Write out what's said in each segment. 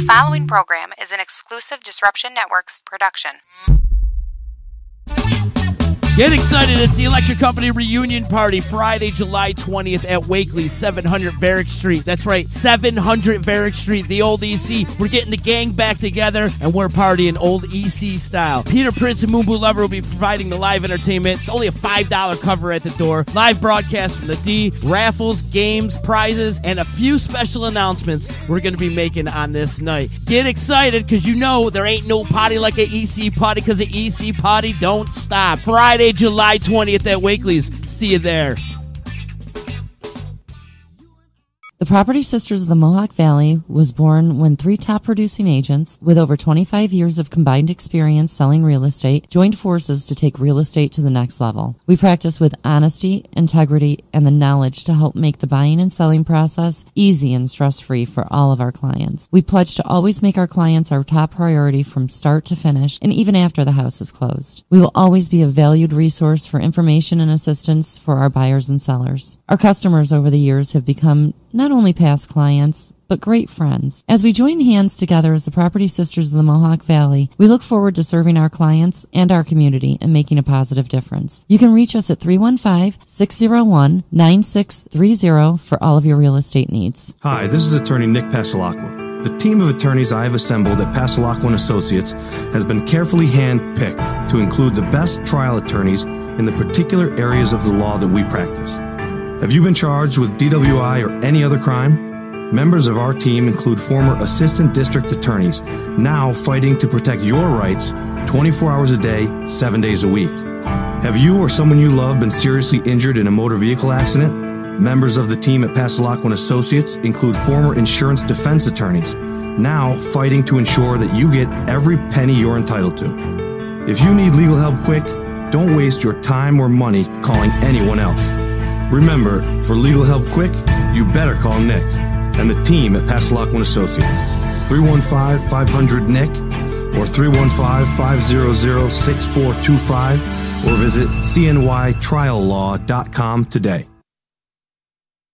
following program is an exclusive Disruption Networks production. Get excited, it's the Electric Company Reunion Party, Friday, July 20th at Wakely, 700 Varick Street. That's right, 700 Varick Street, the old EC. We're getting the gang back together, and we're partying old EC style. Peter Prince and Moonboo Lover will be providing the live entertainment. It's only a $5 cover at the door. Live broadcast from the D, raffles, games, prizes, and a few special announcements we're going to be making on this night. Get excited, because you know there ain't no party like an EC party, because the EC party don't stop. Friday, July 20th at Wakely's. See you there. The Property Sisters of the Mohawk Valley was born when three top producing agents with over 25 years of combined experience selling real estate joined forces to take real estate to the next level. We practice with honesty, integrity, and the knowledge to help make the buying and selling process easy and stress-free for all of our clients. We pledge to always make our clients our top priority from start to finish and even after the house is closed. We will always be a valued resource for information and assistance for our buyers and sellers. Our customers over the years have become not only past clients, but great friends. As we join hands together as the Property Sisters of the Mohawk Valley, we look forward to serving our clients and our community and making a positive difference. You can reach us at 315-601-9630 for all of your real estate needs. Hi, this is attorney Nick Pasalacqua. The team of attorneys I have assembled at Pasalacqua & Associates has been carefully hand-picked to include the best trial attorneys in the particular areas of the law that we practice. Have you been charged with DWI or any other crime? Members of our team include former assistant district attorneys, now fighting to protect your rights 24 hours a day, 7 days a week. Have you or someone you love been seriously injured in a motor vehicle accident? Members of the team at Pasalacqua & Associates include former insurance defense attorneys, now fighting to ensure that you get every penny you're entitled to. If you need legal help quick, don't waste your time or money calling anyone else. Remember, for legal help quick, you better call Nick and the team at Pasalacqua & Associates. 315-500-NICK or 315-500-6425 or visit cnytriallaw.com today.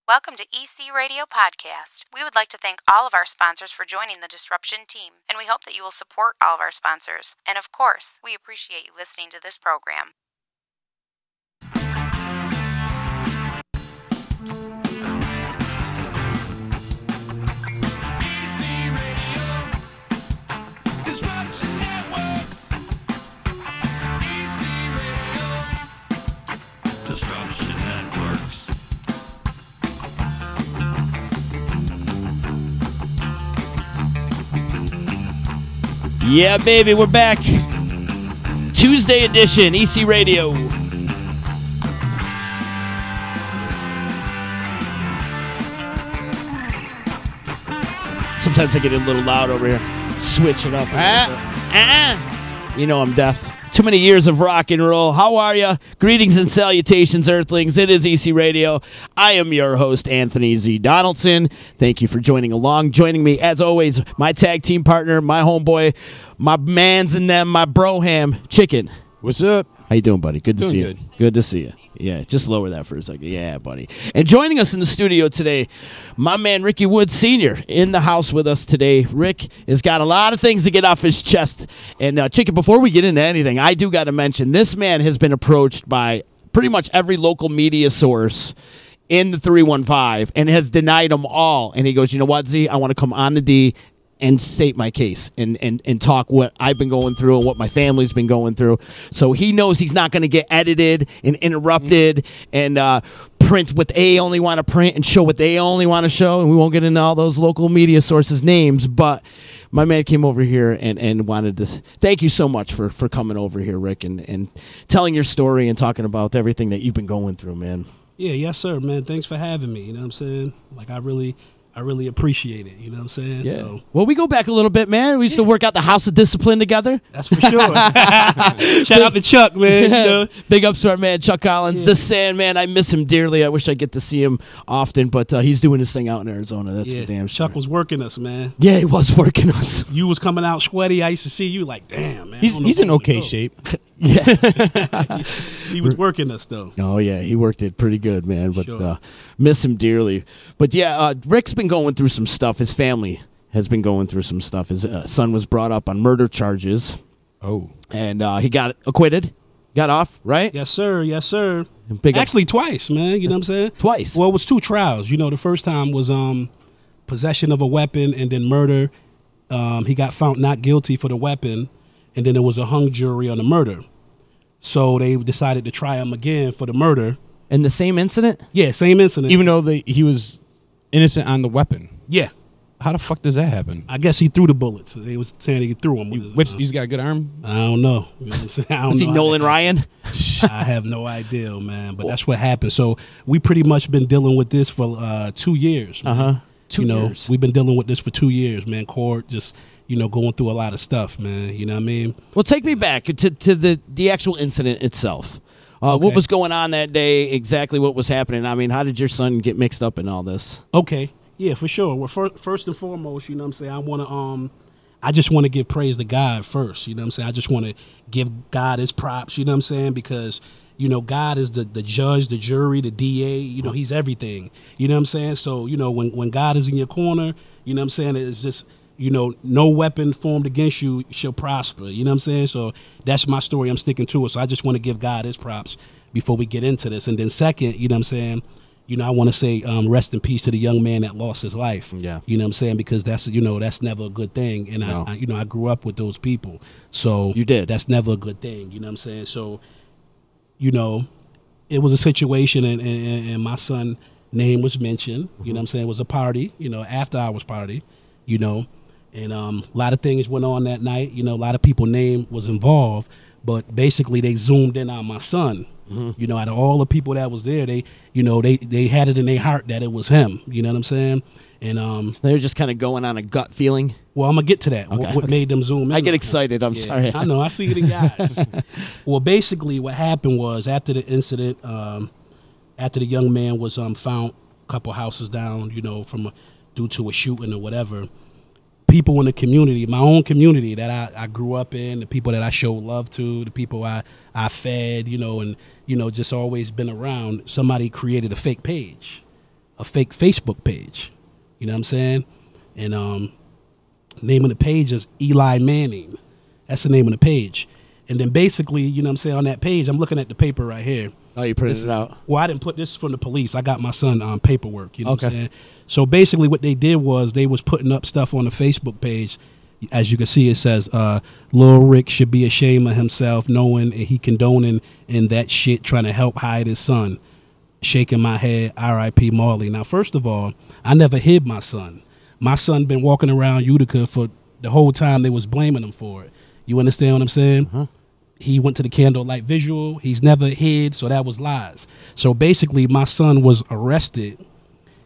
Welcome to EC Radio Podcast. We would like to thank all of our sponsors for joining the Disruption team, and we hope that you will support all of our sponsors. And of course, we appreciate you listening to this program. Disruption Networks. EC Radio. Disruption Networks. Yeah, baby, we're back. Tuesday edition, EC Radio. Sometimes I get a little loud over here. Switch it up. You know I'm deaf. Too many years of rock and roll. How are you? Greetings and salutations, Earthlings. It is EC Radio. I am your host, Anthony Z. Donaldson. Thank you for joining along. Joining me, as always, my tag team partner, my homeboy, my mans and them, my broham, Chicken. What's up? How you doing, buddy? Good to see you. Good to see you. Yeah, just lower that for a second. Yeah, buddy. And joining us in the studio today, my man Ricky Woods Sr. in the house with us today. Rick has got a lot of things to get off his chest. And Chicken, before we get into anything, I do got to mention this man has been approached by pretty much every local media source in the 315 and has denied them all. And he goes, you know what, Z? I want to come on the D and state my case and talk what I've been going through and what my family's been going through. So he knows he's not going to get edited and interrupted and print what they only want to print and show what they only want to show. And we won't get into all those local media sources' names. But my man came over here and wanted to thank you so much for coming over here, Rick, and telling your story and talking about everything that you've been going through, man. Yeah, yes, sir, man. Thanks for having me. You know what I'm saying? Like, I really appreciate it. You know what I'm saying? Yeah. So, well, we go back a little bit, man. We used to work out the House of Discipline together. That's for sure. Shout out to Chuck, man. You know? Big ups to our man, Chuck Collins. Yeah. The Sandman. I miss him dearly. I wish I get to see him often, but he's doing his thing out in Arizona. That's for damn sure. Chuck was working us, man. Yeah, he was working us. You was coming out sweaty. I used to see you like, damn, man. He's in okay shape. Yeah. he was working us, though. Oh, yeah. He worked it pretty good, man, but miss him dearly. But, yeah, Rick's been going through some stuff. His family has been going through some stuff. His son was brought up on murder charges. Oh. And he got acquitted. Got off, right? Yes, sir. Yes, sir. Big Actually, twice, man. You know what I'm saying? Twice. Well, it was 2 trials. You know, the first time was possession of a weapon and then murder. He got found not guilty for the weapon, and then there was a hung jury on the murder. So they decided to try him again for the murder. In the same incident? Yeah, same incident. Even though he was innocent on the weapon. Yeah. How the fuck does that happen? I guess he threw the bullets. They was saying he threw them. He's got a good arm? I don't know. You know what I'm saying? I don't Was he know. Nolan Ryan? I have no idea, man. But that's what happened. So we pretty much been dealing with this for 2 years. Man. 2 years. We've been dealing with this for 2 years, man. Court just, going through a lot of stuff, man. You know what I mean? Well, take me back to the actual incident itself. Okay. What was going on that day? Exactly what was happening? I mean, how did your son get mixed up in all this? Okay. Yeah, for sure. Well, first and foremost, you know what I'm saying, I just want to give praise to God first, you know what I'm saying? I just want to give God his props, you know what I'm saying? Because, God is the judge, the jury, the DA, he's everything. You know what I'm saying? So, when God is in your corner, you know what I'm saying, it's just, no weapon formed against you shall prosper. You know what I'm saying? So that's my story. I'm sticking to it. So I just want to give God his props before we get into this. And then second, you know what I'm saying, I want to say rest in peace to the young man that lost his life. Yeah. You know what I'm saying? Because that's never a good thing. And No. I grew up with those people. So You did. That's never a good thing. You know what I'm saying? So, it was a situation and my son name was mentioned. You know what I'm saying? It was a party, after hours party, and a lot of things went on that night. A lot of people name was involved, but basically they zoomed in on my son. Out of all the people that was there, they had it in their heart that it was him. You know what I'm saying? And They're just kind of going on a gut feeling. well, I'm gonna get to that. Okay. What made them zoom in? I get on him. excited. I'm Yeah, sorry. I know. I see it in your eyes. Well, basically, what happened was after the incident, after the young man was found a couple houses down, due to a shooting or whatever. People in the community, my own community that I grew up in, the people that I showed love to, the people I fed, and just always been around. Somebody created a fake page, a fake Facebook page. You know what I'm saying? And name of the page is Eli Manning. That's the name of the page. And then basically, you know what I'm saying, on that page, I'm looking at the paper right here. Oh, you printed This it is- out. Well, I didn't put this from the police. I got my son paperwork. You know what I'm Okay. saying? So basically what they did was they was putting up stuff on the Facebook page. As you can see, it says, Lil Rick should be ashamed of himself knowing and he condoning in that shit trying to help hide his son. Shaking my head, R.I.P. Marley. Now, first of all, I never hid my son. My son been walking around Utica for the whole time they was blaming him for it. You understand what I'm saying? He went to the candlelight visual. He's never hid, so that was lies. So basically, my son was arrested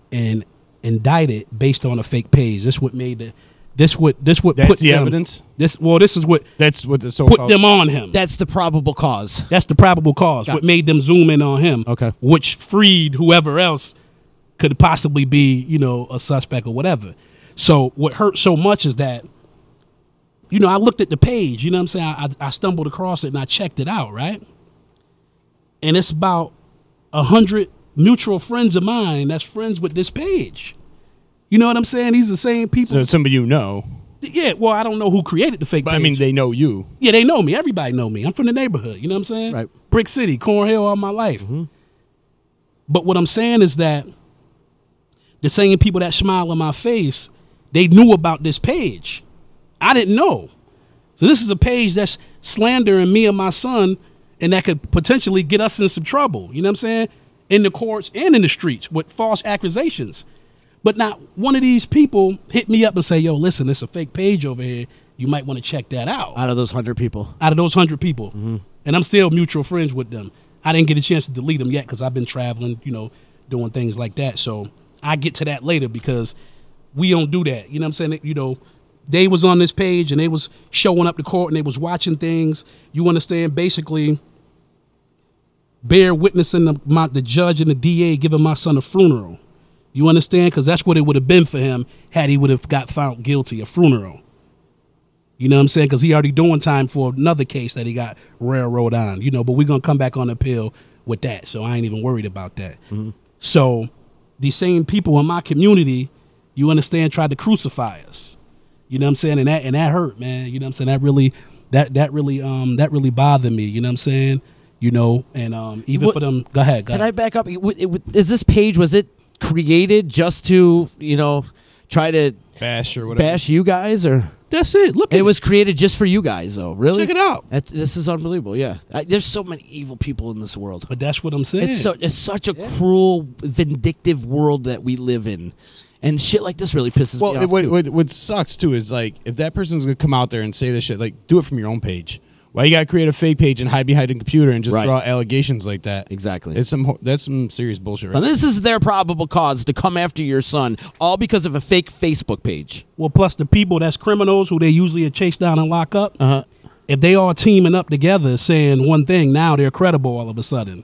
and indicted based on a fake page. This what made the this what That's put the them, evidence? This is what That's what the put so-called... them on him. That's the probable cause. That's the probable cause. Gotcha. What made them zoom in on him. Okay. Which freed whoever else could possibly be, a suspect or whatever. So what hurt so much is that, I looked at the page, you know what I'm saying? I stumbled across it and I checked it out, right? And it's about 100 mutual friends of mine that's friends with this page. You know what I'm saying? These are the same people. So it's somebody you know. Yeah, well, I don't know who created the fake But page. I mean, they know you. Yeah, they know me. Everybody know me. I'm from the neighborhood. You know what I'm saying? Right. Brick City, Cornhill all my life. But what I'm saying is that the same people that smile on my face, they knew about this page. I didn't know. So this is a page that's slandering me and my son, and that could potentially get us in some trouble. You know what I'm saying? In the courts and in the streets with false accusations. But not one of these people hit me up and say, yo, listen, there's a fake page over here. You might want to check that out. Out of those 100 people. Out of those 100 people. And I'm still mutual friends with them. I didn't get a chance to delete them yet because I've been traveling, doing things like that. So I get to that later because we don't do that. You know what I'm saying? They was on this page and they was showing up to court and they was watching things. You understand? Basically, bear witnessing the judge and the DA giving my son a funeral. You understand? Because that's what it would have been for him had he would have got found guilty, a funeral. You know what I'm saying? Because he already doing time for another case that he got railroad on, but we're going to come back on appeal with that. So I ain't even worried about that. So these same people in my community, you understand, tried to crucify us. You know what I'm saying? And that hurt, man. You know what I'm saying? That really bothered me. You know what I'm saying? You know, and even for them. Go ahead. Can I back up? Is this page, was it created just to, try to Bash or whatever. bash you guys, or? That's it. Look, It was created just for you guys, though. Really? Check it out. This is unbelievable. Yeah, there's so many evil people in this world. But that's what I'm saying. It's such a cruel, vindictive world that we live in, and shit like this really pisses me off. What sucks too is like if that person's gonna come out there and say this shit, like do it from your own page. Why you gotta create a fake page and hide behind a computer and just Right. throw out allegations like that? Exactly. That's some serious bullshit. Now, Right? this is their probable cause to come after your son, all because of a fake Facebook page. Well, plus the people that's criminals who they usually chase down and lock up. Uh-huh. If they all teaming up together saying one thing, now they're credible all of a sudden.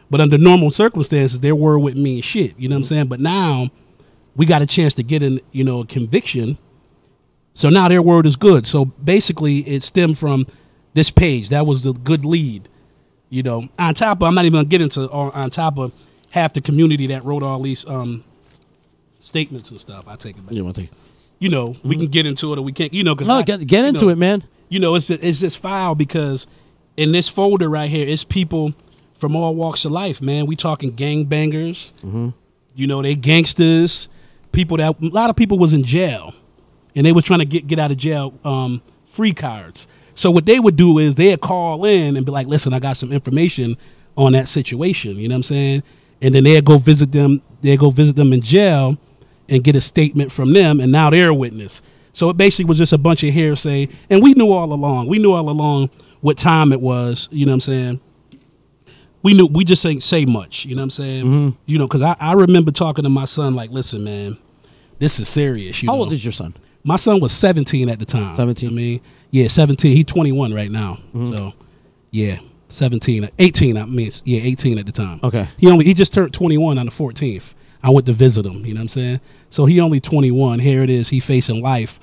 But under normal circumstances, their word wouldn't mean shit. You know what I'm saying? But now we got a chance to get in, a conviction. So now their word is good. So basically, it stemmed from this page. That was the good lead. On top of, I'm not even gonna get into on top of half the community that wrote all these statements and stuff. I take it back. You want to? We can get into it or we can't. Cause No, get into it, man. It's just foul because in this folder right here, it's people from all walks of life, man. We talking gangbangers. They gangsters. A lot of people was in jail, and they was trying to get out of jail free cards. So what they would do is they'd call in and be like, listen, I got some information on that situation. You know what I'm saying? And then they'd go visit them. They'd go visit them in jail and get a statement from them. And now they're a witness. So it basically was just a bunch of hearsay. And we knew all along. We knew all along what time it was. You know what I'm saying? We just ain't say much. You know what I'm saying? Because I remember talking to my son like, listen, man, this is serious. How old is your son? My son was 17 at the time. 17? I mean, yeah, 17. He's 21 right now. So, yeah, 17. 18, 18 at the time. Okay. He just turned 21 on the 14th. I went to visit him, you know what I'm saying? So he only 21. Here it is. He facing life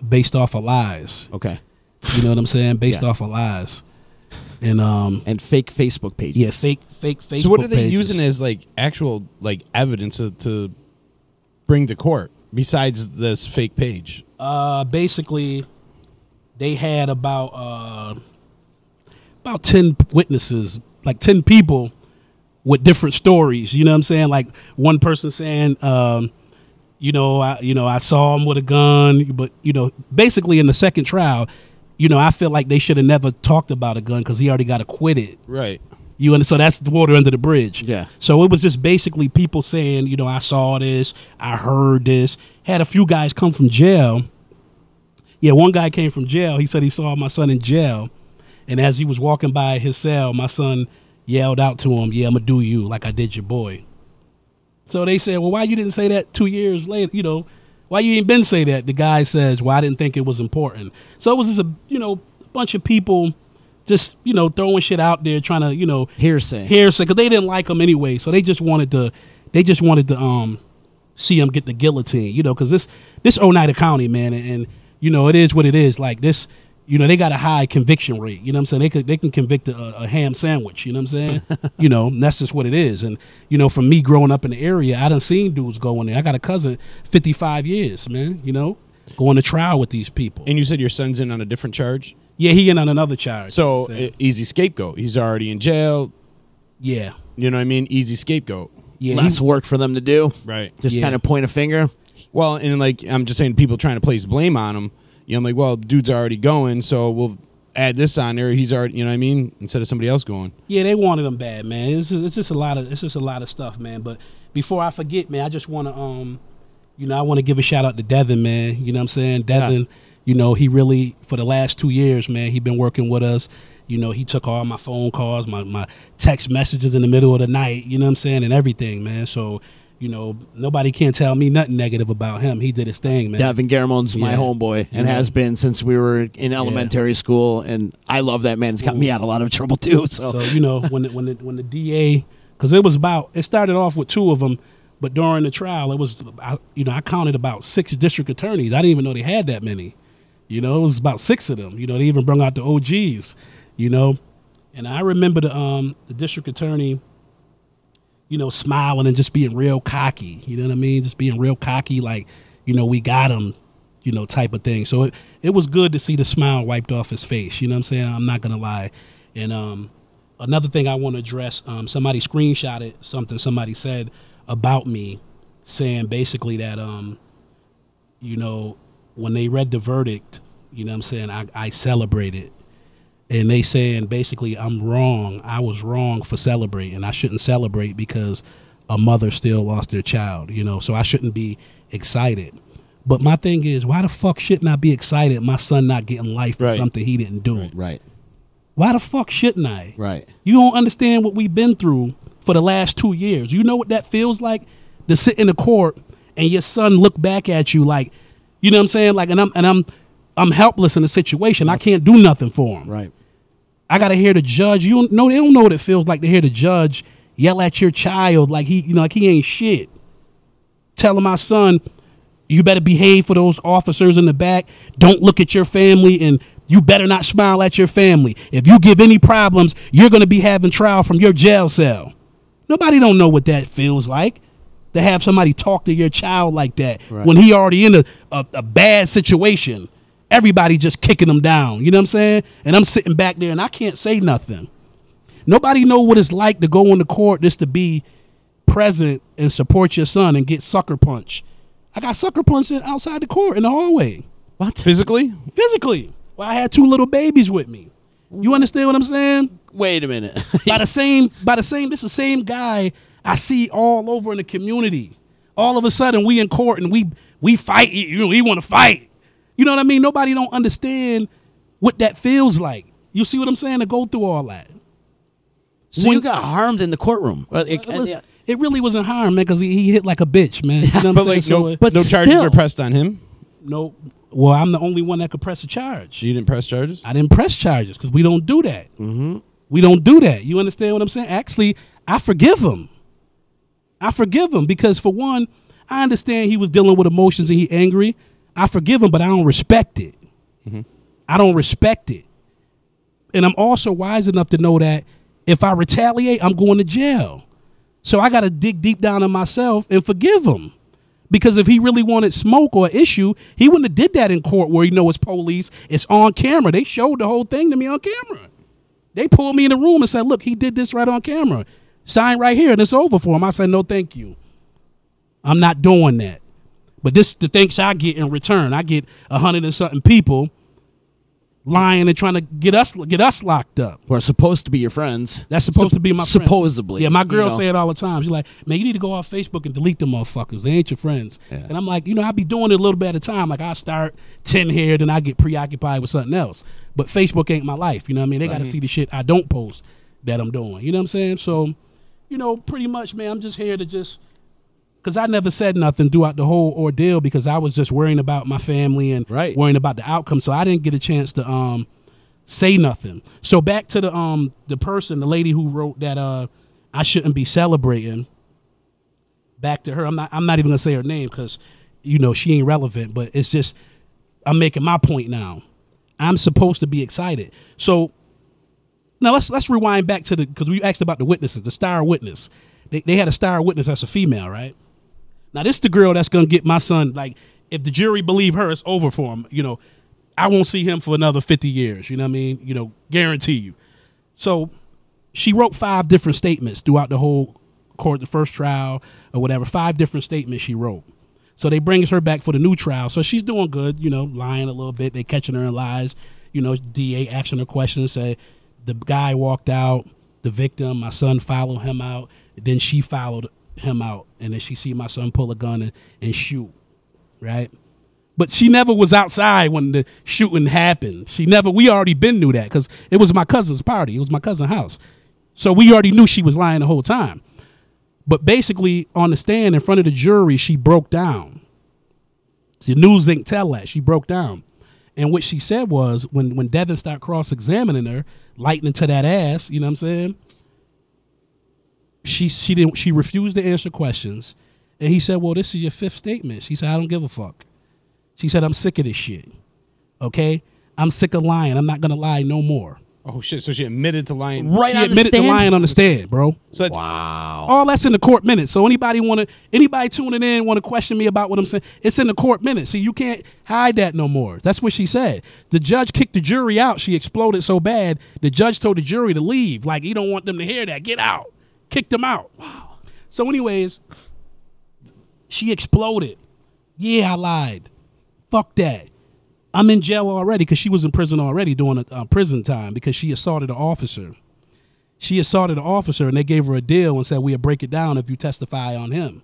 based off of lies. Okay. You know what I'm saying? Based off of lies. And fake Facebook pages. Yeah, fake Facebook So what are they pages. using as like actual like evidence to bring to court besides this fake page? Basically, they had about 10 witnesses, like 10 people with different stories. You know what I'm saying? Like one person saying, I saw him with a gun, but basically in the second trial, I feel like they should have never talked about a gun because he already got acquitted. Right. So that's the water under the bridge. Yeah. So it was just basically people saying, I saw this, I heard this. Had a few guys come from jail. Yeah, one guy came from jail. He said he saw my son in jail. And as he was walking by his cell, my son yelled out to him, yeah, I'm going to do you like I did your boy. So they said, well, why you didn't say that 2 years later? Why you ain't been say that? The guy says, well, I didn't think it was important. So it was just a bunch of people just, throwing shit out there trying to, Hearsay. because they didn't like him anyway. So they just wanted to see him get the guillotine, because this Oneida County, man, and it is what it is. Like this, they got a high conviction rate. You know what I'm saying? They can convict a ham sandwich. You know what I'm saying? And that's just what it is. And from me growing up in the area, I done seen dudes go in there. I got a cousin, 55 years, man. Going to trial with these people. And you said your son's in on a different charge? Yeah, he in on another charge. So easy scapegoat. He's already in jail. Yeah. You know what I mean? Easy scapegoat. Yeah. Less work for them to do. Right. Just kind of point a finger. Well, and like I'm just saying, people trying to place blame on him. I'm like, well, dude's already going, so we'll add this on there. He's already, you know what I mean? Instead of somebody else going. Yeah, they wanted him bad, man. It's just a lot of stuff, man. But before I forget, man, I just want to I want to give a shout out to Devin, man. You know what I'm saying? Devin, he really, for the last 2 years, man, he been working with us. He took all my phone calls, my text messages in the middle of the night, you know what I'm saying, and everything, man. So, nobody can tell me nothing negative about him. He did his thing, man. Devin Garamon's my homeboy and has been since we were in elementary school, and I love that man. It's got me out of a lot of trouble too. So when the DA, because it started off with 2 of them, but during the trial it was I counted about 6 district attorneys. I didn't even know they had that many. It was about 6 of them. They even brought out the OGs. And I remember the district attorney, smiling and just being real cocky. You know what I mean? Just being real cocky, like, we got him. type of thing. So it was good to see the smile wiped off his face. You know what I'm saying? I'm not going to lie. And another thing I want to address, somebody screenshotted something somebody said about me, saying basically that, when they read the verdict, you know what I'm saying, I celebrated. And they saying basically I'm wrong. I was wrong for celebrating. I shouldn't celebrate because a mother still lost their child, so I shouldn't be excited. But my thing is, why the fuck shouldn't I be excited my son not getting life for something he didn't do? Right. Why the fuck shouldn't I? Right. You don't understand what we've been through for the last 2 years. You know what that feels like, to sit in the court and your son look back at you like, you know what I'm saying? Like, and I'm helpless in the situation. I can't do nothing for him. Right. I gotta hear the judge. They don't know what it feels like to hear the judge yell at your child like he ain't shit. Telling my son, you better behave for those officers in the back. Don't look at your family, and you better not smile at your family. If you give any problems, you're gonna be having trial from your jail cell. Nobody don't know what that feels like, to have somebody talk to your child like that when he already in a bad situation. Everybody just kicking them down, you know what I'm saying? And I'm sitting back there and I can't say nothing. Nobody know what it's like to go into court just to be present and support your son and get sucker punched. I got sucker punched outside the court in the hallway. What? Physically? Physically. Well, I had 2 little babies with me. You understand what I'm saying? Wait a minute. This is the same guy I see all over in the community. All of a sudden we in court and we fight. We want to fight. You know what I mean? Nobody don't understand what that feels like. You see what I'm saying? To go through all that. So you got harmed in the courtroom. It really wasn't harm, man, because he hit like a bitch, man. You know what I'm saying? No charges are pressed on him? No. Well, I'm the only one that could press a charge. You didn't press charges? I didn't press charges because we don't do that. Mm-hmm. We don't do that. You understand what I'm saying? Actually, I forgive him. Because, for one, I understand he was dealing with emotions and he angry. I forgive him, but I don't respect it. Mm-hmm. I don't respect it. And I'm also wise enough to know that if I retaliate, I'm going to jail. So I got to dig deep down in myself and forgive him. Because if he really wanted smoke or issue, he wouldn't have did that in court where it's police. It's on camera. They showed the whole thing to me on camera. They pulled me in the room and said, look, he did this right on camera. Sign right here and it's over for him. I said, no, thank you. I'm not doing that. But this the thanks I get in return. I get 100 and something people lying and trying to get us locked up. Who are supposed to be your friends. That's supposed to be my friends. Supposedly. Yeah, my girl say it all the time. She's like, man, you need to go off Facebook and delete them motherfuckers. They ain't your friends. Yeah. And I'm like, I be doing it a little bit at a time. Like I start 10 here, then I get preoccupied with something else. But Facebook ain't my life. You know what I mean? They got to see the shit I don't post that I'm doing. You know what I'm saying? So, pretty much, man, I'm just here to because I never said nothing throughout the whole ordeal because I was just worrying about my family and worrying about the outcome. So I didn't get a chance to say nothing. So back to the person, the lady who wrote that I shouldn't be celebrating. Back to her. I'm not even gonna say her name because she ain't relevant. But it's just I'm making my point now. I'm supposed to be excited. So now let's rewind back to because we asked about the witnesses, the star witness. They had a star witness that's a female, right? Now, this the girl that's going to get my son, like, if the jury believe her, it's over for him. I won't see him for another 50 years. You know what I mean? Guarantee you. So she wrote 5 different statements throughout the whole court, the first trial or whatever. 5 different statements she wrote. So they brings her back for the new trial. So she's doing good, lying a little bit. They catching her in lies. DA asking her questions, say the guy walked out, the victim, my son followed him out. Then she followed him out, and then she see my son pull a gun and shoot, right? But she never was outside when the shooting happened. We already knew that because it was my cousin's party. It was my cousin's house. So we already knew she was lying the whole time. But basically, on the stand in front of the jury, she broke down. The news didn't tell that. She broke down. And what she said was, when Devin started cross-examining her, lightning to that ass, you know what I'm saying? She refused to answer questions, and he said, well, this is your 5th statement. She said, I don't give a fuck. She said, I'm sick of this shit. Okay? I'm sick of lying. I'm not gonna lie no more. Oh shit! So she admitted to lying. Right She on the admitted to stand? lying on the stand, bro. So that's, Wow. All that's in the court minutes. So anybody tuning in want to question me about what I'm saying? It's in the court minutes. See, you can't hide that no more. That's what she said. The judge kicked the jury out. She exploded so bad. The judge told the jury to leave. Like, he don't want them to hear that. Get out. Kicked them out. Wow. So anyways, she exploded. Yeah, I lied. Fuck that. I'm in jail already because she was in prison already doing a prison time because she assaulted an officer. She assaulted an officer and they gave her a deal and said, we'll break it down if you testify on him.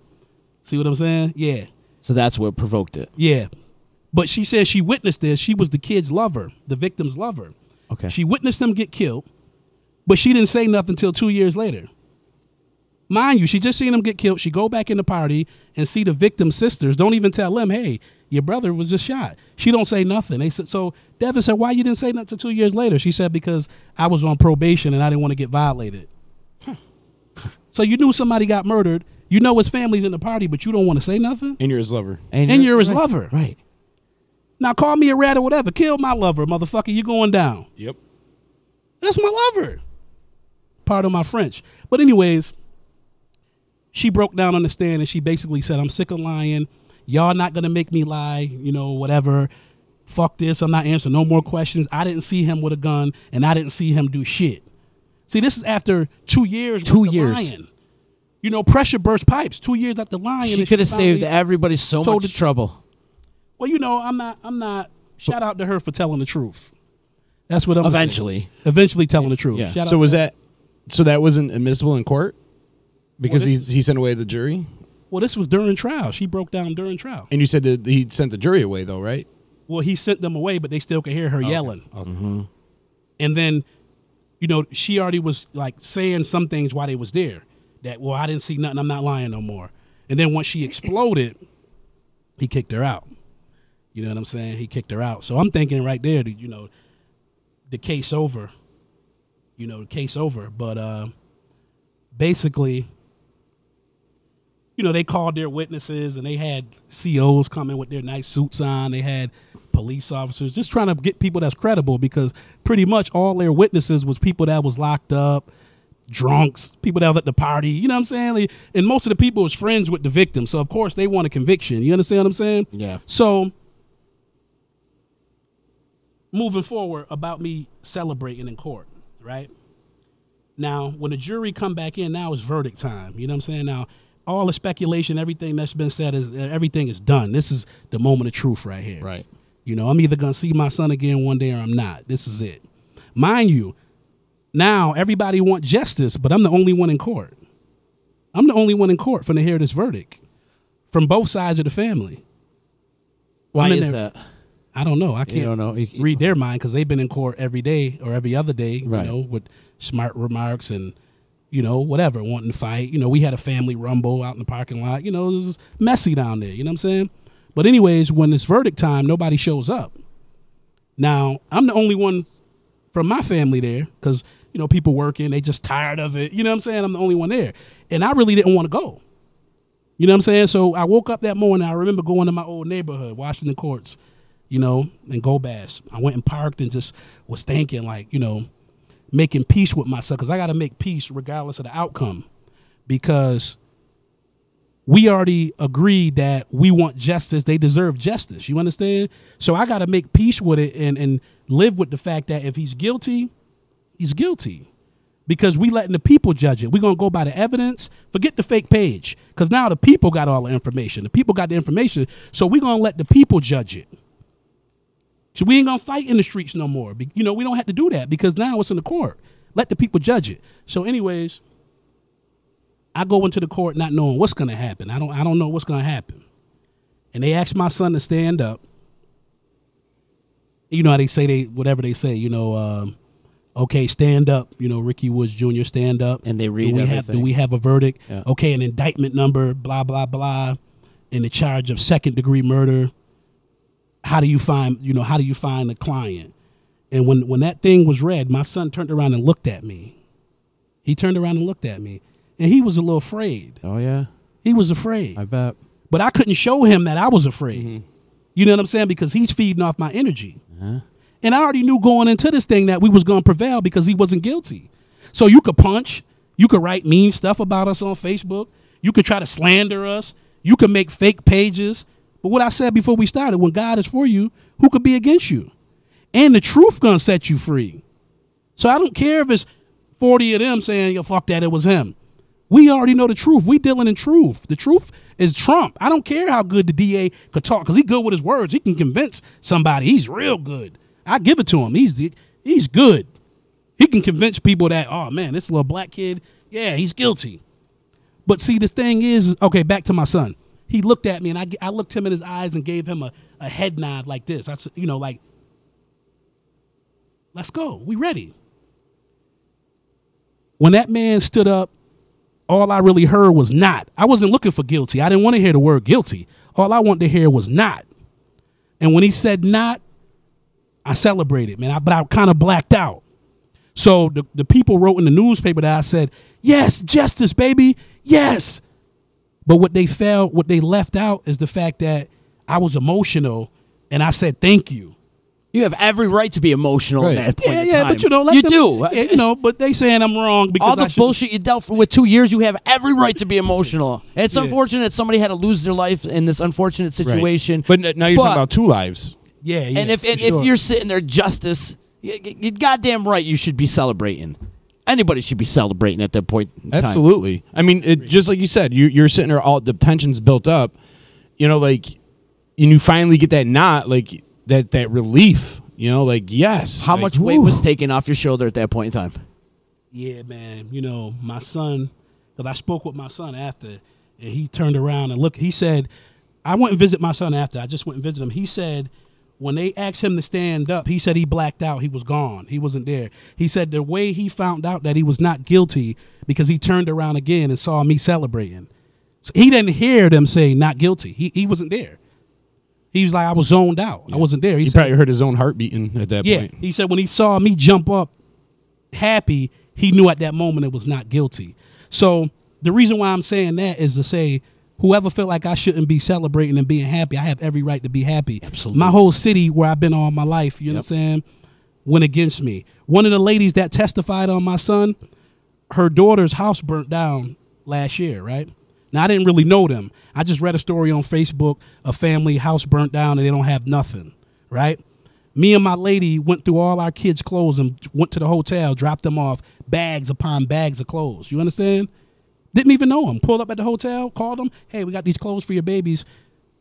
See what I'm saying? Yeah. So that's what provoked it. Yeah. But she said she witnessed this. She was the kid's lover, the victim's lover. Okay. She witnessed them get killed, but she didn't say nothing until 2 years later. Mind you, she just seen them get killed. She go back in the party and see the victim's sisters. Don't even tell them, hey, your brother was just shot. She don't say nothing. They said, so Devin said, why you didn't say nothing until 2 years later? She said, because I was on probation and I didn't want to get violated. So you knew somebody got murdered. You know his family's in the party, but you don't want to say nothing? and you're his lover. And you're his lover. Right. Now call me a rat or whatever. Kill my lover, motherfucker. You going down. Yep. That's my lover. Part of my French. But anyways, she broke down on the stand and she basically said, I'm sick of lying. Y'all not going to make me lie, you know, whatever. Fuck this. I'm not answering no more questions. I didn't see him with a gun and I didn't see him do shit. See, this is after 2 years. 2 years. Lying. You know, pressure burst pipes. 2 years after lying. She and could have finally saved everybody so told much the- trouble. Well, you know, I'm not. Shout out to her for telling the truth. That's what I'm saying. Eventually telling the truth. Yeah. Shout So out was to- that wasn't admissible in court because Well, this- he sent away the jury, Well, this was during trial. She broke down during trial. and you said that he sent the jury away though, right? Well, he sent them away, but they still could hear her yelling. Okay. And then, you know, she already was like saying some things while they was there. That, well, I didn't see nothing. I'm not lying no more. And then once she exploded, he kicked her out. You know what I'm saying? He kicked her out. So I'm thinking right there that, you know, the case over. You know, the case over. But basically, you know, they called their witnesses and they had COs coming with their nice suits on. They had police officers just trying to get people that's credible because pretty much all their witnesses was people that was locked up, drunks, people that was at the party. You know what I'm saying? Like, and most of the people was friends with the victim. So, of course, they want a conviction. You understand what I'm saying? Yeah. So, moving forward about me celebrating in court, right? Now, when the jury come back in, now it's verdict time. You know what I'm saying? Now, all the speculation, everything that's been said, everything is done. This is the moment of truth right here. Right. You know, I'm either going to see my son again one day or I'm not. This is it. Mind you, now everybody wants justice, but I'm the only one in court. I'm the only one in court from to hear this verdict from both sides of the family. Why I'm in is there- that? I don't know. I You can't don't know. You- read their mind because they've been in court every day or every other day, Right. you know, with smart remarks and, you know, whatever, wanting to fight. You know, we had a family rumble out in the parking lot. You know, it was messy down there. You know what I'm saying? But anyways, when it's verdict time, nobody shows up. Now, I'm the only one from my family there because, you know, people working, they just tired of it. You know what I'm saying? I'm the only one there. And I really didn't want to go. You know what I'm saying? So I woke up that morning. I remember going to my old neighborhood, Washington Courts, you know, and Go Bass. I went and parked and just was thinking, like, you know, making peace with myself because I got to make peace regardless of the outcome because we already agreed that we want justice. They deserve justice. You understand? So I got to make peace with it and live with the fact that if he's guilty, he's guilty. Because we letting the people judge it. We're going to go by the evidence. Forget the fake page. Because now the people got all the information. The people got the information. So we're going to let the people judge it. So we ain't going to fight in the streets no more. You know, we don't have to do that because now it's in the court. Let the people judge it. So anyways, I go into the court not knowing what's going to happen. I don't know what's going to happen. And they asked my son to stand up. You know how they say whatever they say, you know, okay, stand up. You know, Ricky Woods Jr., stand up. And they read Do we have a verdict? Yeah. Okay, an indictment number, blah, blah, blah, in the charge of second-degree murder. How do you find the client? And when that thing was read, my son turned around and looked at me. He turned around and looked at me. And he was a little afraid. Oh, yeah. He was afraid. I bet. But I couldn't show him that I was afraid. You know what I'm saying? Because he's feeding off my energy. And I already knew going into this thing that we was going to prevail because he wasn't guilty. So you could punch, you could write mean stuff about us on Facebook, you could try to slander us, you could make fake pages. But what I said before we started, when God is for you, who could be against you? And the truth going to set you free. So I don't care if it's 40 of them saying, yo, fuck that, it was him. We already know the truth. We dealing in truth. The truth is Trump. I don't care how good the DA could talk because he's good with his words. He can convince somebody. He's real good. I give it to him. He's good. He can convince people that, oh, man, this little black kid, yeah, he's guilty. But see, the thing is, okay, back to my son. He looked at me, and I looked him in his eyes and gave him a head nod like this. I said, like, let's go. We ready. When that man stood up, all I really heard was not. I wasn't looking for guilty. I didn't want to hear the word guilty. All I wanted to hear was not. And when he said not, I celebrated, man. But I kind of blacked out. So the people wrote in the newspaper that I said, yes, justice, baby, yes. But what they left out is the fact that I was emotional and I said, thank you. You have every right to be emotional at that point in time. But let you them, do. Yeah, but they saying I'm wrong because all the bullshit you dealt with 2 years, you have every right to be emotional. It's unfortunate somebody had to lose their life in this unfortunate situation. Right. But now you're talking about 2 lives. Yeah. And if you're sitting there, justice, you goddamn right, you should be celebrating. Anybody should be celebrating at that point in time. Absolutely. I mean, just like you said, you're sitting there, all the tension's built up. Like, and you finally get that knot, like that relief. Like, yes. How much weight was taken off your shoulder at that point in time? Yeah, man. My son, because I spoke with my son after, and he turned around and looked. He said, I went and visit my son after. I just went and visited him. He said, when they asked him to stand up, he said he blacked out. He was gone. He wasn't there. He said the way he found out that he was not guilty because he turned around again and saw me celebrating. So he didn't hear them say not guilty. He wasn't there. He was like, I was zoned out. Yeah. I wasn't there. He said, probably heard his own heart beating at that point. Yeah. He said when he saw me jump up happy, he knew at that moment it was not guilty. So the reason why I'm saying that is to say, whoever felt like I shouldn't be celebrating and being happy, I have every right to be happy. Absolutely. My whole city where I've been all my life, you know what I'm saying, went against me. One of the ladies that testified on my son, her daughter's house burnt down last year, right? Now, I didn't really know them. I just read a story on Facebook, a family house burnt down and they don't have nothing, right? Me and my lady went through all our kids' clothes and went to the hotel, dropped them off, bags upon bags of clothes. You understand? Didn't even know them. Pulled up at the hotel, called them. Hey, we got these clothes for your babies.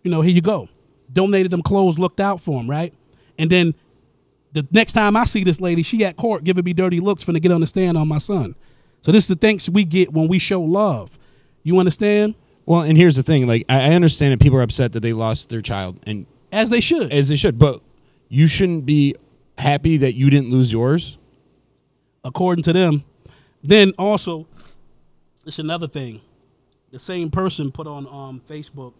Here you go. Donated them clothes, looked out for them, right? And then the next time I see this lady, she at court giving me dirty looks finna get on the stand on my son. So this is the thanks we get when we show love. You understand? Well, and here's the thing. Like, I understand that people are upset that they lost their child. And as they should. But you shouldn't be happy that you didn't lose yours. According to them. Then also, it's another thing. The same person put on Facebook,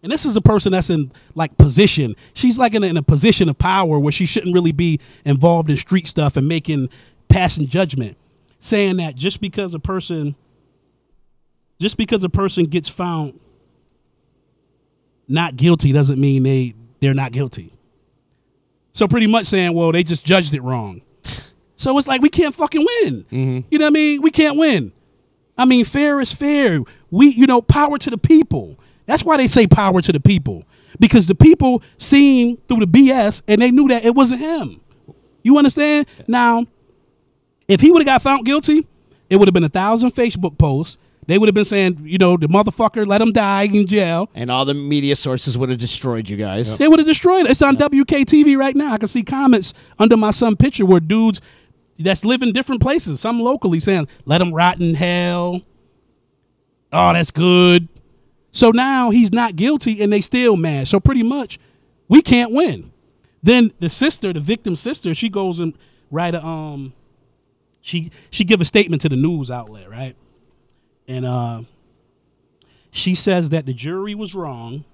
and this is a person that's in like position. She's like in a position of power where she shouldn't really be involved in street stuff and passing judgment, saying that just because a person gets found not guilty doesn't mean they're not guilty. So pretty much saying, well, they just judged it wrong. So it's like we can't fucking win. Mm-hmm. You know what I mean? We can't win. I mean, fair is fair. Power to the people. That's why they say power to the people. Because the people seen through the BS and they knew that it wasn't him. You understand? Now, if he would have got found guilty, it would have been 1,000 Facebook posts. They would have been saying, the motherfucker, let him die in jail. And all the media sources would have destroyed you guys. Yep. They would have destroyed it. It's on WKTV right now. I can see comments under my son's picture where dudes that's live in different places, some locally saying, let him rot in hell. Oh, that's good. So now he's not guilty and they still mad. So pretty much we can't win. Then the victim's sister, she goes and write she give a statement to the news outlet, right? And she says that the jury was wrong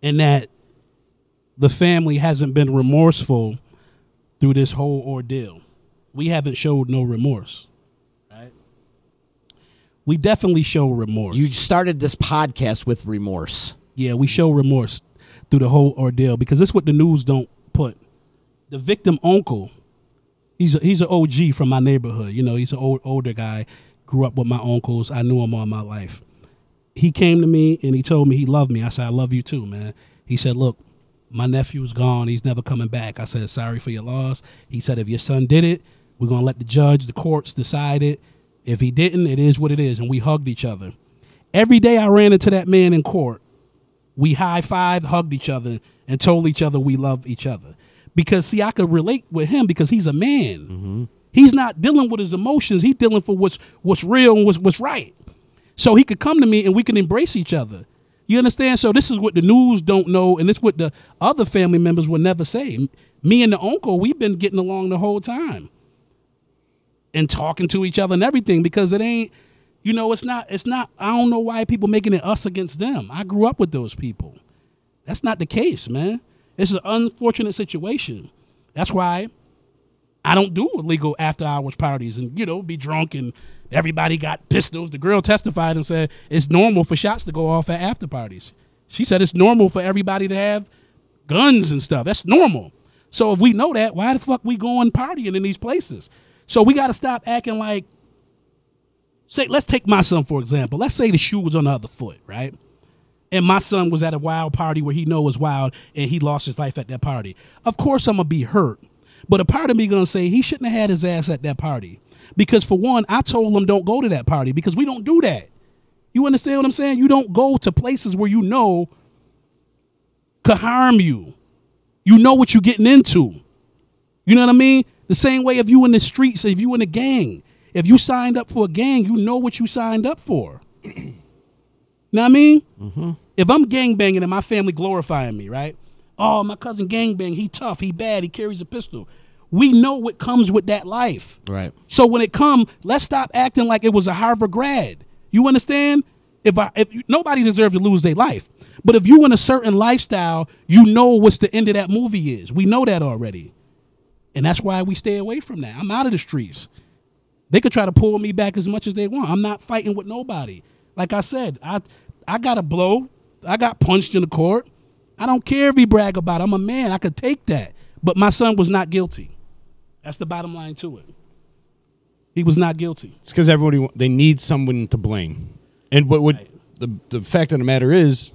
and that the family hasn't been remorseful through this whole ordeal. We haven't showed no remorse, right? We definitely show remorse. You started this podcast with remorse. Yeah, we show remorse through the whole ordeal because this is what the news don't put. the victim uncle, he's an OG from my neighborhood. You know, he's an older guy. Grew up with my uncles. I knew him all my life. He came to me and he told me he loved me. I said, I love you too, man. He said, look, my nephew's gone. He's never coming back. I said, sorry for your loss. He said, if your son did it, we're going to let the courts decide it. If he didn't, it is what it is. And we hugged each other. Every day I ran into that man in court, we high-fived, hugged each other, and told each other we love each other. Because, see, I could relate with him because he's a man. Mm-hmm. He's not dealing with his emotions. He's dealing for what's real and what's right. So he could come to me and we can embrace each other. You understand? So this is what the news don't know, and it's what the other family members will never say. Me and the uncle, we've been getting along the whole time and talking to each other and everything because it ain't, you know, it's not, I don't know why people making it us against them. I grew up with those people. That's not the case, man. It's an unfortunate situation. That's why I don't do illegal after-hours parties and, you know, be drunk and everybody got pistols. The girl testified and said it's normal for shots to go off at after parties. She said it's normal for everybody to have guns and stuff. That's normal. So if we know that, why the fuck we going partying in these places? So we got to stop acting like, say, let's take my son, for example. Let's say the shoe was on the other foot, right? And my son was at a wild party where he know was wild and he lost his life at that party. Of course I'm going to be hurt. But a part of me going to say he shouldn't have had his ass at that party. Because for one, I told him don't go to that party because we don't do that. You understand what I'm saying? You don't go to places where you know could harm you. You know what you're getting into. You know what I mean? The same way if you in the streets, if you in a gang. If you signed up for a gang, you know what you signed up for. Know what I mean? Mm-hmm. If I'm gangbanging and my family glorifying me, right? Oh, my cousin gangbang, he tough, he bad, he carries a pistol. We know what comes with that life. Right. So when it come, let's stop acting like it was a Harvard grad. You understand? If nobody deserves to lose their life. But if you in a certain lifestyle, you know what's the end of that movie is. We know that already. And that's why we stay away from that. I'm out of the streets. They could try to pull me back as much as they want. I'm not fighting with nobody. Like I said, I got a blow. I got punched in the court. I don't care if he brag about it. I'm a man. I could take that. But my son was not guilty. That's the bottom line to it. He was not guilty. It's because they need someone to blame. And what right. the fact of the matter is,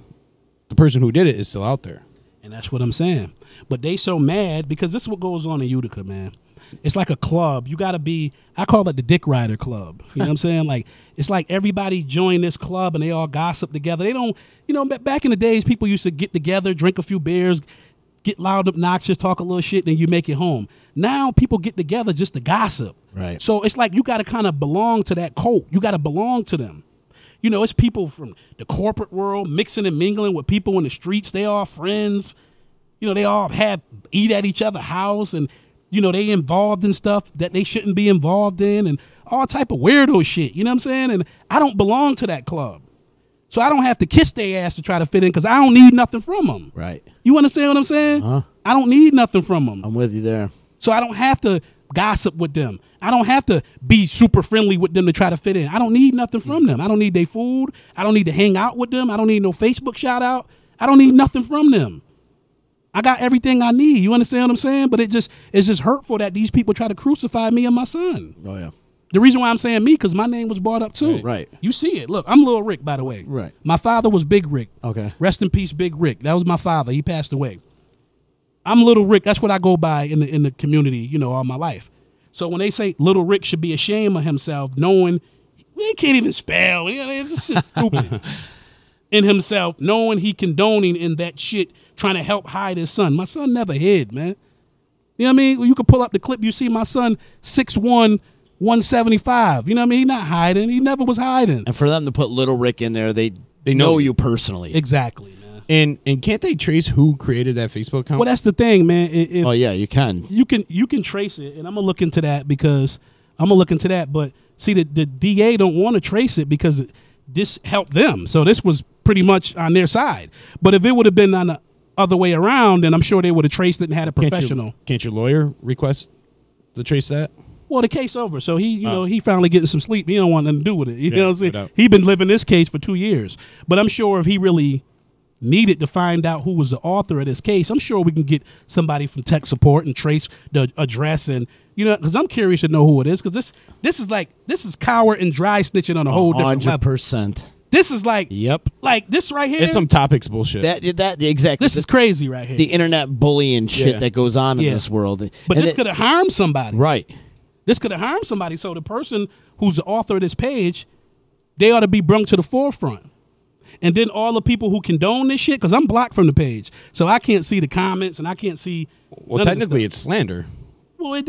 the person who did it is still out there. And that's what I'm saying. But they so mad because this is what goes on in Utica, man. It's like a club. You got to be, I call it the Dick Rider Club. You know what I'm saying? Like, it's like everybody join this club and they all gossip together. They don't, you know, back in the days, people used to get together, drink a few beers, get loud, obnoxious, talk a little shit, and you make it home. Now people get together just to gossip. Right. So it's like you got to kind of belong to that cult. You got to belong to them. You know, it's people from the corporate world mixing and mingling with people in the streets. They all friends. You know, they all eat at each other's house, and you know, they involved in stuff that they shouldn't be involved in, and all type of weirdo shit. You know what I'm saying? And I don't belong to that club. So I don't have to kiss their ass to try to fit in because I don't need nothing from them. Right. You understand what I'm saying? Uh-huh. I don't need nothing from them. I'm with you there. So I don't have to gossip with them. I don't have to be super friendly with them to try to fit in. I don't need nothing from them. I don't need their food. I don't need to hang out with them. I don't need no Facebook shout out. I don't need nothing from them. I got everything I need. You understand what I'm saying? But it's just hurtful that these people try to crucify me and my son. Oh, yeah. The reason why I'm saying me, because my name was brought up too. Right. You see it. Look, I'm Lil Rick, by the way. Right. My father was Big Rick. Okay. Rest in peace, Big Rick. That was my father. He passed away. I'm Little Rick. That's what I go by in the community, you know, all my life. So when they say Little Rick should be ashamed of himself, knowing he can't even spell, it's just stupid. In himself, knowing he condoning in that shit, trying to help hide his son. My son never hid, man. You know what I mean? You could pull up the clip. You see my son 6'1", 175. You know what I mean? He's not hiding. He never was hiding. And for them to put Little Rick in there, they know you personally. Exactly, man. And can't they trace who created that Facebook account? Well, that's the thing, man. Oh yeah, you can. You can trace it, and I'm gonna look into that But see, the DA don't want to trace it because this helped them. So this was pretty much on their side. But if it would have been on the other way around, then I'm sure they would have traced it and had a professional. Can't your lawyer request to trace that? Well, the case over, so he, you know, he finally getting some sleep. He don't want nothing to do with it. You know what I'm saying? No doubt. He been living this case for 2 years, but I'm sure if he really needed to find out who was the author of this case. I'm sure we can get somebody from tech support and trace the address, and because I'm curious to know who it is, because this is coward and dry snitching on a whole different level. 100%. This is like Yep. like this right here. It's some topics bullshit. That exactly. This is crazy right here. The internet bullying shit Yeah. that goes on in Yeah. this world. But And this could have harmed somebody. right. This could have harmed somebody. So the person who's the author of this page, they ought to be brung to the forefront. And then all the people who condone this shit, because I'm blocked from the page, so I can't see the comments and I can't see. Well, none of the technically, stuff. it's slander, Well, you're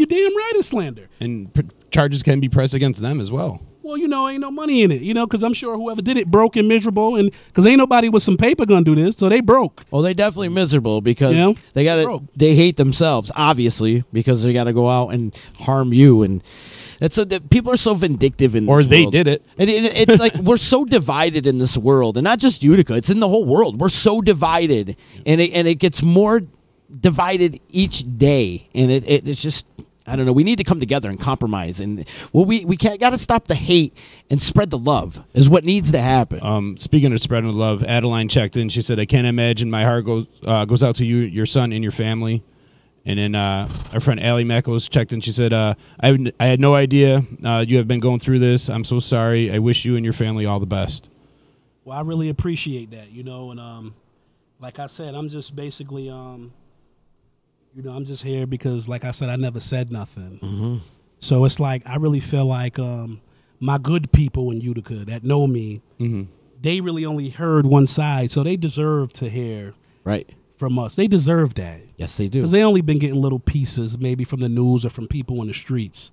damn right it's slander. and charges can be pressed against them as well. Well, ain't no money in it, because I'm sure whoever did it broke and miserable, and because ain't nobody with some paper gonna do this, so they broke. Well, they definitely miserable because Yeah. they hate themselves, obviously, because they got to go out and harm you, and that's so that people are so vindictive in this Or they world. did it. And it's like we're so divided in this world, and not just Utica; it's in the whole world. We're so divided, and it gets more divided each day, and it's just. I don't know. We need to come together and compromise, and we can't got to stop the hate and spread the love is what needs to happen. Speaking of spreading love, Adeline checked in. She said, "I can't imagine. My heart goes out to you, your son, and your family." And then our friend Allie Mackles checked in. She said, I had no idea you have been going through this. I'm so sorry. I wish you and your family all the best." Well, I really appreciate that, and like I said, I'm just basically I'm just here because, like I said, I never said nothing. Mm-hmm. So it's like I really feel like my good people in Utica that know me, they really only heard one side, so they deserve to hear Right. from us. They deserve that. Yes, they do. Because they only been getting little pieces, maybe from the news or from people in the streets.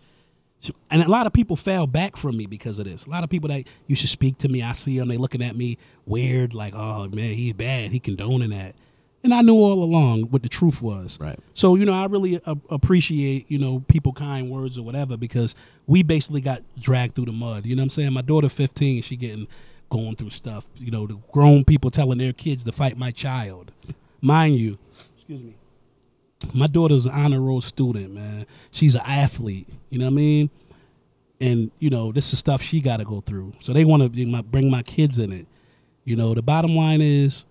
And a lot of people fell back from me because of this. A lot of people that you should speak to me, I see them, they looking at me weird, like, oh, man, he's bad. He condoning that. And I knew all along what the truth was. Right. So, I really appreciate, people kind words or whatever, because we basically got dragged through the mud. You know what I'm saying? My daughter, 15, she going through stuff. The grown people telling their kids to fight my child. Mind you, excuse me, my daughter's an honor roll student, man. She's an athlete. You know what I mean? And, this is stuff she got to go through. So they want to bring my kids in it. The bottom line is,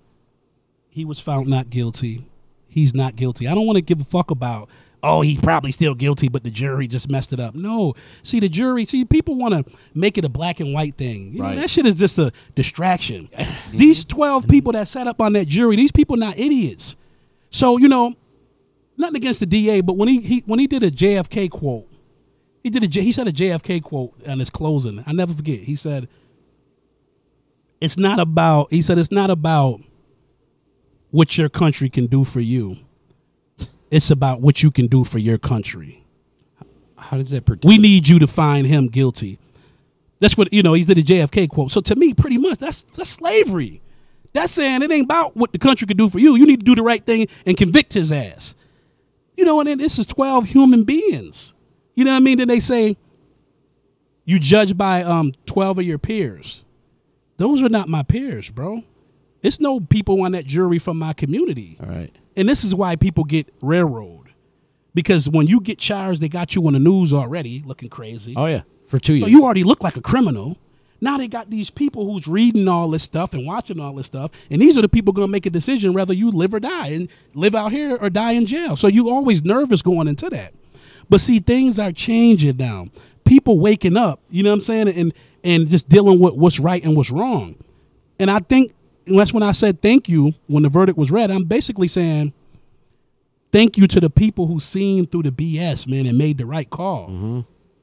he was found not guilty. He's not guilty. I don't want to give a fuck about, oh, he's probably still guilty, but the jury just messed it up. No. See, the jury, people want to make it a black and white thing. Right. That shit is just a distraction. These 12 people that sat up on that jury, these people not idiots. So, nothing against the DA, but when he did a JFK quote, he said a JFK quote on his closing. I never forget. He said, it's not about what your country can do for you. It's about what you can do for your country. How does that pertain? We need you to find him guilty. That's what, he did a JFK quote. So to me, pretty much, that's slavery. That's saying it ain't about what the country can do for you. You need to do the right thing and convict his ass. And then this is 12 human beings. You know what I mean? Then they say, you judge by 12 of your peers. Those are not my peers, bro. It's no people on that jury from my community. All right. And this is why people get railroaded. Because when you get charged, they got you on the news already looking crazy. Oh, yeah. For 2 years. So you already look like a criminal. Now they got these people who's reading all this stuff and watching all this stuff. And these are the people going to make a decision whether you live or die, and live out here or die in jail. So you always nervous going into that. But see, things are changing now. People waking up, you know what I'm saying? And just dealing with what's right and what's wrong. And I think that's when I said thank you when the verdict was read. I'm basically saying thank you to the people who seen through the BS, man, and made the right call. Mm-hmm.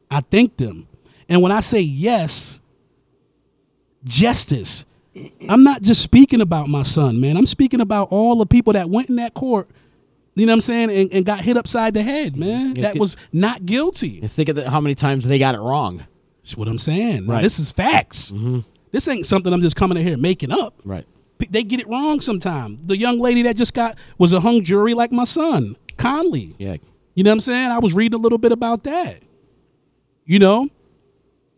I thank them. And when I say yes, justice, I'm not just speaking about my son, man. I'm speaking about all the people that went in that court, you know what I'm saying, and got hit upside the head, man, that was not guilty. You think of how many times they got it wrong. That's what I'm saying. Right. Now, this is facts. Mm-hmm. This ain't something I'm just coming in here making up. Right. They get it wrong sometimes. The young lady that just was a hung jury like my son, Conley. Yeah. You know what I'm saying? I was reading a little bit about that.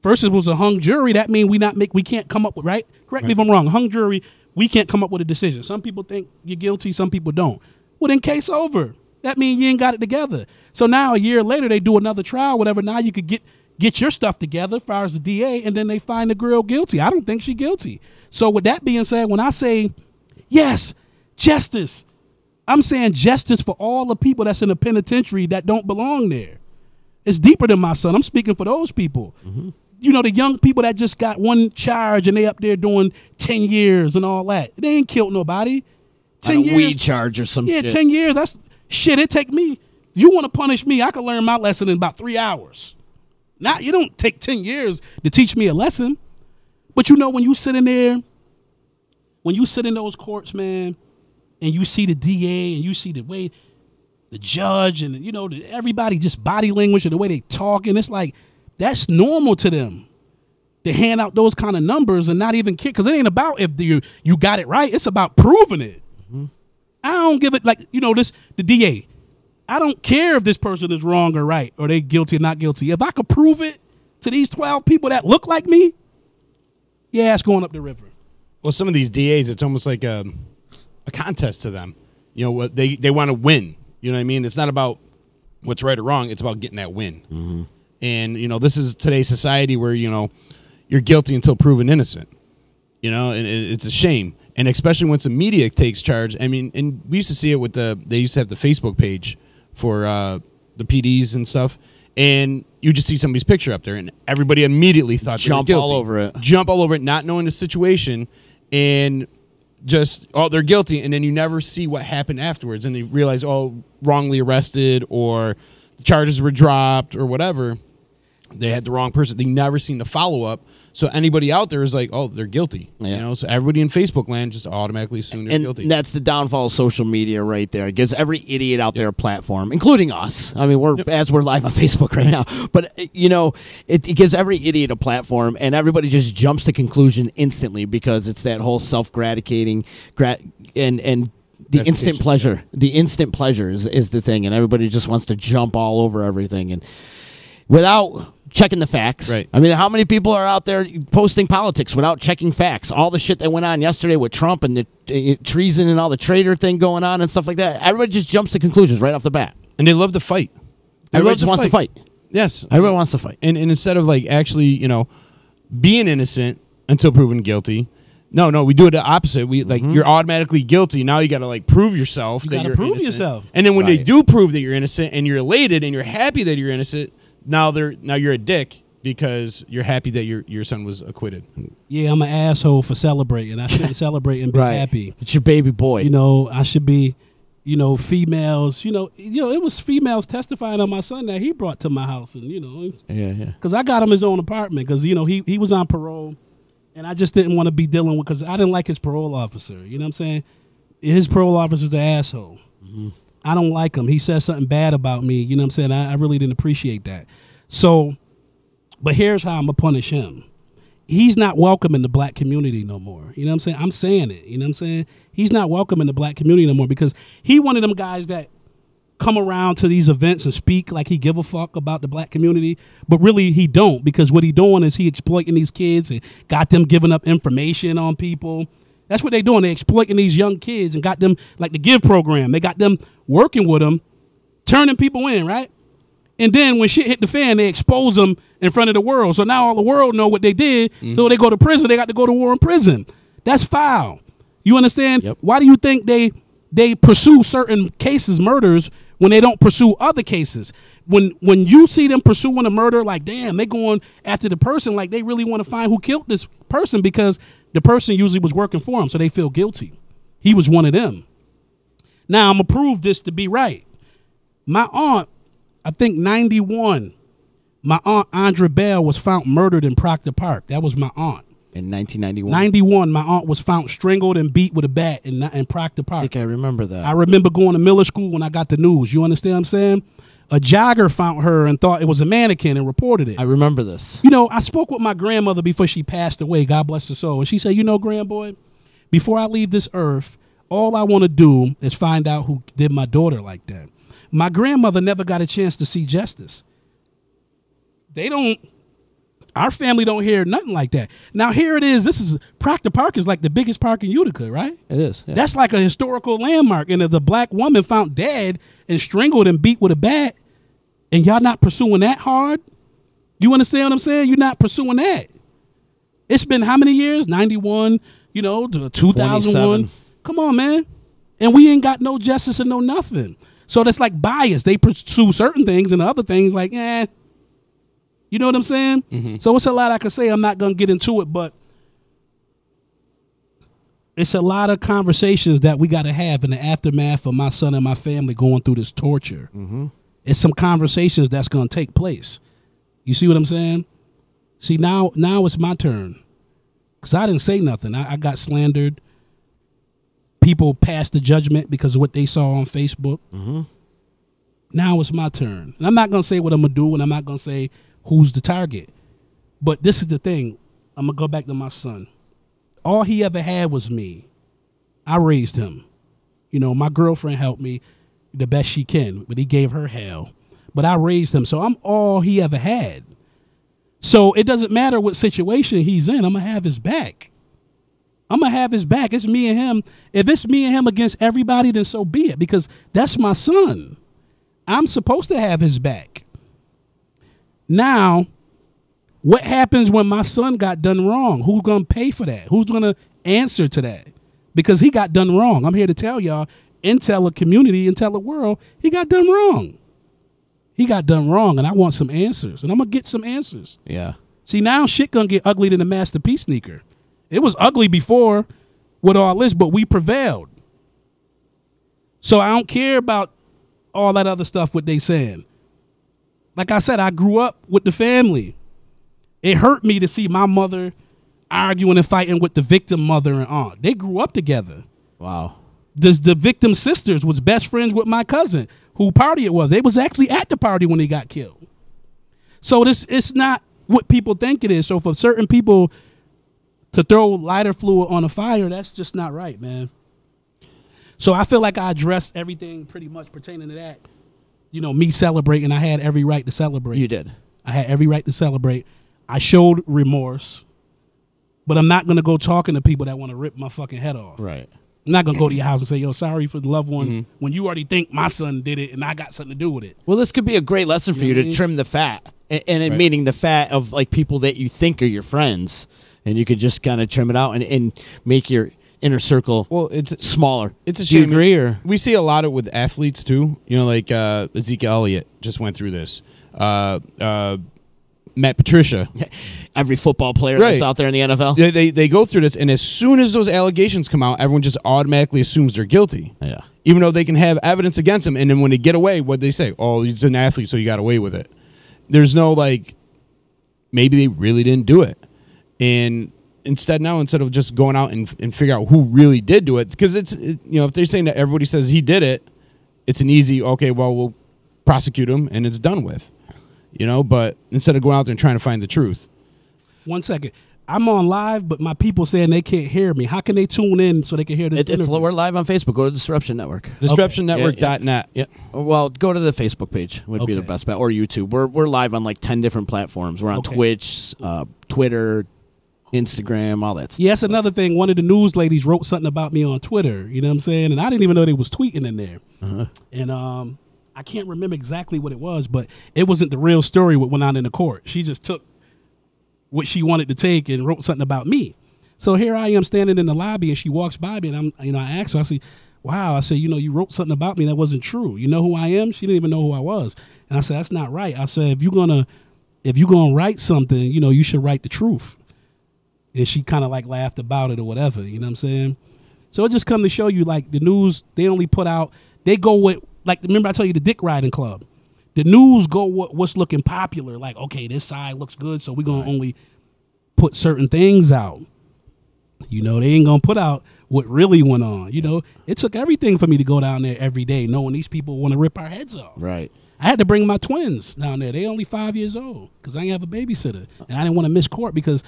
First it was a hung jury. That means we can't come up with, right? Correct me if I'm wrong. Hung jury, we can't come up with a decision. Some people think you're guilty, some people don't. Well, then case over. That means you ain't got it together. So now a year later they do another trial, whatever. Now you could get your stuff together as far as the DA, and then they find the girl guilty. I don't think she's guilty. So with that being said, when I say, Yes, justice. I'm saying justice for all the people that's in the penitentiary that don't belong there. It's deeper than my son. I'm speaking for those people. You know, the young people that just got one charge and they up there doing 10 years and all that. They ain't killed nobody. 10 On a years. weed charge or some shit. 10 years. That's shit. It take me. You want to punish me, I can learn my lesson in about 3 hours. You don't take 10 years to teach me a lesson. But you know, when you sit in there, when you sit in those courts, man, and you see the DA and you see the way the judge and, you know, everybody just body language and the way they talk, and it's like, that's normal to them. They hand out those kind of numbers and not even care, because it ain't about if you got it right. It's about proving it. I don't give it, like, you know, the DA. I don't care if this person is wrong or right, or they guilty or not guilty. If I could prove it to these 12 people that look like me, yeah, it's going up the river. Well, some of these DAs, it's almost like a contest to them. You know, they want to win. You know what I mean? It's not about what's right or wrong. It's about getting that win. And, you know, this is today's society where, you know, you're guilty until proven innocent. You know, and it's a shame. And especially once the media takes charge. I mean, and we used to see it with they used to have the Facebook page for the PDs and stuff. And you just see somebody's picture up there, and everybody immediately thought they were guilty. Jump all over it, not knowing the situation, and just, oh, they're guilty. And then you never see what happened afterwards. And they realize, oh, wrongly arrested, or the charges were dropped, or whatever. They had the wrong person. They never seen the follow-up. So anybody out there is like, oh, they're guilty. Yeah. You know, so everybody in Facebook land just automatically assume they're guilty. And that's the downfall of social media right there. It gives every idiot out there a platform, including us. I mean, we're live on Facebook right now. But, you know, it gives every idiot a platform, and everybody just jumps to conclusion instantly because it's that whole self-gratificating and the instant pleasure. The instant pleasure is the thing, and everybody just wants to jump all over everything. And without checking the facts. Right. I mean, how many people are out there posting politics without checking facts? All the shit that went on yesterday with Trump and the treason and all the traitor thing going on and stuff like that. Everybody just jumps to conclusions right off the bat. And they love to fight. Everybody just wants to fight. Yes. Everybody wants to fight. And instead of, like, actually, you know, being innocent until proven guilty, no, we do it the opposite. We you're automatically guilty. Now you got to, like, prove yourself that you're innocent. Yourself. And then when they do prove that you're innocent and you're elated and you're happy that you're innocent, now you're a dick because you're happy that your son was acquitted. Yeah, I'm an asshole for celebrating. I shouldn't celebrate and be happy. It's your baby boy. You know, I should be, you know, females. You know, it was females testifying on my son that he brought to my house, and yeah. Because I got him his own apartment because he was on parole, and I just didn't want to be dealing with, because I didn't like his parole officer. You know what I'm saying? His parole officer's an asshole. I don't like him. He said something bad about me. You know what I'm saying? I really didn't appreciate that. So, but here's how I'm going to punish him. He's not welcome in the black community no more. You know what I'm saying? I'm saying it. You know what I'm saying? He's not welcome in the black community no more, because he one of them guys that come around to these events and speak like he give a fuck about the black community, but really he don't, because what he doing is he exploiting these kids and got them giving up information on people. That's what they doing. They exploiting these young kids and got them, like the GIVE program. They got them working with them, turning people in, right? And then when shit hit the fan, they expose them in front of the world. So now all the world know what they did. So they go to prison. They got to go to war in prison. That's foul. You understand? Yep. Why do you think they pursue certain cases, murders, when they don't pursue other cases? When you see them pursuing a murder, like, damn, they going after the person, like they really want to find who killed this person, because the person usually was working for them, so they feel guilty. He was one of them. Now, I'm going to prove this to be right. My aunt, I think 91, my aunt Andra Bell was found murdered in Proctor Park. That was my aunt. In 1991? 91, my aunt was found strangled and beat with a bat in Proctor Park. I think I remember that. I remember going to Miller School when I got the news. You understand what I'm saying? A jogger found her and thought it was a mannequin and reported it. I remember this. You know, I spoke with my grandmother before she passed away, God bless her soul, and she said, you know, grandboy, before I leave this earth, all I want to do is find out who did my daughter like that. My grandmother never got a chance to see justice. Our family don't hear nothing like that. Now, here it is. This is Proctor Park is like the biggest park in Utica, right? It is. Yeah. That's like a historical landmark. And if a black woman found dead and strangled and beat with a bat, and y'all not pursuing that hard? You understand what I'm saying? You're not pursuing that. It's been how many years? 91, to 2001. Come on, man. And we ain't got no justice and no nothing. So that's like bias. They pursue certain things and other things like, you know what I'm saying? Mm-hmm. So it's a lot I could say. I'm not going to get into it, but it's a lot of conversations that we got to have in the aftermath of my son and my family going through this torture. Mm-hmm. It's some conversations that's going to take place. You see what I'm saying? See, now it's my turn. Because I didn't say nothing. I got slandered. People passed the judgment because of what they saw on Facebook. Mm-hmm. Now it's my turn. And I'm not going to say what I'm going to do, and I'm not going to say who's the target. But this is the thing. I'm going to go back to my son. All he ever had was me. I raised him. You know, my girlfriend helped me the best she can, but he gave her hell. But I raised him, so I'm all he ever had. So it doesn't matter what situation he's in, I'm going to have his back. I'm going to have his back. It's me and him. If it's me and him against everybody, then so be it, because that's my son. I'm supposed to have his back. Now, what happens when my son got done wrong? Who's going to pay for that? Who's going to answer to that? Because he got done wrong. I'm here to tell y'all, and tell the community and tell the world, he got done wrong. He got done wrong, and I want some answers, and I'm going to get some answers. Yeah. See, now shit going to get ugly than the Master P sneaker. It was ugly before with all this, but we prevailed. So I don't care about all that other stuff, what they saying. Like I said, I grew up with the family. It hurt me to see my mother arguing and fighting with the victim mother and aunt. They grew up together. Wow. The victim sisters was best friends with my cousin, who party it was. They was actually at the party when he got killed. So it's not what people think it is. So for certain people to throw lighter fluid on a fire, that's just not right, man. So I feel like I addressed everything pretty much pertaining to that. You know, me celebrating, I had every right to celebrate. You did. I had every right to celebrate. I showed remorse, but I'm not going to go talking to people that want to rip my fucking head off. Right. I'm not going to go to your house and say, yo, sorry for the loved one, when you already think my son did it and I got something to do with it. Well, this could be a great lesson for you to trim the fat, and meaning the fat of like people that you think are your friends, and you could just kind of trim it out and make your inner circle it's smaller. It's a Do you shame. agree? Or We see a lot of it with athletes too. You know, like Ezekiel Elliott just went through this. Matt Patricia. every football player Right. that's out there in the NFL. They go through this, and as soon as those allegations come out, everyone just automatically assumes they're guilty. Yeah. Even though they can have evidence against them, and then when they get away, what they say? Oh, he's an athlete, so you got away with it. There's no like, maybe they really didn't do it, and instead of just going out and figure out who really did do it, because if they're saying that everybody says he did it, it's an easy we'll prosecute him and it's done with, But instead of going out there and trying to find the truth. 1 second. I'm on live, but my people saying they can't hear me. How can they tune in so they can hear this interview? We're live on Facebook. Go to Disruption Network. DisruptionNetwork.net. Yeah. Well, go to the Facebook page would be the best bet, or YouTube. We're live on like 10 different platforms. We're on Twitch, Twitter, Instagram, all that stuff. Yeah, that's another thing. One of the news ladies wrote something about me on Twitter. You know what I'm saying? And I didn't even know they was tweeting in there. Uh-huh. And I can't remember exactly what it was, but it wasn't the real story what went on in the court. She just took what she wanted to take and wrote something about me. So here I am standing in the lobby, and she walks by me, and I asked her, I said, wow, I said, you wrote something about me that wasn't true. You know who I am? She didn't even know who I was. And I said, that's not right. I said, if you're gonna write something, you should write the truth. And she kind of like laughed about it or whatever. You know what I'm saying? So it just come to show you, like, the news, they only put out, they go with, like, remember I told you the Dick Riding Club? The news go what's looking popular. Like, okay, this side looks good, so we're going to only put certain things out. They ain't going to put out what really went on. It took everything for me to go down there every day knowing these people want to rip our heads off. Right. I had to bring my twins down there. They only 5 years old because I didn't have a babysitter. And I didn't want to miss court because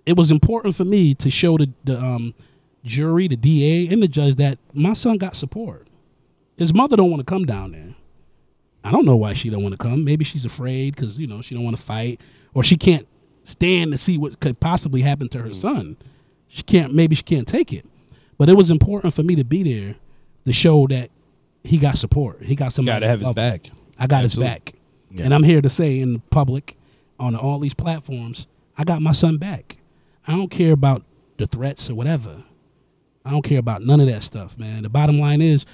it was important for me to show the jury, the DA, and the judge that my son got support. His mother don't want to come down there. I don't know why she don't want to come. Maybe she's afraid because, she don't want to fight, or she can't stand to see what could possibly happen to her son. Maybe she can't take it. But it was important for me to be there to show that he got support. He got somebody. Got to have his back. I got his back. Yeah. And I'm here to say in the public, on all these platforms, I got my son back. I don't care about the threats or whatever. I don't care about none of that stuff, man. The bottom line is,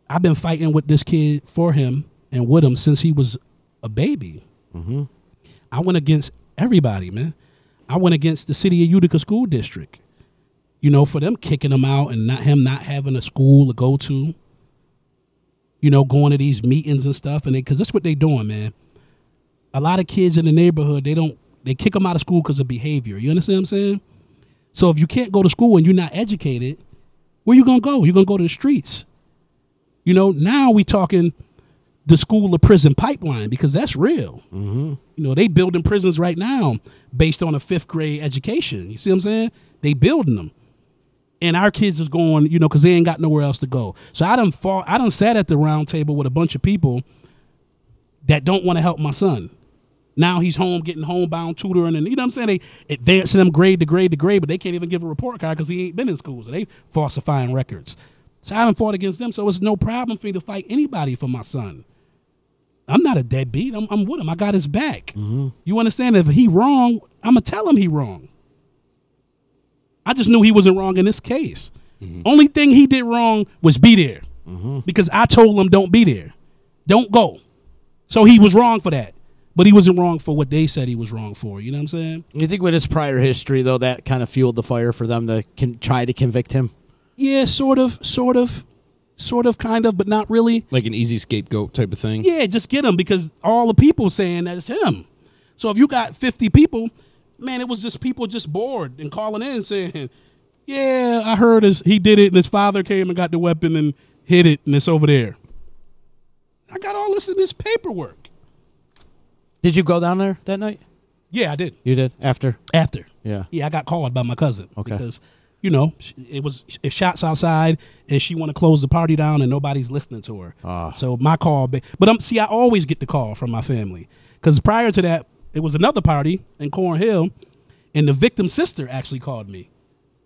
I've been fighting with this kid for him and with him since he was a baby. Mm-hmm. I went against everybody, man. I went against the city of Utica School District, you know, for them kicking him out and not having a school to go to, you know, going to these meetings and stuff. And because that's what they doing, man. A lot of kids in the neighborhood, they kick them out of school because of behavior. You understand what I'm saying? So if you can't go to school and you're not educated, where you going to go? You're going to go to the streets. You know, now we talking the school to prison pipeline because that's real. Mm-hmm. You know, they building prisons right now based on a 5th grade education. You see what I'm saying? They building them. And our kids is going, you know, because they ain't got nowhere else to go. So I done sat at the round table with a bunch of people that don't want to help my son. Now he's home getting homebound tutoring and, you know what I'm saying? They advancing them grade to grade to grade, but they can't even give a report card because he ain't been in school. So they falsifying records. So I done fought against them. So it's no problem for me to fight anybody for my son. I'm not a deadbeat. I'm with him. I got his back. Mm-hmm. You understand? If he wrong, I'm going to tell him he wrong. I just knew he wasn't wrong in this case. Mm-hmm. Only thing he did wrong was be there. Mm-hmm. Because I told him don't be there. Don't go. So he was wrong for that. But he wasn't wrong for what they said he was wrong for. You know what I'm saying? You think with his prior history, though, that kind of fueled the fire for them to try to convict him? Yeah, sort of, kind of, but not really. Like an easy scapegoat type of thing? Yeah, just get him because all the people saying that it's him. So if you got 50 people, man, it was just people just bored and calling in saying, yeah, I heard he did it and his father came and got the weapon and hid it and it's over there. I got all this in this paperwork. Did you go down there that night? Yeah, I did. You did? After? Yeah, I got called by my cousin. Okay. Because, you know, it shots outside and she want to close the party down and nobody's listening to her. So my call, but I always get the call from my family. Because prior to that, it was another party in Cornhill and the victim's sister actually called me.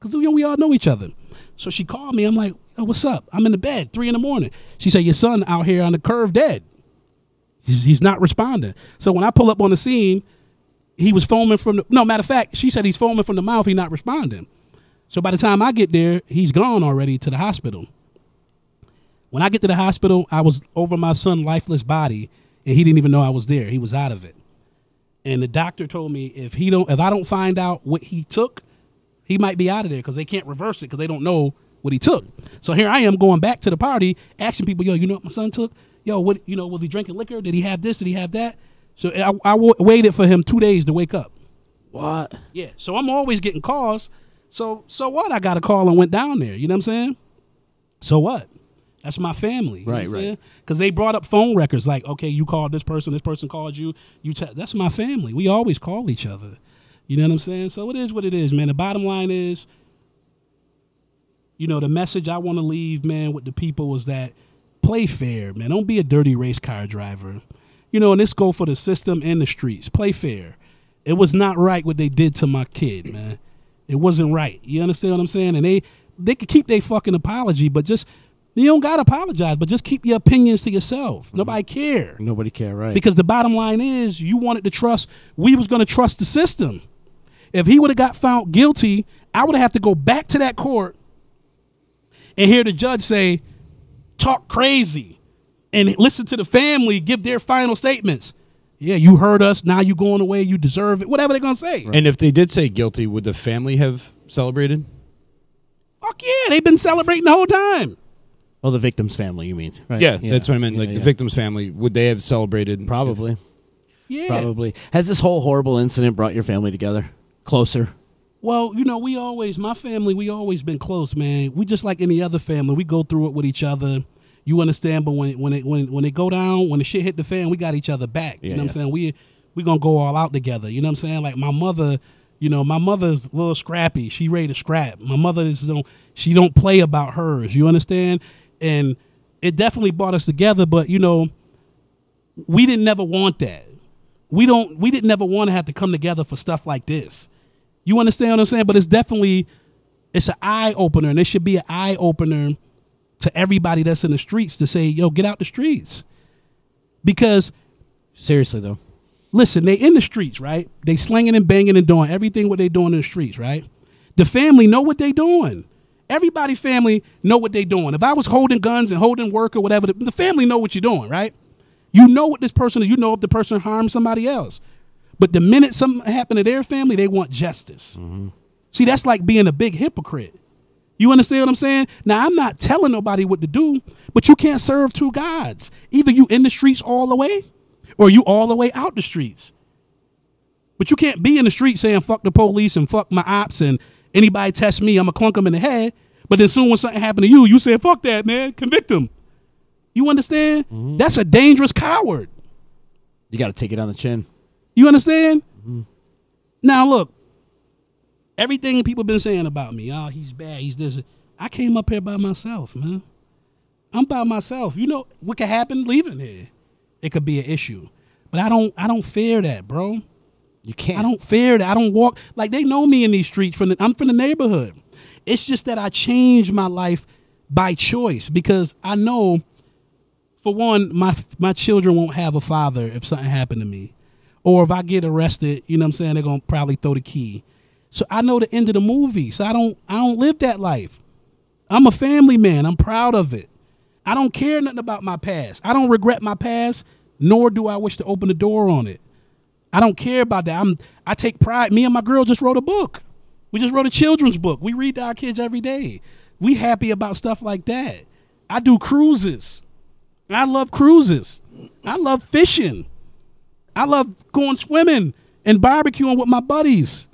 Because we all know each other. So she called me. I'm like, oh, what's up? I'm in the bed, 3 a.m. She said, your son out here on the curve dead. He's not responding. So when I pull up on the scene, he was foaming matter of fact, she said he's foaming from the mouth. He's not responding. So by the time I get there, he's gone already to the hospital. When I get to the hospital, I was over my son's lifeless body, and he didn't even know I was there. He was out of it. And the doctor told me if I don't find out what he took, he might be out of there because they can't reverse it because they don't know what he took. So here I am going back to the party, asking people, yo, you know what my son took? Yo, what, you know, was he drinking liquor? Did he have this? Did he have that? So I waited for him 2 days to wake up. What? Yeah. So I'm always getting calls. So what? I got a call and went down there. You know what I'm saying? So what? That's my family. Right. Because they brought up phone records like, okay, you called this person called you. That's my family. We always call each other. You know what I'm saying? So it is what it is, man. The bottom line is, you know, the message I want to leave, man, with the people is that play fair, man. Don't be a dirty race car driver. You know, and this go for the system and the streets. Play fair. It was not right what they did to my kid, man. It wasn't right. You understand what I'm saying? And they could keep their fucking apology, but just, you don't got to apologize, but just keep your opinions to yourself. Nobody care. Nobody care, right? Because the bottom line is you wanted to trust, we was going to trust the system. If he would have got found guilty, I would have to go back to that court and hear the judge say, talk crazy, and listen to the family give their final statements. Yeah, you heard us. Now you going away. You deserve it. Whatever they're going to say. Right. And if they did say guilty, would the family have celebrated? Fuck yeah. They've been celebrating the whole time. Oh, the victim's family, you mean? Right? Yeah, that's what I meant. Like the victim's family, would they have celebrated? Probably. Yeah. Probably. Has this whole horrible incident brought your family together? Closer? Well, you know, my family, we always been close, man. We just like any other family. We go through it with each other. You understand? But when it go down, when the shit hit the fan, we got each other back. You know what I'm saying? We gonna go all out together. You know what I'm saying? Like my mother, you know, my mother's a little scrappy. She ready to scrap. My mother she don't play about hers. You understand? And it definitely brought us together. But you know, we didn't never want that. We didn't never want to have to come together for stuff like this. You understand what I'm saying? But it's an eye opener, and it should be an eye opener to everybody that's in the streets to say, yo, get out the streets. Because seriously though, listen, they in the streets, right? They slinging and banging and doing everything what they doing in the streets, right? The family know what they doing. Everybody family know what they doing. If I was holding guns and holding work or whatever, the family know what you're doing, right? You know what this person is. You know if the person harmed somebody else. But the minute something happened to their family, they want justice. See, that's like being a big hypocrite. You understand what I'm saying? Now, I'm not telling nobody what to do, but you can't serve two gods. Either you in the streets all the way or you all the way out the streets. But you can't be in the street saying fuck the police and fuck my ops and anybody test me, I'm going to clunk them in the head. But then soon when something happened to you, you say, fuck that, man. Convict them. You understand? That's a dangerous coward. You got to take it on the chin. You understand? Now, look. Everything people been saying about me, oh, he's bad, he's this. I came up here by myself, man. I'm by myself. You know what could happen leaving here? It could be an issue. But I don't fear that, bro. You can't. I don't fear that. I don't walk like they know me in these streets. I'm from the neighborhood. It's just that I changed my life by choice because I know, for one, my children won't have a father if something happened to me. Or if I get arrested, you know what I'm saying, they're going to probably throw the key. So I know the end of the movie. So I don't live that life. I'm a family man. I'm proud of it. I don't care nothing about my past. I don't regret my past, nor do I wish to open the door on it. I don't care about that. I take pride. Me and my girl just wrote a book. We just wrote a children's book. We read to our kids every day. We happy about stuff like that. I do cruises. I love cruises. I love fishing. I love going swimming and barbecuing with my buddies.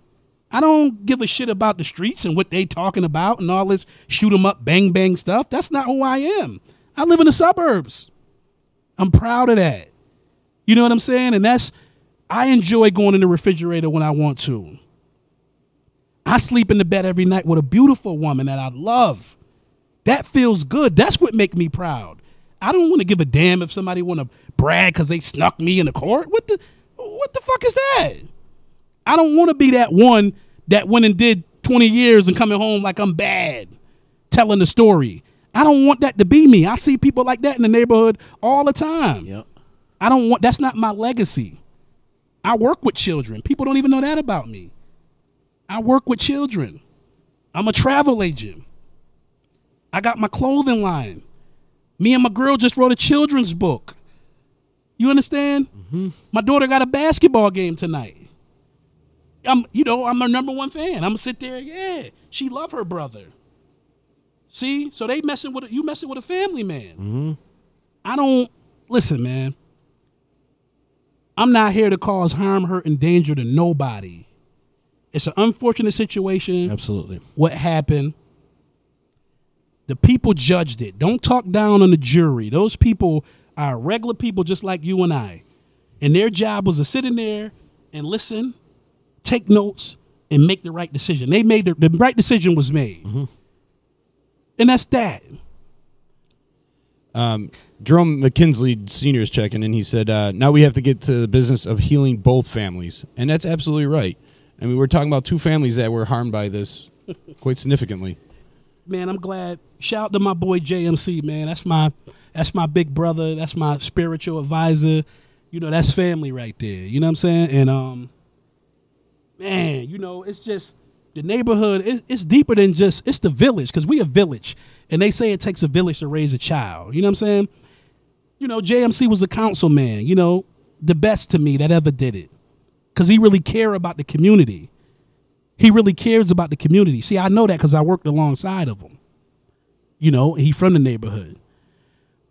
I don't give a shit about the streets and what they talking about and all this shoot 'em up, bang, bang stuff. That's not who I am. I live in the suburbs. I'm proud of that. You know what I'm saying? And I enjoy going in the refrigerator when I want to. I sleep in the bed every night with a beautiful woman that I love. That feels good. That's what make me proud. I don't want to give a damn if somebody want to brag because they snuck me in the court. What the fuck is that? I don't want to be that one that went and did 20 years and coming home like I'm bad, telling the story. I don't want that to be me. I see people like that in the neighborhood all the time. Yep. That's not my legacy. I work with children. People don't even know that about me. I work with children. I'm a travel agent. I got my clothing line. Me and my girl just wrote a children's book. You understand? My daughter got a basketball game tonight. I'm her number one fan. I'm gonna sit there, yeah. She love her brother. See? So you messing with a family man. I don't listen, man. I'm not here to cause harm, hurt, and danger to nobody. It's an unfortunate situation. Absolutely. What happened? The people judged it. Don't talk down on the jury. Those people are regular people just like you and I. And their job was to sit in there and listen, take notes, and make the right decision. They made the right decision was made. And that's that. Jerome McKinsley Sr. is checking in. He said, now we have to get to the business of healing both families. And that's absolutely right. I mean, we're talking about two families that were harmed by this quite significantly. Man, I'm glad. Shout out to my boy JMC, man. That's my big brother. That's my spiritual advisor. You know, that's family right there. You know what I'm saying? And, man, you know, it's just the neighborhood. It's deeper than just, it's the village, because we a village. And they say it takes a village to raise a child. You know what I'm saying? You know, JMC was a councilman, you know, the best to me that ever did it. Because he really cared about the community. He really cares about the community. See, I know that because I worked alongside of him. You know, he from the neighborhood.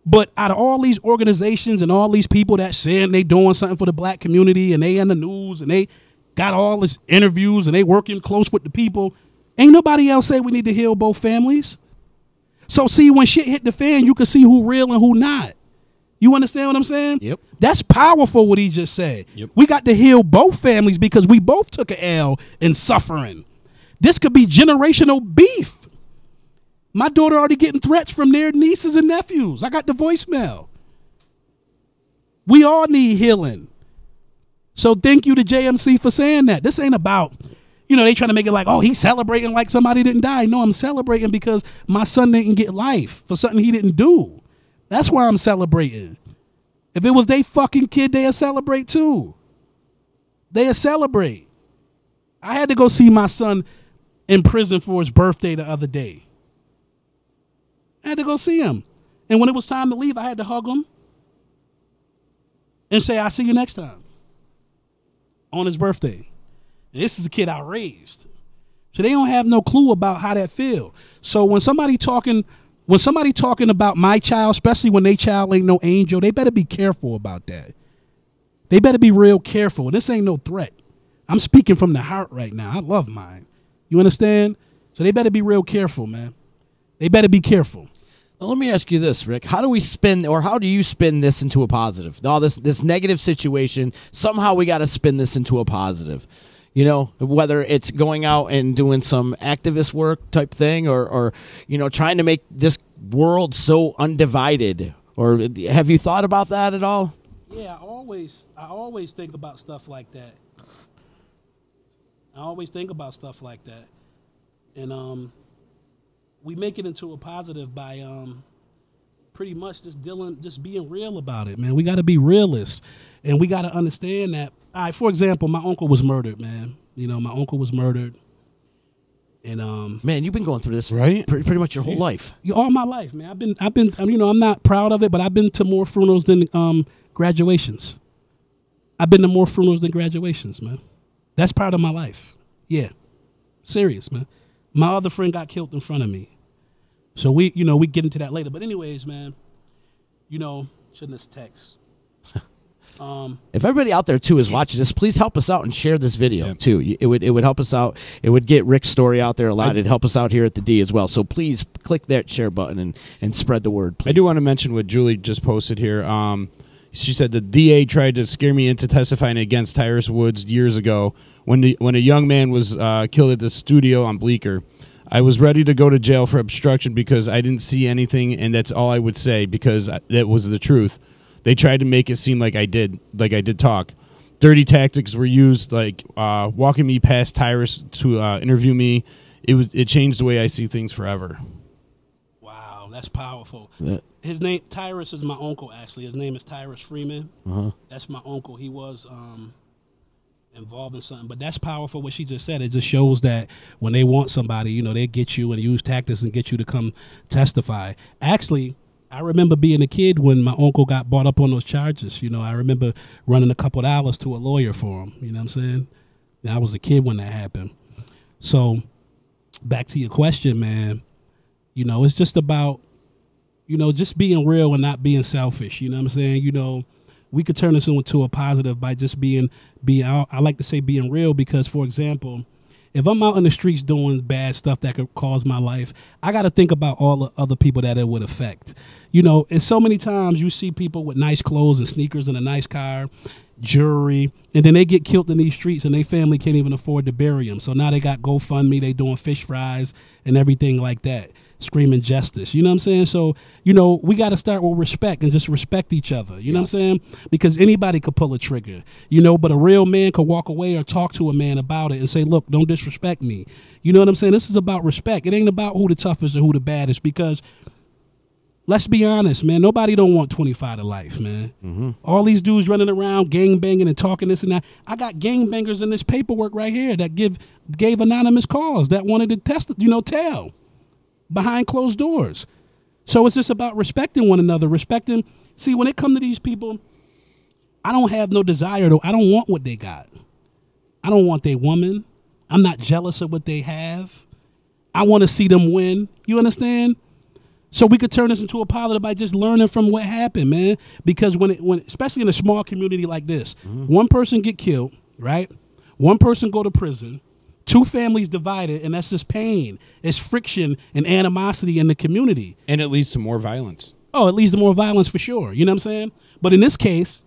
But out of all these organizations and all these people that saying they doing something for the black community and they in the news and they got all these interviews and they working close with the people, ain't nobody else say we need to heal both families. So see, when shit hit the fan, you can see who real and who not. You understand what I'm saying? Yep. That's powerful what he just said. Yep. We got to heal both families because we both took an L in suffering. This could be generational beef. My daughter already getting threats from their nieces and nephews. I got the voicemail. We all need healing. So thank you to JMC for saying that. This ain't about, you know, they trying to make it like, oh, he's celebrating like somebody didn't die. No, I'm celebrating because my son didn't get life for something he didn't do. That's why I'm celebrating. If it was they fucking kid, they'd celebrate too. They'd celebrate. I had to go see my son in prison for his birthday the other day. I had to go see him. And when it was time to leave, I had to hug him and say, I'll see you next time on his birthday. And this is a kid I raised. So they don't have no clue about how that feel. So when somebody talking about my child, especially when they child ain't no angel, they better be careful about that. They better be real careful. This ain't no threat. I'm speaking from the heart right now. I love mine. You understand? So they better be real careful, man. They better be careful. Well, let me ask you this, Rick. How do you spin this into a positive? All this negative situation, somehow we got to spin this into a positive. You know, whether it's going out and doing some activist work type thing or you know, trying to make this world so undivided. Or have you thought about that at all? Yeah, I always think about stuff like that. And we make it into a positive by pretty much just being real about it, man. We got to be realists, and we got to understand that. All right, for example, my uncle was murdered, man. You know, my uncle was murdered, and man, you've been going through this Right? pretty much your whole life. all my life, man. I've been. You know, I'm not proud of it, but I've been to more funerals than graduations. I've been to more funerals than graduations, man. That's part of my life. Yeah, serious, man. My other friend got killed in front of me. So we get into that later. But anyways, man, you know, shouldn't this text. If everybody out there too is watching this, please help us out and share this video too. It would help us out. It would get Rick's story out there a lot. It'd help us out here at the D as well. So please click that share button and spread the word. Please. I do want to mention what Julie just posted here. She said the DA tried to scare me into testifying against Tyrus Woods years ago when a young man was killed at the studio on Bleecker. I was ready to go to jail for obstruction because I didn't see anything, and that's all I would say because that was the truth. They tried to make it seem like I did talk. Dirty tactics were used, like walking me past Tyrus to interview me. It changed the way I see things forever. Wow, that's powerful. Yeah. His name, Tyrus, is my uncle, actually. His name is Tyrus Freeman. Uh-huh. That's my uncle. He was involved in something. But that's powerful what she just said. It just shows that when they want somebody, you know, they get you and use tactics and get you to come testify. Actually, I remember being a kid when my uncle got brought up on those charges. You know, I remember running a couple of dollars to a lawyer for him. You know what I'm saying? And I was a kid when that happened. So back to your question, man, you know, it's just about, you know, just being real and not being selfish. You know what I'm saying? You know, we could turn this into a positive by just being I like to say being real because, for example, if I'm out in the streets doing bad stuff that could cause my life, I got to think about all the other people that it would affect. You know, and so many times you see people with nice clothes and sneakers and a nice car, jewelry, and then they get killed in these streets and their family can't even afford to bury them. So now they got GoFundMe, they doing fish fries and everything like that, screaming justice. You know what I'm saying? So, you know, we got to start with respect and just respect each other. You know what I'm saying? Because anybody could pull a trigger, you know, but a real man could walk away or talk to a man about it and say, look, don't disrespect me. You know what I'm saying? This is about respect. It ain't about who the toughest or who the baddest because let's be honest, man, nobody don't want 25 to life, man. Mm-hmm. All these dudes running around gang banging and talking this and that. I got gang bangers in this paperwork right here that gave anonymous calls that wanted to tell behind closed doors. So it's just about respecting one another, See, when it comes to these people, I don't have no desire though. I don't want what they got. I don't want their woman. I'm not jealous of what they have. I want to see them win. You understand? So we could turn this into a positive by just learning from what happened, man. Because when especially in a small community like this, one person get killed, right? One person go to prison, two families divided, and that's just pain. It's friction and animosity in the community. And it leads to more violence. Oh, it leads to more violence for sure. You know what I'm saying? But in this case,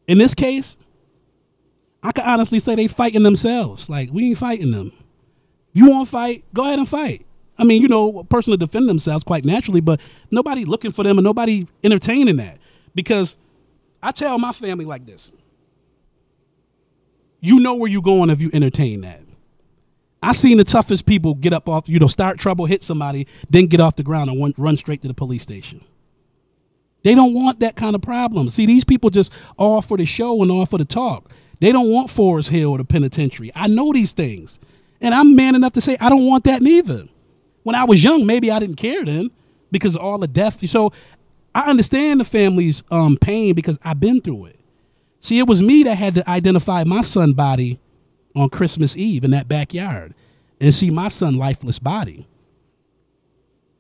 I can honestly say they fighting themselves. Like, we ain't fighting them. You want to fight? Go ahead and fight. I mean, you know, a person to defend themselves quite naturally, but nobody looking for them and nobody entertaining that. Because I tell my family like this. You know where you're going if you entertain that. I seen the toughest people get up off, start trouble, hit somebody, then get off the ground and run straight to the police station. They don't want that kind of problem. See, these people just all for the show and all for the talk. They don't want Forest Hill or the penitentiary. I know these things. And I'm man enough to say I don't want that neither. When I was young, maybe I didn't care then. because of all the death. So I understand the family's pain because I've been through it. See, it was me that had to identify my son's body on Christmas Eve in that backyard and see my son's lifeless body.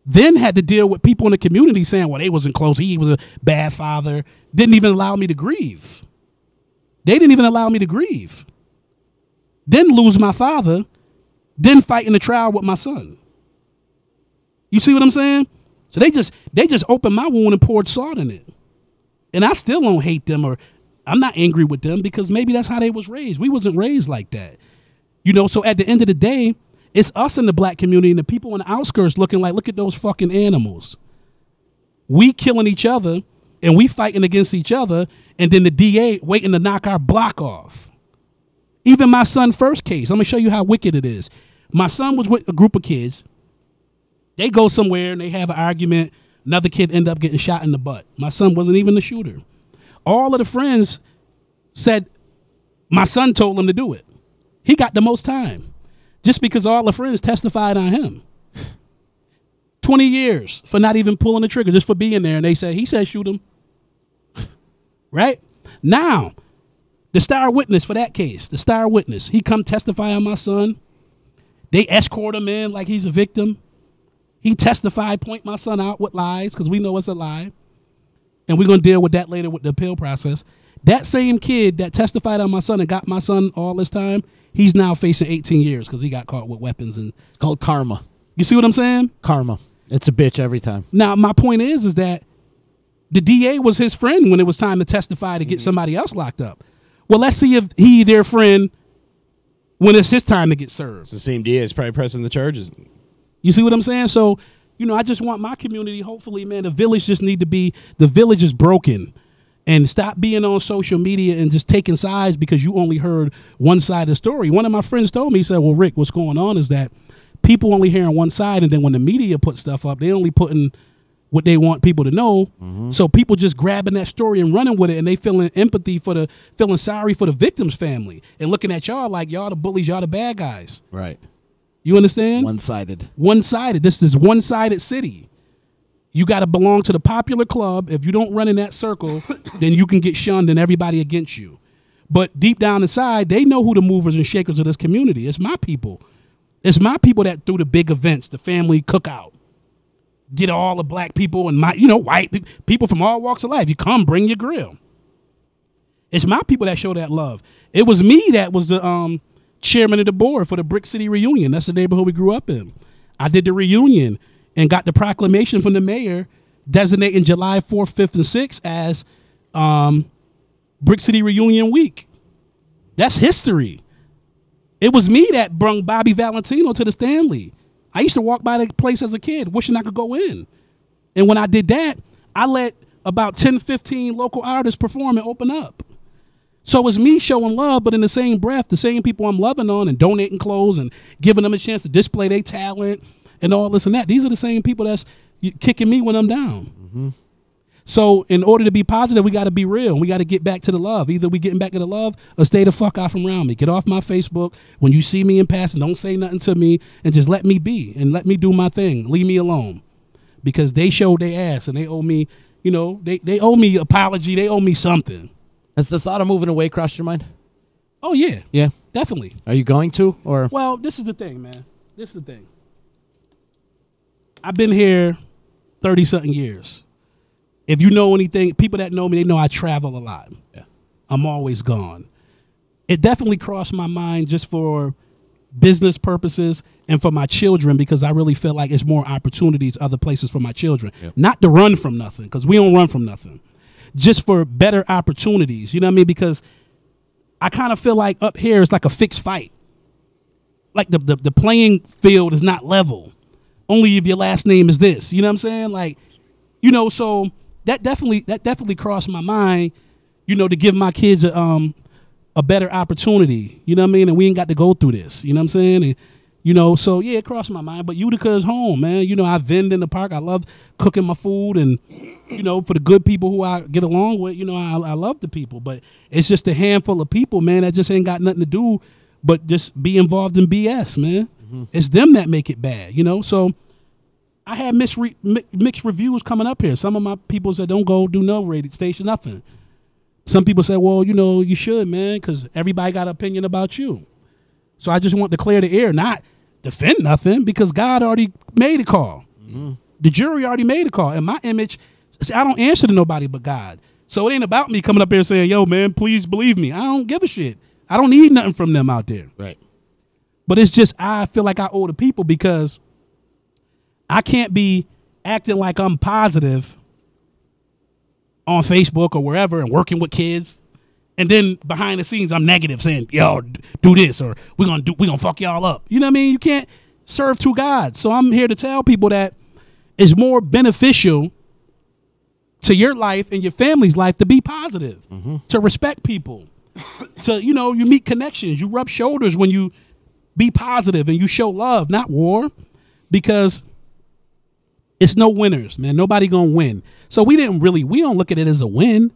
Then had to deal with people in the community saying, well, they wasn't close. He was a bad father. Didn't even allow me to grieve. They didn't even allow me to grieve. Didn't lose my father. Didn't fight in the trial with my son. You see what I'm saying? So they just opened my wound and poured salt in it. And I still don't hate them, or I'm not angry with them, because maybe that's how they was raised. We wasn't raised like that. You know, so at the end of the day, it's us in the black community and the people on the outskirts looking like, look at those fucking animals. We killing each other and we fighting against each other, and then the DA waiting to knock our block off. Even my son's first case, I'm going to show you how wicked it is. My son was with a group of kids. They go somewhere and they have an argument. Another kid end up getting shot in the butt. My son wasn't even the shooter. All of the friends said my son told them to do it. He got the most time just because all the friends testified on him. 20 years for not even pulling the trigger, just for being there. And they said, he said shoot him. Right? Now, the star witness for that case, the star witness, he come testify on my son. They escort him in like he's a victim. He testified, point my son out with lies, because we know it's a lie. And we're going to deal with that later with the appeal process. That same kid that testified on my son and got my son all this time, he's now facing 18 years because he got caught with weapons. And It's called karma. you see what I'm saying? Karma. It's a bitch every time. Now, my point is that the DA was his friend when it was time to testify to get somebody else locked up. Well, let's see if he their friend when it's his time to get served. It's the same DA. It's probably pressing the charges. You see what I'm saying? So, you know, I just want my community, hopefully, man, the village just need to be, the village is broken. And stop being on social media and just taking sides because you only heard one side of the story. One of my friends told me, he said, well, Rick, what's going on is that people only hearing one side, and then when the media put stuff up, they only putting what they want people to know. So people just grabbing that story and running with it, and they feeling empathy feeling sorry for the victim's family and looking at y'all like y'all the bullies, y'all the bad guys. Right. You understand? One-sided. One-sided. This is one-sided city. You got to belong to the popular club. If you don't run in that circle, then you can get shunned and everybody against you. But deep down inside, they know who the movers and shakers of this community. It's my people. It's my people that threw the big events, the family cookout. Get all the black people and white people from all walks of life. You come, bring your grill. It's my people that show that love. It was me that was the chairman of the board for the Brick City Reunion. That's the neighborhood we grew up in. I did the reunion and got the proclamation from the mayor designating July 4th, 5th, and 6th as Brick City Reunion Week. That's history. It was me that brung Bobby Valentino to the Stanley. I used to walk by the place as a kid wishing I could go in. And when I did that, I let about 10, 15 local artists perform and open up. So it's me showing love, but in the same breath, the same people I'm loving on and donating clothes and giving them a chance to display their talent and all this and that. These are the same people that's kicking me when I'm down. So in order to be positive, we got to be real. We got to get back to the love. Either we getting back to the love or stay the fuck out from around me. Get off my Facebook. When you see me in passing, don't say nothing to me and just let me be and let me do my thing. Leave me alone. Because they showed their ass and they owe me, they owe me apology. They owe me something. Has the thought of moving away crossed your mind? Oh, yeah. Yeah. Definitely. Are you going to? Or Well, this is the thing, man. This is the thing. I've been here 30-something years. If you know anything, people that know me, they know I travel a lot. Yeah. I'm always gone. It definitely crossed my mind just for business purposes and for my children, because I really feel like it's more opportunities other places for my children. Yep. Not to run from nothing, because we don't run from nothing. Just for better opportunities. You know what I mean? Because I kind of feel like up here is like a fixed fight. Like the playing field is not level. Only if your last name is this. You know what I'm saying? Like, so that definitely crossed my mind, to give my kids a better opportunity. You know what I mean? And we ain't got to go through this. You know what I'm saying? And, so yeah, it crossed my mind. But Utica's home, man. I vend in the park. I love cooking my food, and for the good people who I get along with, I love the people. But it's just a handful of people, man, that just ain't got nothing to do but just be involved in BS, man. It's them that make it bad, So I had mixed reviews coming up here. Some of my people said, don't go do no radio station, nothing. Some people said, well, you should, man, because everybody got an opinion about you. So I just want to clear the air, not defend nothing, because God already made a call. Mm-hmm. The jury already made a call. And my image, I don't answer to nobody but God. So it ain't about me coming up here saying, yo, man, please believe me. I don't give a shit. I don't need nothing from them out there. Right. But it's just I feel like I owe the people because I can't be acting like I'm positive on Facebook or wherever and working with kids, and then behind the scenes I'm negative saying, yo, do this, or we're gonna fuck y'all up. You know what I mean? You can't serve two gods. So I'm here to tell people that it's more beneficial to your life and your family's life to be positive, to respect people, to, you meet connections, you rub shoulders when you be positive and you show love, not war, because it's no winners, man. Nobody gonna win. So we don't look at it as a win.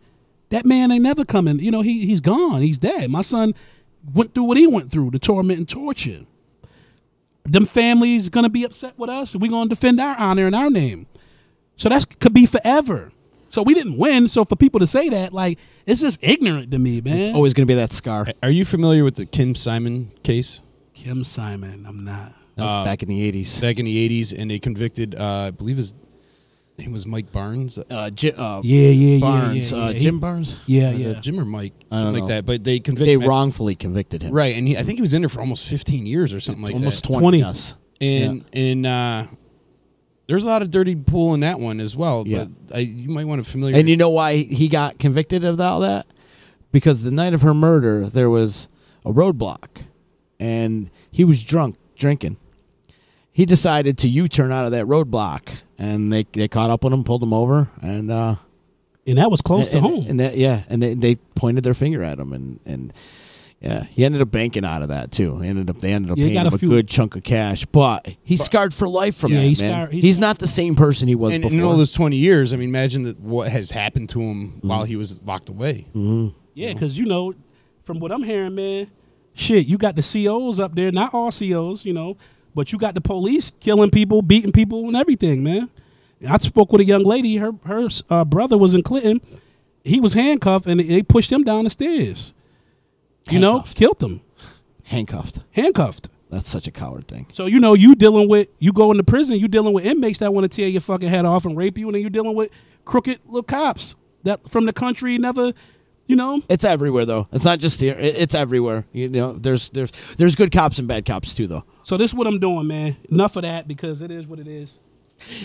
That man ain't never coming. He's gone. He's dead. My son went through what he went through, the torment and torture. Them families gonna be upset with us, and we gonna defend our honor and our name. So that could be forever. So we didn't win. So for people to say that, like, it's just ignorant to me, man. It's always gonna be that scar. Are you familiar with the Kim Simon case? Kim Simon, I'm not. That was back in the 80s. Back in the 80s, and they convicted, I believe his name was Mike Barnes. Barnes. Yeah. Jim Barnes? Yeah. Jim or Mike, I don't something know. like that. But they convicted. They wrongfully convicted him. Right, and I think he was in there for almost 15 years or something like Almost that. 20. Yes. And there's a lot of dirty pool in that one as well. Yeah. But you might want to familiar. And you know why he got convicted of all that? Because the night of her murder, there was a roadblock, and he was drinking. He decided to U-turn out of that roadblock, and they caught up with him, pulled him over, and that was close to home. And they pointed their finger at him, and he ended up banking out of that too. They ended up paying him a good chunk of cash, but he's scarred for life from that, man. He's not the same person he was before. And in all those 20 years, I mean, imagine what has happened to him while he was locked away. Mm-hmm. Yeah, because from what I'm hearing, man, shit, you got the COs up there, not all COs, but you got the police killing people, beating people, and everything, man. I spoke with a young lady. Her brother was in Clinton. He was handcuffed, and they pushed him down the stairs. Killed him. Handcuffed. That's such a coward thing. So, you go into prison, you dealing with inmates that want to tear your fucking head off and rape you, and then you're dealing with crooked little cops that from the country never, It's everywhere, though. It's not just here. It's everywhere. There's good cops and bad cops, too, though. So this is what I'm doing, man. Enough of that, because it is what it is.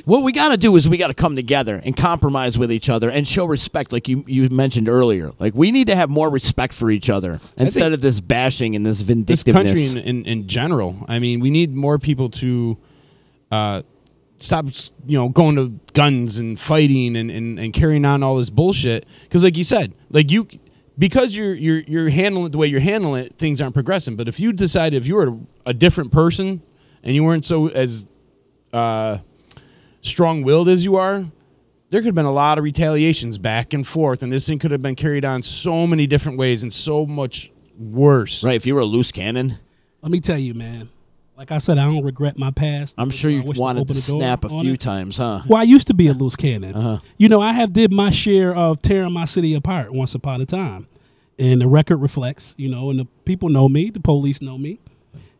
What we got to do is we got to come together and compromise with each other and show respect, like you mentioned earlier. Like, we need to have more respect for each other instead of this bashing and this vindictiveness. This country in general. I mean, we need more people to stop, going to guns and fighting and carrying on all this bullshit. Because, like you said, because you're handling it the way you're handling it, things aren't progressing. But if you were a different person and you weren't so as strong-willed as you are, there could have been a lot of retaliations back and forth, and this thing could have been carried on so many different ways and so much worse. Right, if you were a loose cannon. Let me tell you, man. Like I said, I don't regret my past. I'm sure you wanted to snap a few times, huh? Well, I used to be a loose cannon. I have did my share of tearing my city apart once upon a time. And the record reflects, and the people know me. The police know me.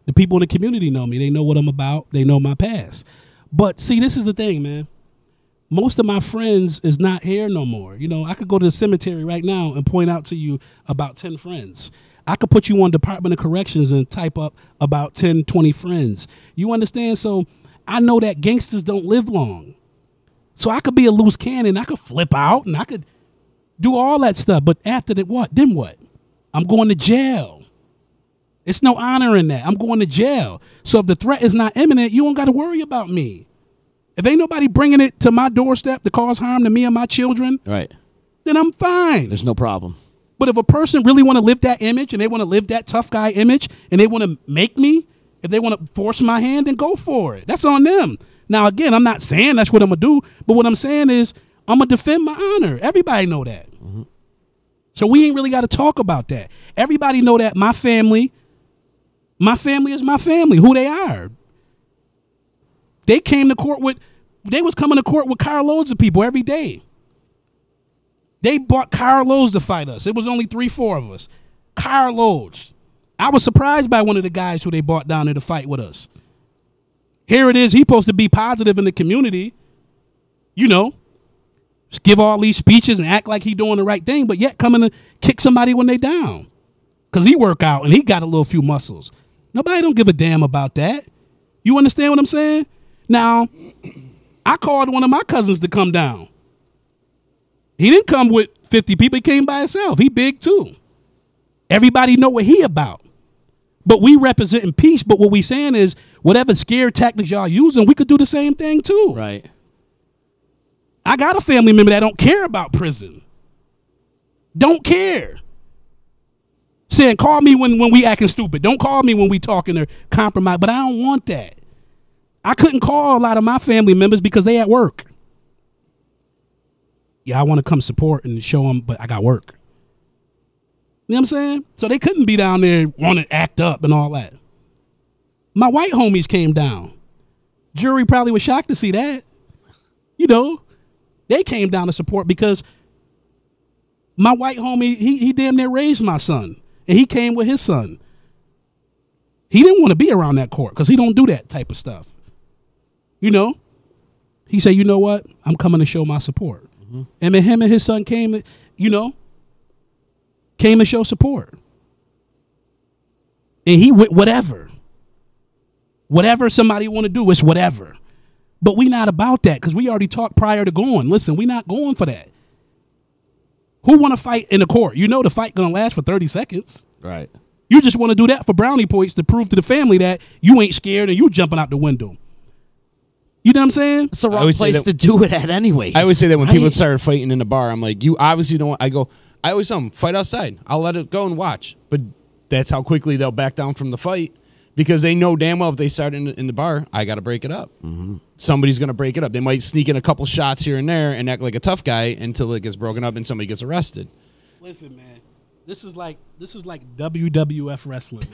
The people in the community know me. They know what I'm about. They know my past. But see, this is the thing, man. Most of my friends is not here no more. I could go to the cemetery right now and point out to you about 10 friends. I could put you on Department of Corrections and type up about 10, 20 friends. You understand? So I know that gangsters don't live long. So I could be a loose cannon. I could flip out and I could do all that stuff. But after that, what? Then what? I'm going to jail. It's no honor in that. I'm going to jail. So if the threat is not imminent, you don't got to worry about me. If ain't nobody bringing it to my doorstep to cause harm to me and my children, right, then I'm fine. There's no problem. But if a person really want to live that image and they want to live that tough guy image and they want to make me, if they want to force my hand, then go for it. That's on them. Now, again, I'm not saying that's what I'm going to do, but what I'm saying is I'm going to defend my honor. Everybody know that. Mm-hmm. So we ain't really got to talk about that. Everybody know that my family is my family, who they are. They came to court with They was coming to court with carloads of people every day. They bought carloads to fight us. It was only 3-4 of us. Carloads. I was surprised by one of the guys who they brought down there to fight with us. Here it is. He's supposed to be positive in the community. You know, just give all these speeches and act like he doing the right thing, but yet coming to kick somebody when they down. Because he work out and he got a little few muscles. Nobody don't give a damn about that. You understand what I'm saying? Now, I called one of my cousins to come down. He didn't come with 50 people. He came by himself. He big too. Everybody know what he about. But we representing peace. But what we saying is whatever scare tactics y'all using, we could do the same thing too. Right. I got a family member that don't care about prison. Don't care. Saying, call me when we acting stupid. Don't call me when we talking or compromise. But I don't want that. I couldn't call a lot of my family members because they at work. Yeah, I want to come support and show them, but I got work. You know what I'm saying? So they couldn't be down there want to act up and all that. My white homies came down. Jury probably was shocked to see that. You know, they came down to support because my white homie, he damn near raised my son. And he came with his son. He didn't want to be around that court because he don't do that type of stuff. You know? He said, you know what? I'm coming to show my support. Mm-hmm. And then him and his son came, you know, came to show support. And he went whatever. Whatever somebody want to do, it's whatever. But we not about that because we already talked prior to going. Listen, we not going for that. Who want to fight in the court? You know the fight going to last for 30 seconds. Right. You just want to do that for brownie points to prove to the family that you ain't scared and you jumping out the window. You know what I'm saying? It's the wrong place to do it at anyway. I always say that when people started fighting in the bar, I'm like, you obviously don't want, I always tell them, fight outside. I'll let it go and watch. But that's how quickly they'll back down from the fight because they know damn well if they start in the bar, I got to break it up. Mm-hmm. Somebody's going to break it up. They might sneak in a couple shots here and there and act like a tough guy until it gets broken up and somebody gets arrested. Listen, man, this is like WWF wrestling.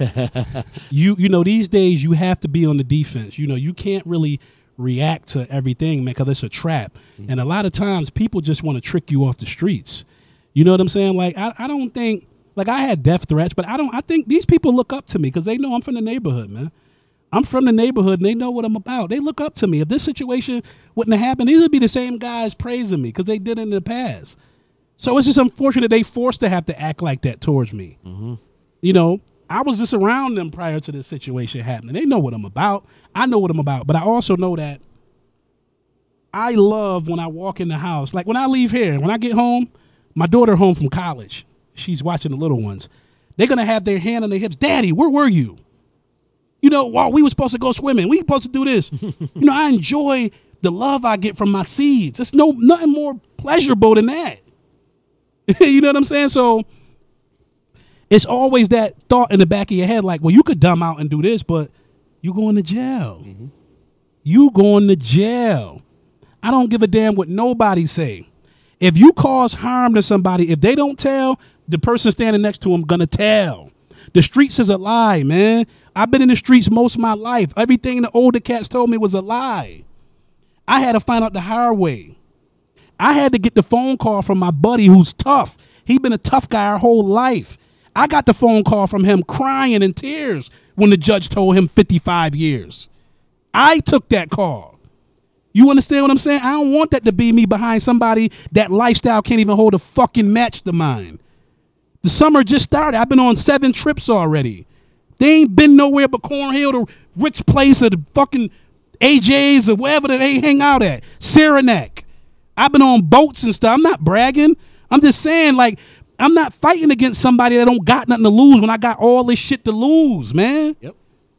you know, these days you have to be on the defense. You know, you can't really react to everything, man, because it's a trap. Mm-hmm. And a lot of times people just want to trick you off the streets. You know what I'm saying? Like, I don't think, like I had death threats, but I think these people look up to me because they know I'm from the neighborhood, man. I'm from the neighborhood, and they know what I'm about. They look up to me. If this situation wouldn't have happened, these would be the same guys praising me because they did it in the past. So it's just unfortunate they forced to have to act like that towards me. Mm-hmm. You know, I was just around them prior to this situation happening. They know what I'm about. I know what I'm about. But I also know that I love when I walk in the house. Like when I leave here, when I get home, my daughter home from college, she's watching the little ones. They're going to have their hand on their hips. Daddy, where were you? You know, while we were supposed to go swimming, we supposed to do this. You know, I enjoy the love I get from my seeds. It's nothing more pleasurable than that. You know what I'm saying? So it's always that thought in the back of your head, like, well, you could dumb out and do this, but you going to jail. Mm-hmm. You going to jail. I don't give a damn what nobody say. If you cause harm to somebody, if they don't tell, the person standing next to them gonna tell. The streets is a lie, man. I've been in the streets most of my life. Everything the older cats told me was a lie. I had to find out the hard way. I had to get the phone call from my buddy who's tough. He been a tough guy our whole life. I got the phone call from him crying in tears when the judge told him 55 years. I took that call. You understand what I'm saying? I don't want that to be me behind somebody that lifestyle can't even hold a fucking match to mine. The summer just started. I've been on 7 trips already. They ain't been nowhere but Cornhill to Rick's Place or the fucking AJ's or wherever they hang out at. Saranac. I've been on boats and stuff. I'm not bragging. I'm just saying, like, I'm not fighting against somebody that don't got nothing to lose when I got all this shit to lose, man. Yep.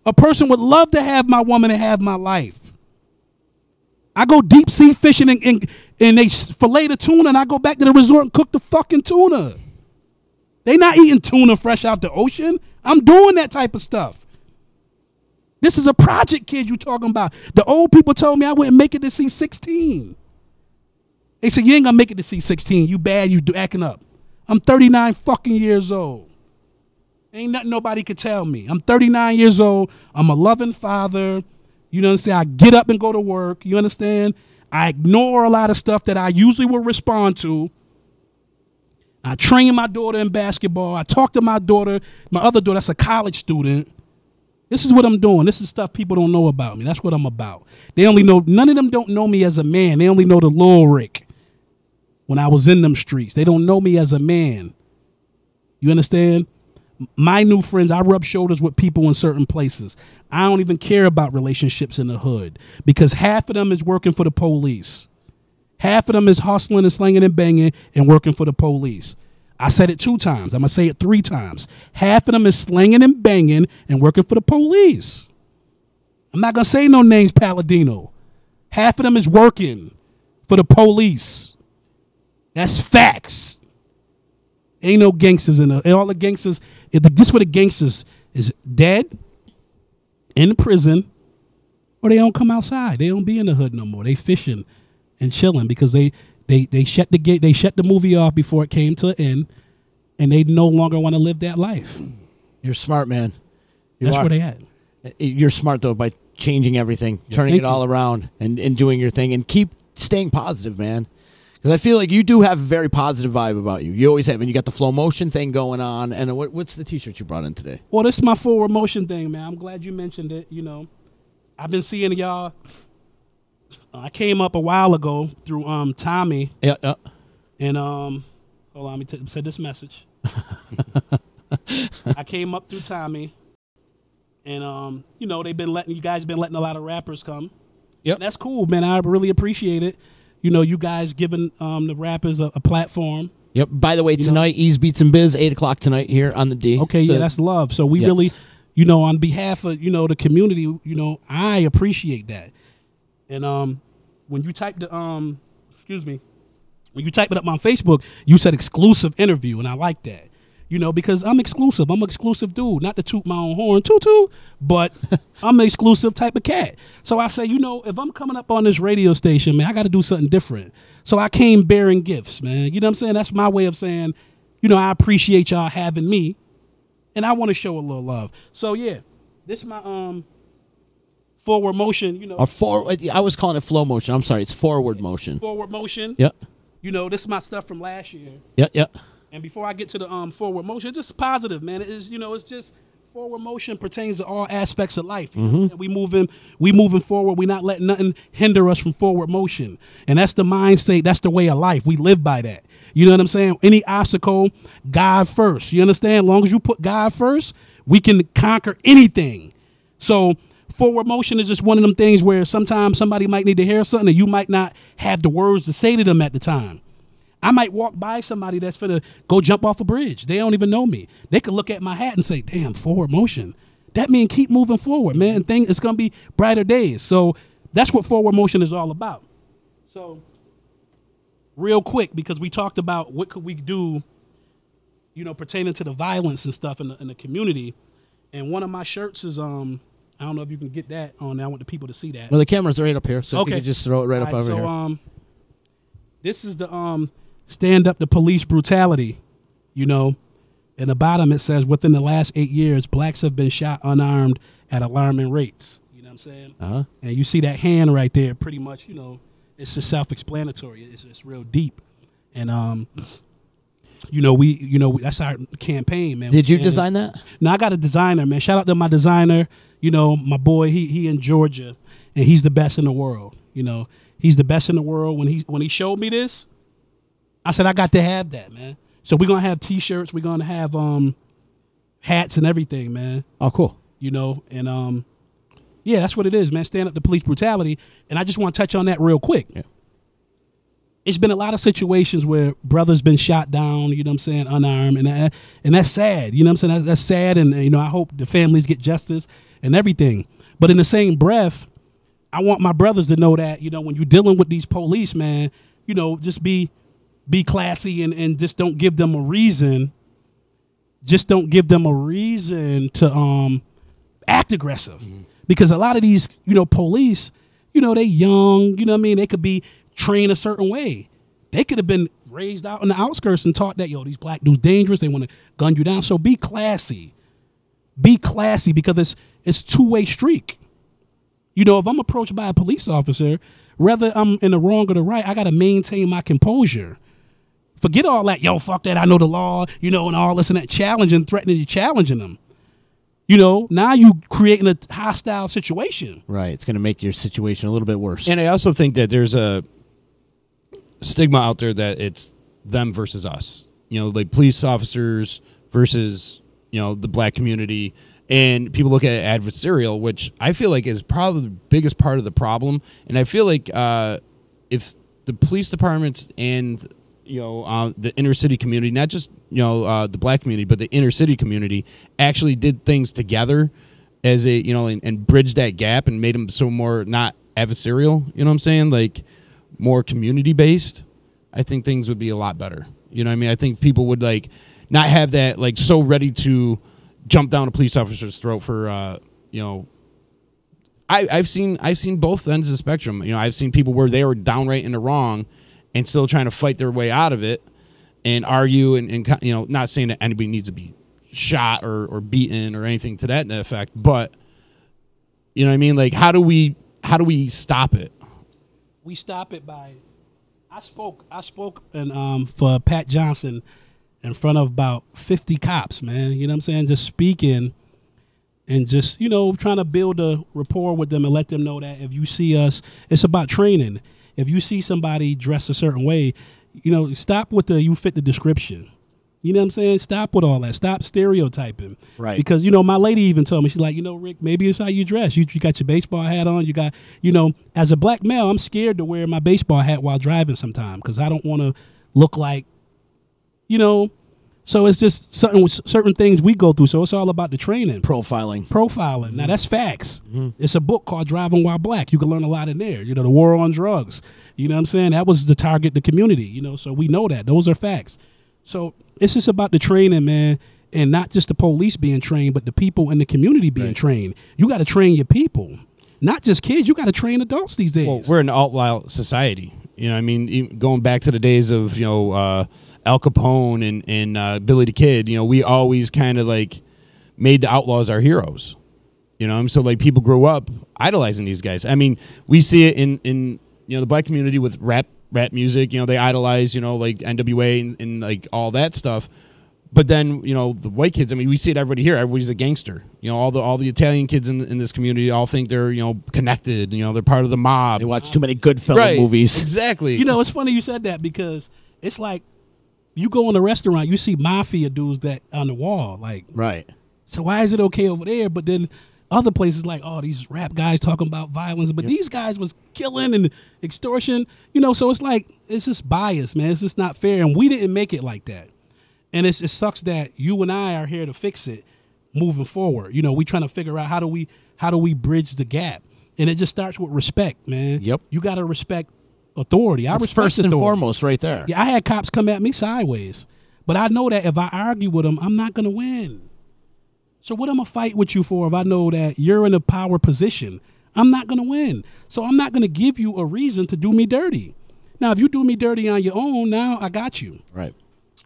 A person would love to have my woman and have my life. I go deep sea fishing and they fillet the tuna and I go back to the resort and cook the fucking tuna. They not eating tuna fresh out the ocean. I'm doing that type of stuff. This is a project kid you talking about. The old people told me I wouldn't make it to C16. They said, you ain't gonna make it to C16. You bad, you acting up. I'm 39 fucking years old. Ain't nothing nobody could tell me. I'm 39 years old. I'm a loving father. You know what I'm saying? I get up and go to work. You understand? I ignore a lot of stuff that I usually will respond to. I train my daughter in basketball. I talk to my daughter, my other daughter, that's a college student. This is what I'm doing. This is stuff people don't know about me. That's what I'm about. They only know, none of them don't know me as a man. They only know the Lil Rick when I was in them streets. They don't know me as a man. You understand? My new friends, I rub shoulders with people in certain places. I don't even care about relationships in the hood because half of them is working for the police. Half of them is hustling and slinging and banging and working for the police. I said it 2 times. I'm going to say it 3 times. Half of them is slinging and banging and working for the police. I'm not going to say no names, Palladino. Half of them is working for the police. That's facts. Ain't no gangsters in the, all the gangsters, just for the gangsters is dead, in prison, or they don't come outside. They don't be in the hood no more. They fishing and chilling because they shut the gate, they shut the movie off before it came to an end, and they no longer want to live that life. You're smart, man. That's where they at. You're smart though by changing everything, turning it all around, and doing your thing, and keep staying positive, man. Because I feel like you do have a very positive vibe about you. You always have, and you got the flow motion thing going on. And what's the T-shirt you brought in today? Well, this is my forward motion thing, man. I'm glad you mentioned it. You know, I've been seeing y'all. I came up a while ago through Tommy. Yeah. And hold on, let me say this message. I came up through Tommy, and you know, you guys been letting a lot of rappers come. Yep. And that's cool, man. I really appreciate it. You know, you guys giving the rappers a platform. Yep. By the way, tonight, Ease Beats and Bizz, 8 o'clock tonight here on the D. Okay, so, yeah, that's love. So we really, you know, on behalf of, you know, the community, you know, I appreciate that. And when you type the when you type it up on Facebook, you said exclusive interview, and I like that. You know, because I'm exclusive. I'm an exclusive dude. Not to toot my own horn, toot, but I'm an exclusive type of cat. So I say, you know, if I'm coming up on this radio station, man, I got to do something different. So I came bearing gifts, man. You know what I'm saying? That's my way of saying, you know, I appreciate y'all having me, and I want to show a little love. So, yeah, this is my forward motion, you know. I was calling it flow motion. I'm sorry. It's forward motion. Forward motion. Yep. You know, this is my stuff from last year. Yep. And before I get to the forward motion, it's just positive, man. It is, you know, it's just forward motion pertains to all aspects of life. You know what I'm saying? We moving forward. We're not letting nothing hinder us from forward motion. And that's the mindset. That's the way of life. We live by that. You know what I'm saying? Any obstacle, God first. You understand? As long as you put God first, we can conquer anything. So forward motion is just one of them things where sometimes somebody might need to hear something and you might not have the words to say to them at the time. I might walk by somebody that's finna go jump off a bridge. They don't even know me. They could look at my hat and say, damn, forward motion. That means keep moving forward, man. It's going to be brighter days. So that's what forward motion is all about. So real quick, because we talked about what could we do, you know, pertaining to the violence and stuff in the community. And one of my shirts is, I don't know if you can get that on there. I want the people to see that. Well, the camera's right up here, so okay. If you could just throw it right up over here. This is the stand up to police brutality, you know. In the bottom it says, within the last 8 years, blacks have been shot unarmed at alarming rates. You know what I'm saying? Uh-huh. And you see that hand right there, pretty much, you know, it's just self-explanatory. It's real deep. And you know, that's our campaign, man. Did you design that? No, I got a designer, man. Shout out to my designer. You know, my boy, he in Georgia, and he's the best in the world. You know, he's the best in the world. When he showed me this, I said I got to have that, man. So we're gonna have T-shirts. We're gonna have hats and everything, man. Oh, cool. You know, and yeah, that's what it is, man. Stand up to police brutality. And I just want to touch on that real quick. Yeah. It's been a lot of situations where brothers been shot down, you know what I'm saying, unarmed, and that's sad. You know what I'm saying? That's sad, and you know, I hope the families get justice and everything. But in the same breath, I want my brothers to know that, you know, when you're dealing with these police, man, you know, just be classy and just don't give them a reason. Just don't give them a reason to act aggressive. Mm-hmm. Because a lot of these, you know, police, you know, they young, you know what I mean? They could be trained a certain way. They could have been raised out in the outskirts and taught that, yo, these black dudes dangerous. They want to gun you down. So be classy. Be classy, because it's two-way streak. You know, if I'm approached by a police officer, whether I'm in the wrong or the right, I got to maintain my composure. Forget all that, yo, fuck that, I know the law, and all this and that, threatening you, challenging them. Now you creating a hostile situation. Right. It's going to make your situation a little bit worse. And I also think that there's a stigma out there that it's them versus us. Like police officers versus, the black community. And people look at it adversarial, which I feel like is probably the biggest part of the problem. And I feel like if the police departments and the inner city community, not just the black community, but the inner city community actually did things together as a and bridged that gap and made them so more not adversarial. You know what I'm saying? Like more community based. I think things would be a lot better. You know what I mean? I think people would like not have that like so ready to jump down a police officer's throat for I've seen both ends of the spectrum. I've seen people where they were downright in the wrong and still trying to fight their way out of it and argue and not saying that anybody needs to be shot or beaten or anything to that effect, but you know what I mean? Like how do we stop it? We stop it by I spoke and for Pat Johnson in front of about 50 cops, man. You know what I'm saying? Just speaking and just, trying to build a rapport with them and let them know that if you see us, it's about training. If you see somebody dressed a certain way, stop with you fit the description. You know what I'm saying? Stop with all that. Stop stereotyping. Right. Because, my lady even told me, she's like, Rick, maybe it's how you dress. You got your baseball hat on. You got, as a black male, I'm scared to wear my baseball hat while driving sometime because I don't want to look like, so it's just certain things we go through. So it's all about the training. Profiling. Mm-hmm. Now, that's facts. Mm-hmm. It's a book called Driving While Black. You can learn a lot in there. The war on drugs. You know what I'm saying? That was the target, the community, so we know that. Those are facts. So it's just about the training, man, and not just the police being trained, but the people in the community being trained. You got to train your people, not just kids. You got to train adults these days. Well, we're an alt-wild society. I mean, going back to the days of, Al Capone and Billy the Kid, we always kind of like made the outlaws our heroes. So like people grow up idolizing these guys. I mean, we see it in the black community with rap music. They idolize, like NWA and like all that stuff. But then, the white kids, I mean, we see it everybody here. Everybody's a gangster. All the Italian kids in this community all think they're, connected. They're part of the mob. They watch too many Goodfellas movies. Exactly. It's funny you said that because it's like you go in a restaurant, you see mafia dudes that on the wall. Like, right. So why is it okay over there? But then other places like, oh, these rap guys talking about violence. But these guys was killing and extortion. So it's like, it's just bias, man. It's just not fair. And we didn't make it like that. And it sucks that you and I are here to fix it moving forward. We trying to figure out how do we bridge the gap. And it just starts with respect, man. Yep. You got to respect authority. I respect first and authority. foremost right there. Yeah, I had cops come at me sideways. But I know that if I argue with them, I'm not going to win. So what am I fight with you for if I know that you're in a power position? I'm not going to win. So I'm not going to give you a reason to do me dirty. Now, if you do me dirty on your own, now I got you. Right.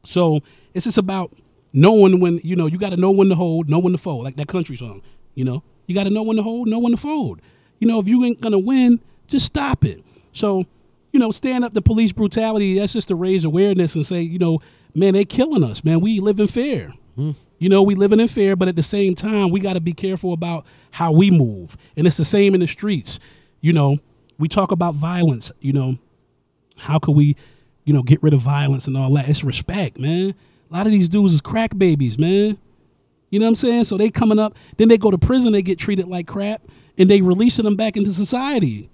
So it's just about knowing when, you got to know when to hold, know when to fold, like that country song. You got to know when to hold, know when to fold. If you ain't going to win, just stop it. So, stand up to police brutality. That's just to raise awareness and say, man, they killing us, man. We live in fear. We living in fear, but at the same time, we got to be careful about how we move. And it's the same in the streets. We talk about violence, how could we, get rid of violence and all that? It's respect, man. A lot of these dudes is crack babies, man. You know what I'm saying? So they coming up, then they go to prison, they get treated like crap, and they releasing them back into society.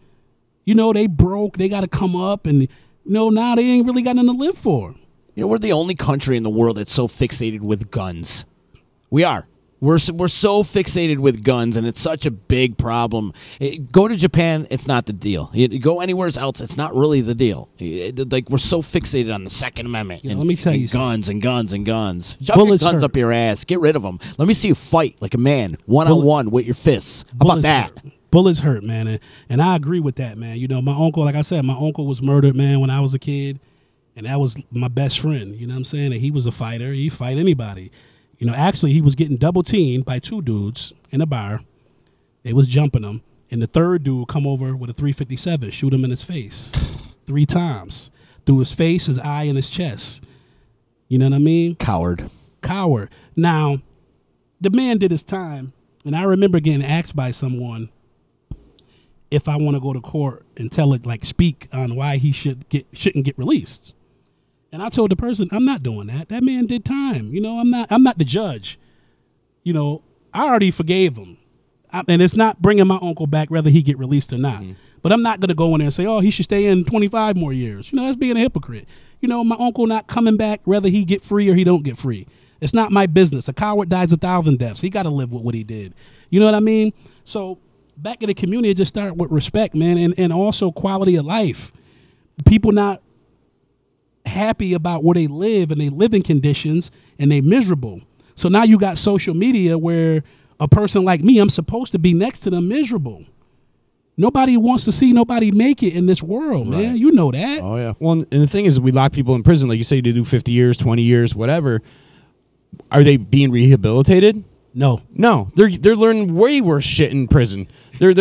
They broke, they got to come up, and, now they ain't really got nothing to live for. We're the only country in the world that's so fixated with guns. We are. We're so fixated with guns, and it's such a big problem. Go to Japan, it's not the deal. Go anywhere else, it's not really the deal. We're so fixated on the Second Amendment. Let me tell you guns and guns and guns. Shove your guns up your ass. Get rid of them. Let me see you fight like a man, one-on-one with your fists. How about that? Bullets hurt, man, and I agree with that, man. My uncle, like I said, my uncle was murdered, man, when I was a kid, and that was my best friend. You know what I'm saying? And he was a fighter. He'd fight anybody. Actually, he was getting double teamed by two dudes in a bar. They was jumping him. And the third dude come over with a 357, shoot him in his face 3 times. Through his face, his eye, and his chest. You know what I mean? Coward. Now, the man did his time, and I remember getting asked by someone if I want to go to court and tell it, like, speak on why he shouldn't get released. And I told the person, I'm not doing that. That man did time. You know, I'm not the judge. You know, I already forgave him. And it's not bringing my uncle back whether he get released or not. But I'm not going to go in there and say, oh, he should stay in 25 more years. You know, that's being a hypocrite. You know, my uncle not coming back whether he get free or he don't get free. It's not my business. A coward dies 1,000 deaths. He got to live with what he did. You know what I mean? So back in the community, just start with respect, man, and also quality of life. People not happy about where they live and they living conditions and they miserable. So now you got social media where a person like me, I'm supposed to be next to them miserable. Nobody wants to see nobody make it in this world, man. Right. You know that. Oh, yeah. Well, and the thing is, we lock people in prison, like you say, to do 50 years, 20 years, whatever. Are they being rehabilitated? No. They're learning way worse shit in prison. They're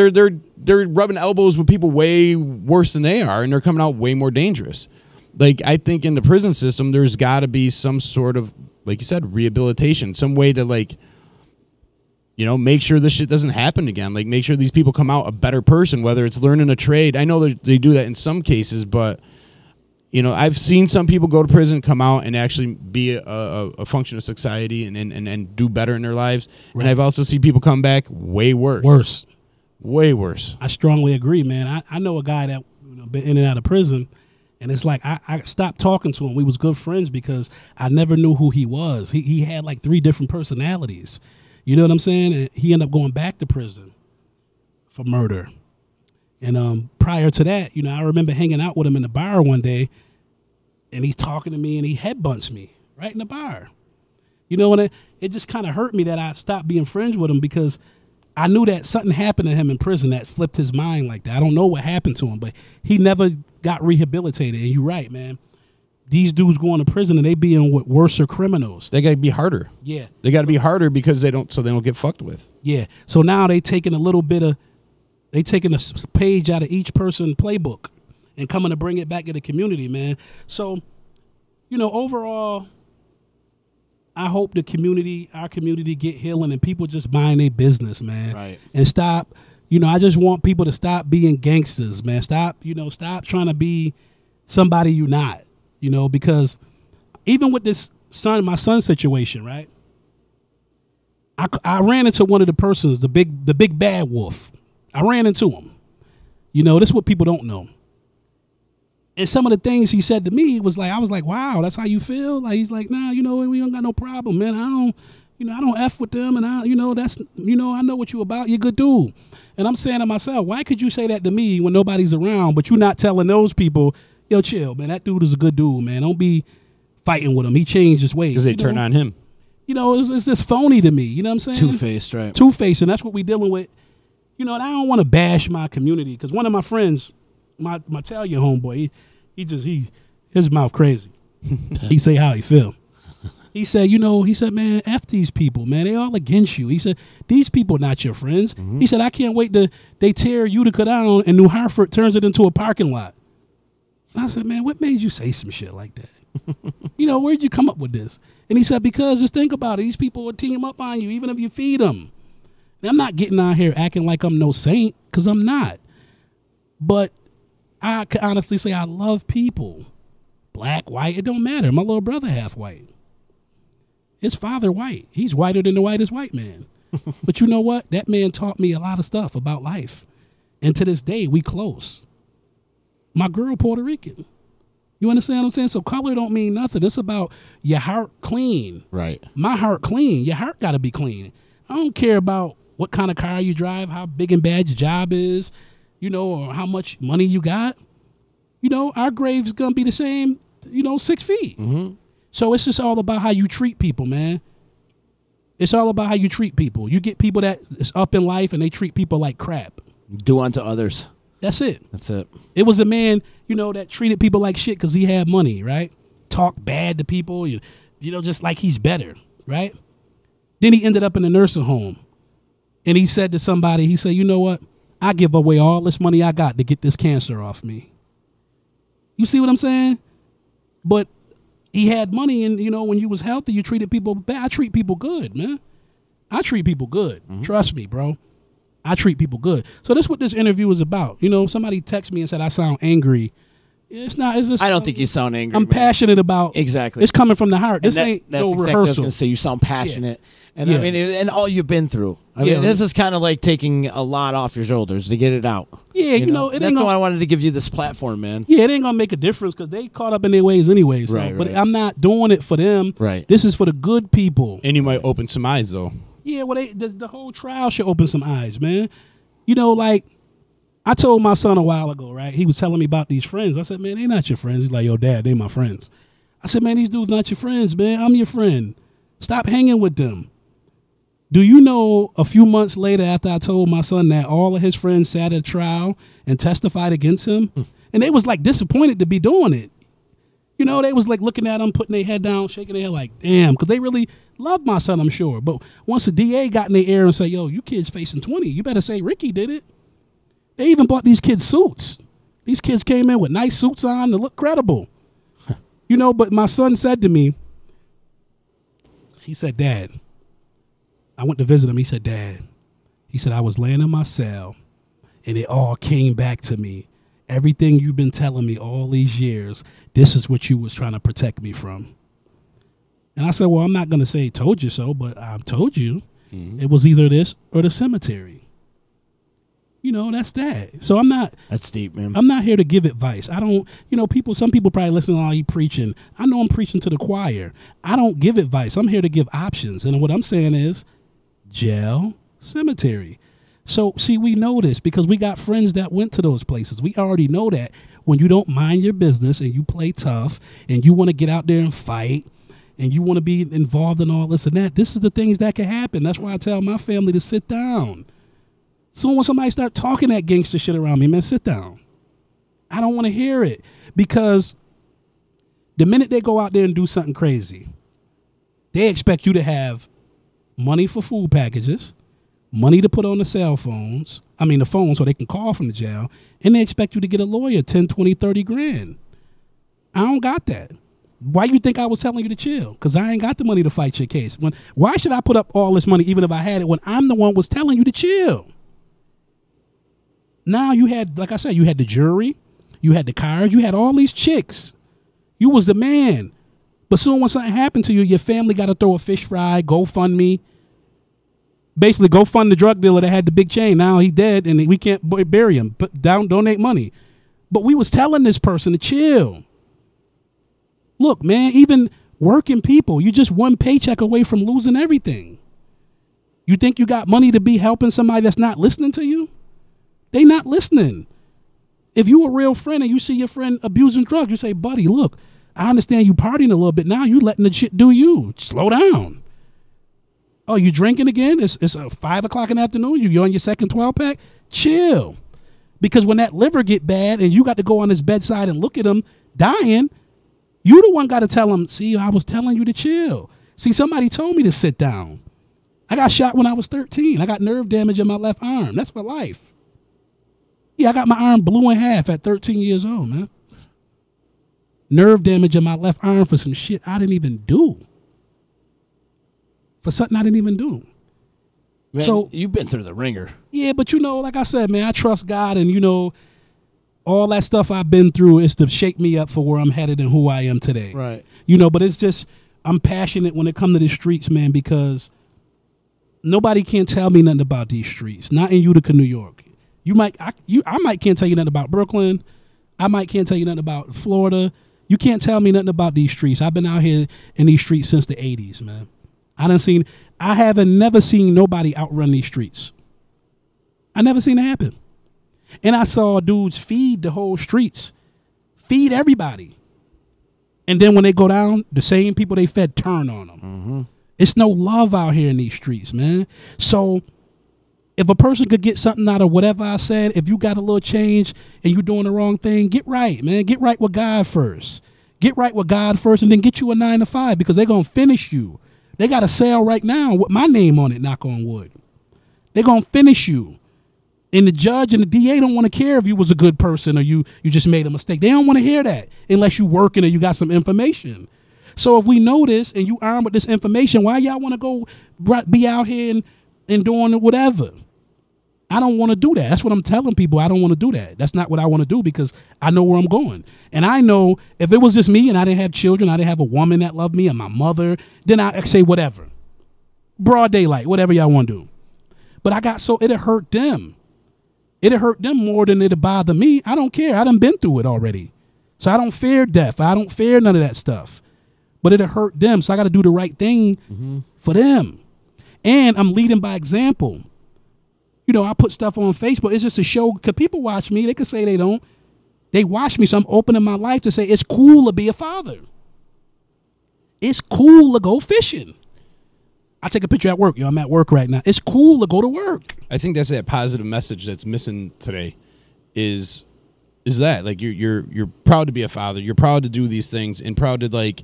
rubbing elbows with people way worse than they are, and they're coming out way more dangerous. Like, I think in the prison system, there's got to be some sort of, like you said, rehabilitation, some way to, like, you know, make sure this shit doesn't happen again. Like, make sure these people come out a better person, whether it's learning a trade. I know that they do that in some cases, but, you know, I've seen some people go to prison, come out, and actually be a function of society and do better in their lives. Right. And I've also seen people come back way worse. Way worse. I strongly agree, man. I know a guy that been in and out of prison, and it's like I stopped talking to him. We was good friends because I never knew who he was. He had like 3 different personalities. You know what I'm saying? And he ended up going back to prison for murder. And prior to that, you know, I remember hanging out with him in the bar one day, and he's talking to me, and he headbutts me right in the bar. You know, and it just kind of hurt me that I stopped being friends with him because I knew that something happened to him in prison that flipped his mind like that. I don't know what happened to him, but he never got rehabilitated. And you're right, man. These dudes going to prison and they being with worser criminals. They got to be harder. Yeah. They got to be harder because they don't get fucked with. Yeah. So now they taking a page out of each person playbook and coming to bring it back to the community, man. So, you know, overall, I hope our community get healing and people just mind their business, man. Right. And stop, you know, I just want people to stop being gangsters, man. Stop trying to be somebody you're not. You know, because even with my son situation, right? I ran into one of the persons, the big bad wolf. I ran into him. You know, this is what people don't know. And some of the things he said to me was like, I was like, wow, that's how you feel? Like, he's like, nah, you know, we don't got no problem, man. I don't F with them, and I know what you about. You're a good dude. And I'm saying to myself, why could you say that to me when nobody's around, but you're not telling those people, yo, chill, man. That dude is a good dude, man. Don't be fighting with him. He changed his ways. Because they turn on him. You know, it's just phony to me. You know what I'm saying? Two-faced, right? Two-faced, and that's what we dealing with. You know, and I don't want to bash my community because one of my friends, my Italian homeboy, his mouth crazy. He say how he feel. He said, man, F these people, man. They all against you. He said, these people not your friends. Mm-hmm. He said, I can't wait till they tear Utica down and New Hartford turns it into a parking lot. I said, man, what made you say some shit like that? You know, where'd you come up with this? And he said, because just think about it. These people will team up on you, even if you feed them. And I'm not getting out here acting like I'm no saint, because I'm not. But I can honestly say I love people. Black, white, it don't matter. My little brother half white. His father white. He's whiter than the whitest white man. But you know what? That man taught me a lot of stuff about life. And to this day, we close. My girl Puerto Rican. You understand what I'm saying? So color don't mean nothing. It's about your heart clean. Right. My heart clean. Your heart got to be clean. I don't care about what kind of car you drive, how big and bad your job is, you know, or how much money you got. You know, our grave's going to be the same, 6 feet. Mm-hmm. So it's just all about how you treat people, man. It's all about how you treat people. You get people that is up in life and they treat people like crap. Do unto others. That's it. That's it. It was a man, that treated people like shit because he had money, right? Talk bad to people, just like he's better, right? Then he ended up in a nursing home. And he said to somebody, he said, you know what? I give away all this money I got to get this cancer off me. You see what I'm saying? But he had money, and when you was healthy, you treated people bad. I treat people good, man. I treat people good. Trust me, bro. I treat people good. So that's what this interview is about. Somebody texted me and said I sound angry. It's not. It's just. I don't think you sound angry. I'm man. passionate about. Exactly. It's coming from the heart. This ain't that's no exactly rehearsal. what I was going to say. You sound passionate, and I mean, and all you've been through. I mean, this is kind of like taking a lot off your shoulders to get it out. Yeah, it ain't that's why I wanted to give you this platform, man. Yeah, it ain't gonna make a difference because they caught up in their ways anyway. So, Right. But I'm not doing it for them. Right. This is for the good people. And you might open some eyes, though. Yeah, well, the whole trial should open some eyes, man. Like I told my son a while ago, right? He was telling me about these friends. I said, man, they not your friends. He's like, yo, Dad, they my friends. I said, man, these dudes not your friends, man. I'm your friend. Stop hanging with them. Do you know a few months later after I told my son that all of his friends sat at trial and testified against him? And they was like disappointed to be doing it. They was like looking at him, putting their head down, shaking their head like, damn, because they really loved my son, I'm sure. But once the DA got in their ear and said, yo, you kids facing 20, you better say Ricky did it. They even bought these kids suits. These kids came in with nice suits on to look credible. But my son said to me, he said, Dad, I went to visit him. He said, Dad, he said, I was laying in my cell and it all came back to me. Everything you've been telling me all these years, this is what you was trying to protect me from. And I said, well, I'm not going to say told you so, but I've told you it was either this or the cemetery. That's that. So I'm not. That's deep, man. I'm not here to give advice. I don't, some people probably listen to all you preaching. I know I'm preaching to the choir. I don't give advice. I'm here to give options. And what I'm saying is jail, cemetery. So, see, we know this because we got friends that went to those places. We already know that when you don't mind your business and you play tough and you want to get out there and fight and you want to be involved in all this and that, this is the things that can happen. That's why I tell my family to sit down. So when somebody start talking that gangster shit around me, man, sit down. I don't want to hear it because the minute they go out there and do something crazy, they expect you to have money for food packages, money to put on the the phone so they can call from the jail, and they expect you to get a lawyer 10, 20, 30 grand. I don't got that. Why you think I was telling you to chill? Because I ain't got the money to fight your case. Why should I put up all this money even if I had it when I'm the one was telling you to chill? Now you had, like I said, you had the jury, you had the cars, you had all these chicks. You was the man. But soon when something happened to you, your family got to throw a fish fry, GoFundMe. Basically, go fund the drug dealer that had the big chain. Now he dead and we can't bury him. But donate money. But we was telling this person to chill. Look, man, even working people, you just one paycheck away from losing everything. You think you got money to be helping somebody that's not listening to you? They not listening. If you a real friend and you see your friend abusing drugs, you say, buddy, look, I understand you partying a little bit. Now you letting the shit do you. Slow down. Oh, you drinking again? It's 5 o'clock in the afternoon. You on your second 12-pack? Chill. Because when that liver get bad and you got to go on his bedside and look at him dying, you the one got to tell him, see, I was telling you to chill. See, somebody told me to sit down. I got shot when I was 13. I got nerve damage in my left arm. That's for life. Yeah, I got my arm blew in half at 13 years old, man. Nerve damage in my left arm for some shit I didn't even do. For something I didn't even do. Man, so you've been through the ringer. Yeah, but like I said, man, I trust God and all that stuff I've been through is to shake me up for where I'm headed and who I am today. Right. But it's just I'm passionate when it comes to the streets, man, because nobody can tell me nothing about these streets. Not in Utica, New York. I might can't tell you nothing about Brooklyn. I might can't tell you nothing about Florida. You can't tell me nothing about these streets. I've been out here in these streets since the 80s, man. I haven't never seen nobody outrun these streets. I never seen it happen. And I saw dudes feed the whole streets. Feed everybody. And then when they go down, the same people they fed turn on them. Mm-hmm. It's no love out here in these streets, man. So if a person could get something out of whatever I said, if you got a little change and you're doing the wrong thing, get right, man. Get right with God first. Get right with God first and then get you a 9 to 5 because they're going to finish you. They got a sale right now with my name on it, knock on wood. They're going to finish you. And the judge and the DA don't want to care if you was a good person or you just made a mistake. They don't want to hear that unless you working or you got some information. So if we know this and you armed with this information, why y'all want to go be out here and doing whatever? I don't want to do that. That's what I'm telling people. I don't want to do that. That's not what I want to do because I know where I'm going. And I know if it was just me and I didn't have children, I didn't have a woman that loved me and my mother, then I'd say whatever. Broad daylight, whatever y'all want to do. But it'd hurt them. It'd hurt them more than it'd bother me. I don't care. I done been through it already. So I don't fear death. I don't fear none of that stuff. But it'll hurt them. So I got to do the right thing for them. And I'm leading by example. You know, I put stuff on Facebook. It's just a show. Because people watch me. They could say they don't. They watch me. So I'm opening my life to say it's cool to be a father. It's cool to go fishing. I take a picture at work. I'm at work right now. It's cool to go to work. I think that's that positive message that's missing today is that like you're proud to be a father. You're proud to do these things and proud to like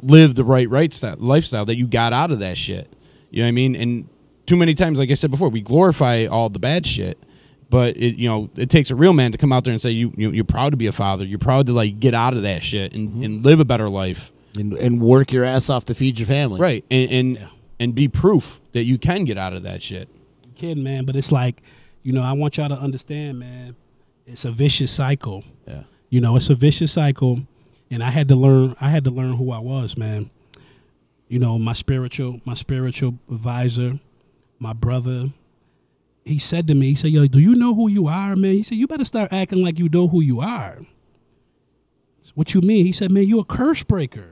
live the right lifestyle that you got out of that shit. You know what I mean? And too many times, like I said before, we glorify all the bad shit, but it takes a real man to come out there and say you're proud to be a father. You're proud to like get out of that shit and live a better life and work your ass off to feed your family. Right. And be proof that you can get out of that shit. You can, man, but it's like, I want y'all to understand, man, it's a vicious cycle. Yeah. It's a vicious cycle, and I had to learn who I was, man. My spiritual advisor, my brother, he said to me, he said, yo, do you know who you are, man? He said, you better start acting like you know who you are. What you mean? He said, man, you a curse breaker.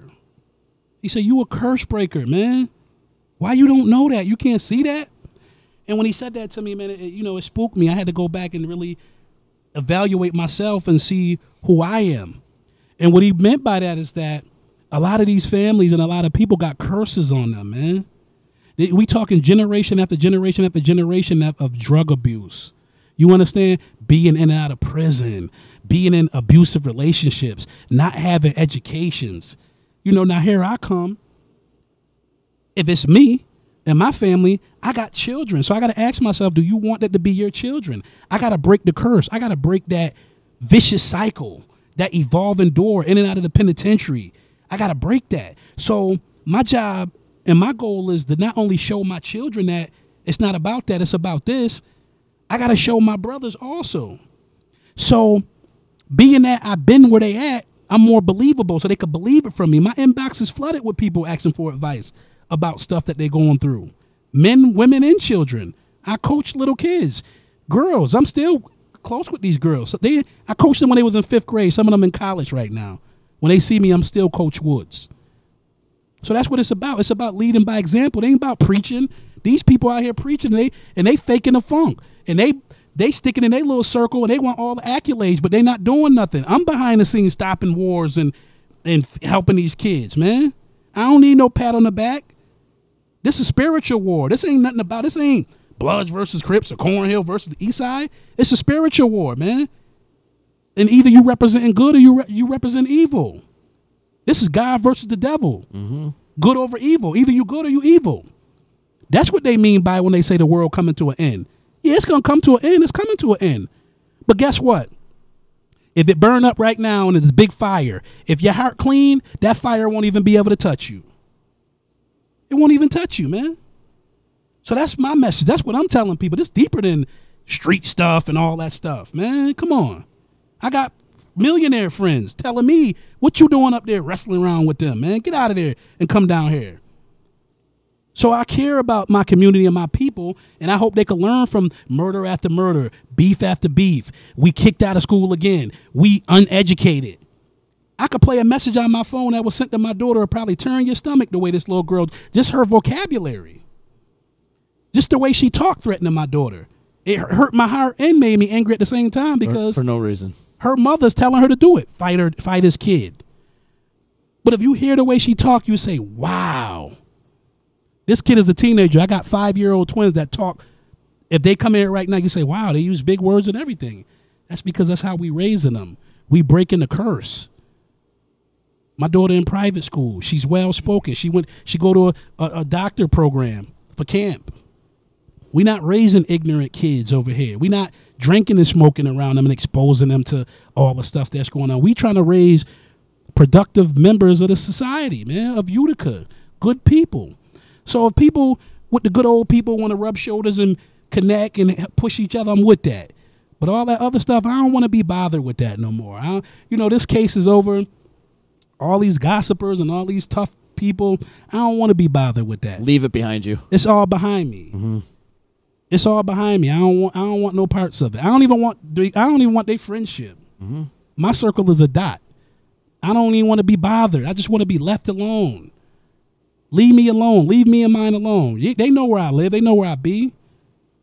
He said, you a curse breaker, man. Why you don't know that? You can't see that? And when he said that to me, man, it spooked me. I had to go back and really evaluate myself and see who I am. And what he meant by that is that a lot of these families and a lot of people got curses on them, man. We talking generation after generation after generation of drug abuse. You understand? Being in and out of prison, being in abusive relationships, not having educations. Now here I come. If it's me and my family, I got children. So I got to ask myself, do you want that to be your children? I got to break the curse. I got to break that vicious cycle, that evolving door in and out of the penitentiary. I got to break that. So my job and my goal is to not only show my children that it's not about that, it's about this. I got to show my brothers also. So being that I've been where they at, I'm more believable so they could believe it from me. My inbox is flooded with people asking for advice about stuff that they're going through. Men, women, and children. I coach little kids. Girls, I'm still close with these girls. So I coached them when they was in 5th grade. Some of them in college right now. When they see me, I'm still Coach Woods. So that's what it's about. It's about leading by example. It ain't about preaching. These people out here preaching, and they faking the funk. And they sticking in their little circle, and they want all the accolades, but they not doing nothing. I'm behind the scenes stopping wars and helping these kids, man. I don't need no pat on the back. This is spiritual war. This ain't nothing about, this ain't Bloods versus Crips or Cornhill versus the East Side. It's a spiritual war, man. And either you representing good or you represent evil. This is God versus the devil. Mm-hmm. Good over evil. Either you good or you evil. That's what they mean by when they say the world coming to an end. Yeah, it's going to come to an end. It's coming to an end. But guess what? If it burn up right now and it's a big fire, if your heart clean, that fire won't even be able to touch you. It won't even touch you, man. So that's my message. That's what I'm telling people. This deeper than street stuff and all that stuff, man. Come on. I got millionaire friends telling me, what you doing up there wrestling around with them, man? Get out of there and come down here. So I care about my community and my people, and I hope they can learn from murder after murder, beef after beef. We kicked out of school again. We uneducated. I could play a message on my phone that was sent to my daughter and probably turn your stomach the way this little girl, just her vocabulary. Just the way she talked threatening my daughter. It hurt my heart and made me angry at the same time because for no reason. Her mother's telling her to do it. Fight his kid. But if you hear the way she talk, you say, wow. This kid is a teenager. I got 5-year-old twins that talk. If they come here right now, you say, wow, they use big words and everything. That's because that's how we raising them. We breaking the curse. My daughter in private school, she's well-spoken. She go to a doctor program for camp. We're not raising ignorant kids over here. We're not drinking and smoking around them and exposing them to all the stuff that's going on. We trying to raise productive members of the society, man, of Utica, good people. So if people with the good old people want to rub shoulders and connect and push each other, I'm with that. But all that other stuff, I don't want to be bothered with that no more. This case is over. All these gossipers and all these tough people, I don't want to be bothered with that. Leave it behind you. It's all behind me. Mm-hmm. It's all behind me. I don't want no parts of it. I don't even want their friendship. Mm-hmm. My circle is a dot. I don't even want to be bothered. I just want to be left alone. Leave me alone. Leave me and mine alone. They know where I live. They know where I be.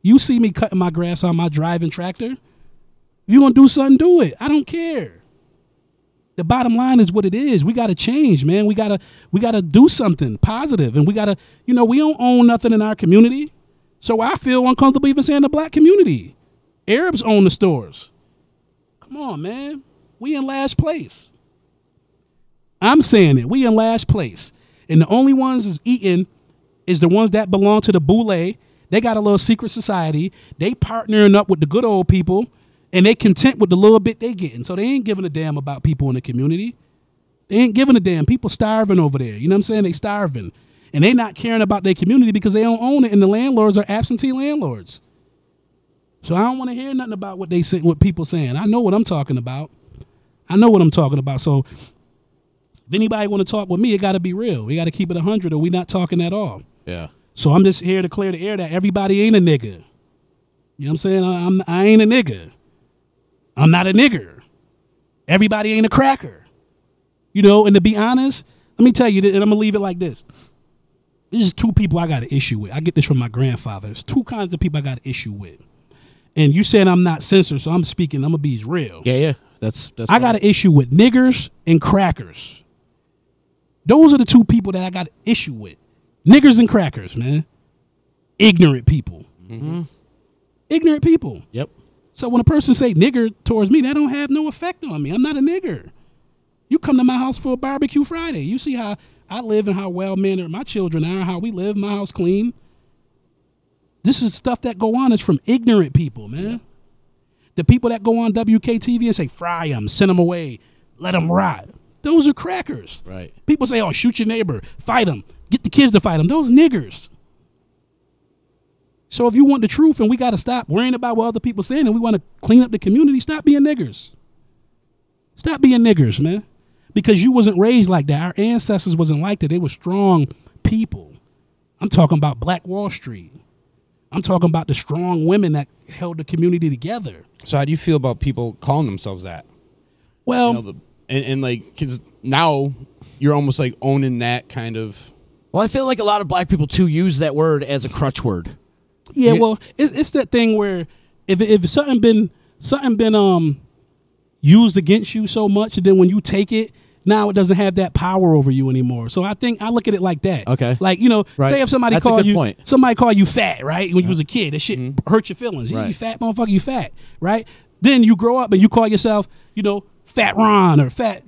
You see me cutting my grass on my driving tractor. If you want to do something, do it. I don't care. The bottom line is what it is. We got to change, man. We got to do something positive, and we got to, we don't own nothing in our community. So I feel uncomfortable even saying the black community. Arabs own the stores. Come on, man. We in last place. I'm saying it. We in last place. And the only ones is eating is the ones that belong to the boule. They got a little secret society. They partnering up with the good old people, and they content with the little bit they getting. So they ain't giving a damn about people in the community. They ain't giving a damn. People starving over there. You know what I'm saying? They starving. And they not caring about their community because they don't own it, and the landlords are absentee landlords. So I don't want to hear nothing about what they say, what people saying. I know what I'm talking about. So if anybody want to talk with me, it got to be real. We got to keep it 100, or we not talking at all. Yeah. So I'm just here to clear the air that everybody ain't a nigga. You know what I'm saying? I ain't a nigga. I'm not a nigger. Everybody ain't a cracker. And to be honest, let me tell you, and I'm going to leave it like this. This is two people I got an issue with. I get this from my grandfather. There's two kinds of people I got an issue with. And you said I'm not censored, so I'm speaking. I'm going to be real. Yeah. That's I got an issue with niggers and crackers. Those are the two people that I got an issue with. Niggers and crackers, man. Ignorant people. Mm-hmm. Ignorant people. Yep. So when a person say nigger towards me, that don't have no effect on me. I'm not a nigger. You come to my house for a barbecue Friday. You see how I live and how well-mannered my children are, how we live, my house clean. This is stuff that go on. It's from ignorant people, man. Yeah. The people that go on WKTV and say, fry them, send them away, let them rot. Those are crackers. Right. People say, oh, shoot your neighbor, fight them, get the kids to fight them. Those niggers. So if you want the truth and we got to stop worrying about what other people saying and we want to clean up the community, stop being niggers. Stop being niggers, man. Because you wasn't raised like that. Our ancestors wasn't like that. They were strong people. I'm talking about Black Wall Street. I'm talking about the strong women that held the community together. So how do you feel about people calling themselves that? Well, because now you're almost like owning that kind of. Well, I feel like a lot of black people too use that word as a crutch word. Yeah, well, it's that thing where if something been used against you so much, and then when you take it, now it doesn't have that power over you anymore. So I look at it like that. Okay. Like, right. Say if somebody That's called you, point. somebody called you fat, right? When you was a kid, that shit hurt your feelings. Right. You fat motherfucker, you fat, right? Then you grow up and you call yourself, Fat Ron or fat,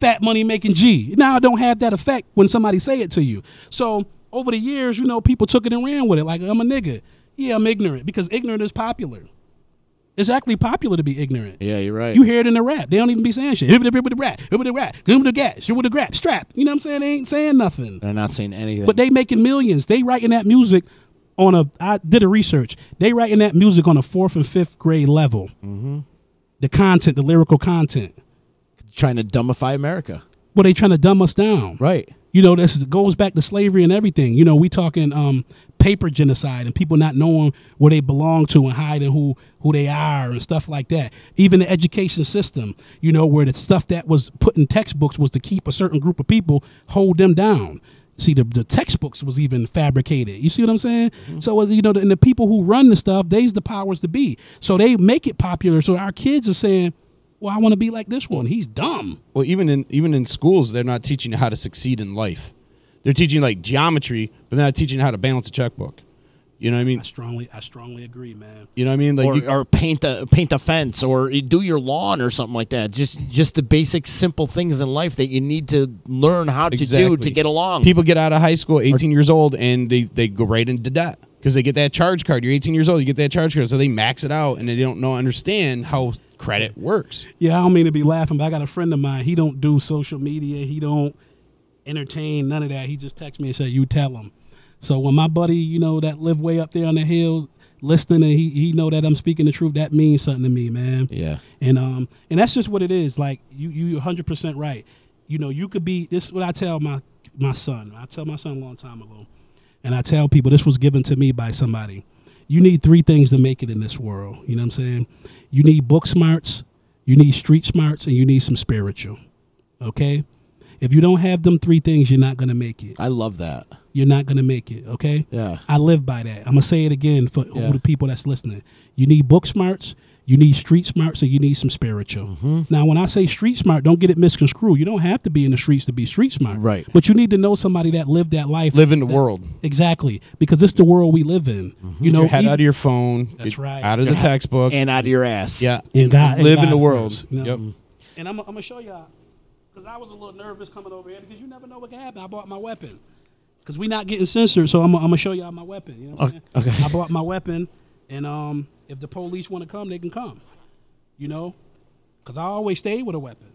fat money making G. Now it don't have that effect when somebody say it to you. So over the years, people took it and ran with it. Like, I'm a nigga. Yeah, I'm ignorant, because ignorant is popular. It's actually popular to be ignorant. Yeah, you're right. You hear it in the rap. They don't even be saying shit. Give it the rap. Give it the rap. Give it the gas. Give it the grab. Strap. You know what I'm saying? They ain't saying nothing. They're not saying anything. But they making millions. They writing that music I did a research. They writing that music on a 4th and 5th grade level. Mm-hmm. The content, the lyrical content. Trying to dumbify America. Well, they trying to dumb us down. Right. This goes back to slavery and everything. We talking paper genocide and people not knowing where they belong to and hiding who they are and stuff like that. Even the education system, where the stuff that was put in textbooks was to keep a certain group of people, hold them down. See, the textbooks was even fabricated. You see what I'm saying? Mm-hmm. So, and the people who run the stuff, they's the powers to be. So they make it popular. So our kids are saying, well, I want to be like this one. He's dumb. Well, even in schools, they're not teaching you how to succeed in life. They're teaching you like geometry, but they're not teaching you how to balance a checkbook. You know what I mean? I strongly agree, man. You know what I mean? Like or paint a fence, or do your lawn, or something like that. Just the basic, simple things in life that you need to learn how to do to get along. People get out of high school, 18 years old, and they go right into debt. because they get that charge card. You're 18 years old, you get that charge card, so they max it out, and they don't understand how credit works. Yeah, I don't mean to be laughing, but I got a friend of mine. He don't do social media. He don't entertain, none of that. He just texts me and said, you tell him. So when my buddy, you know, that live way up there on the hill, listening, and he know that I'm speaking the truth, that means something to me, man. Yeah. And that's just what it is. Like, you 100% right. You know, you could be, this is what I tell my son. I tell my son a long time ago, and I tell people this was given to me by somebody. You need 3 things to make it in this world. You know what I'm saying? You need book smarts, you need street smarts, and you need some spiritual. Okay? If you don't have them 3 things, you're not going to make it. I love that. You're not going to make it, okay? Yeah. I live by that. I'm going to say it again for all the people that's listening. You need book smarts, you need street smarts, and you need some spiritual. Now, when I say street smart, don't get it misconstrued. You don't have to be in the streets to be street smart. Right. But you need to know somebody that lived that life. Live in the world. Exactly. Because it's the world we live in. You Get know, your head out of your phone. That's get right. Out of the textbook. And out of your ass. Yeah. And God, live and in the God world. first, you know? Yep. And I'm going to show y'all, because I was a little nervous coming over here, because you never know what can happen. I bought my weapon. Because we not getting censored, so I'm going to show y'all my weapon. You know what I'm saying? Okay. I bought my weapon, and if the police want to come, they can come. You know? Because I always stay with a weapon.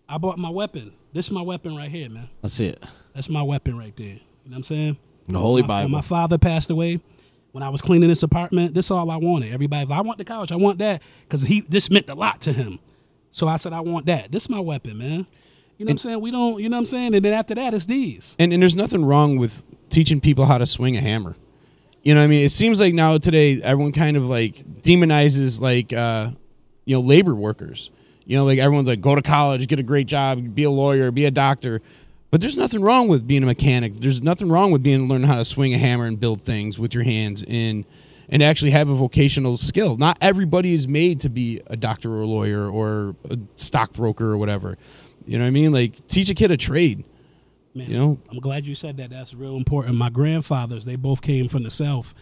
I bought my weapon. This is my weapon right here, man. That's it. That's my weapon right there. You know what I'm saying? The Holy When Bible. my father passed away, when I was cleaning this apartment, this is all I wanted. Everybody, if I want the couch, I want that, because this meant a lot to him. So I said, I want that. This is my weapon, man. You know what I'm saying? We don't, you know what I'm saying? And then after that, it's these. And there's nothing wrong with teaching people how to swing a hammer. You know what I mean? It seems like now today, everyone kind of like demonizes like, labor workers. You know, like everyone's like, go to college, get a great job, be a lawyer, be a doctor. But there's nothing wrong with being a mechanic. There's nothing wrong with learning how to swing a hammer and build things with your hands and actually have a vocational skill. Not everybody is made to be a doctor or a lawyer or a stockbroker or whatever. You know what I mean? Like, teach a kid a trade. Man, You know? I'm glad you said that. That's real important. My grandfathers, they both came from the South,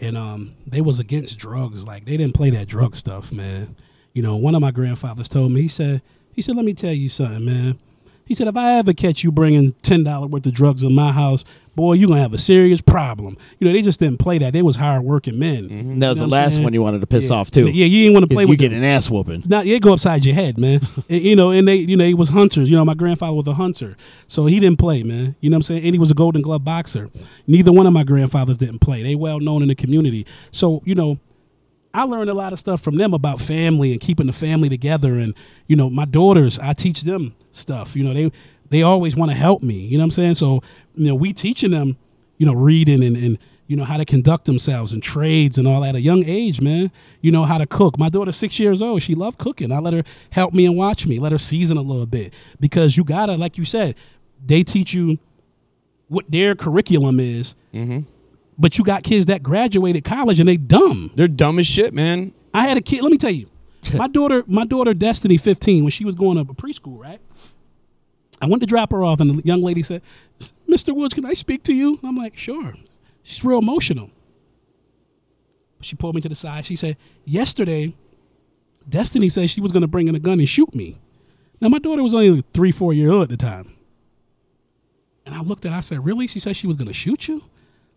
and they was against drugs. Like, they didn't play that drug stuff, man. You know, one of my grandfathers told me, he said, let me tell you something, man. He said, if I ever catch you bringing $10 worth of drugs in my house, boy, you're going to have a serious problem. You know, they just didn't play that. They was hard-working men. And that was the last one you wanted to piss off, too. Yeah, you didn't want to play You with get them. an ass whooping. Now, they go upside your head, man. And, and he was hunters. You know, my grandfather was a hunter. So he didn't play, man. You know what I'm saying? And he was a Golden Glove boxer. Neither one of my grandfathers didn't play. They well known in the community. So, you know, I learned a lot of stuff from them about family and keeping the family together. And, you know, my daughters, I teach them stuff. You know, they always want to help me. You know what I'm saying? So, you know, we teaching them, you know, reading and you know, how to conduct themselves and trades and all that at a young age, man. You know, how to cook. My daughter's 6 years old. She loved cooking. I let her help me and watch me. Let her season a little bit. Because you got to, like you said, they teach you what their curriculum is. Mm-hmm. But you got kids that graduated college and they dumb. They're dumb as shit, man. I had a kid. Let me tell you. My daughter, Destiny, 15, when she was going to preschool, right? I went to drop her off, and the young lady said, Mr. Woods, can I speak to you? And I'm like, sure. She's real emotional. She pulled me to the side. She said, yesterday, Destiny said she was going to bring in a gun and shoot me. Now, my daughter was only 3-4 years old at the time. And I looked at her, I said, really? She said she was going to shoot you?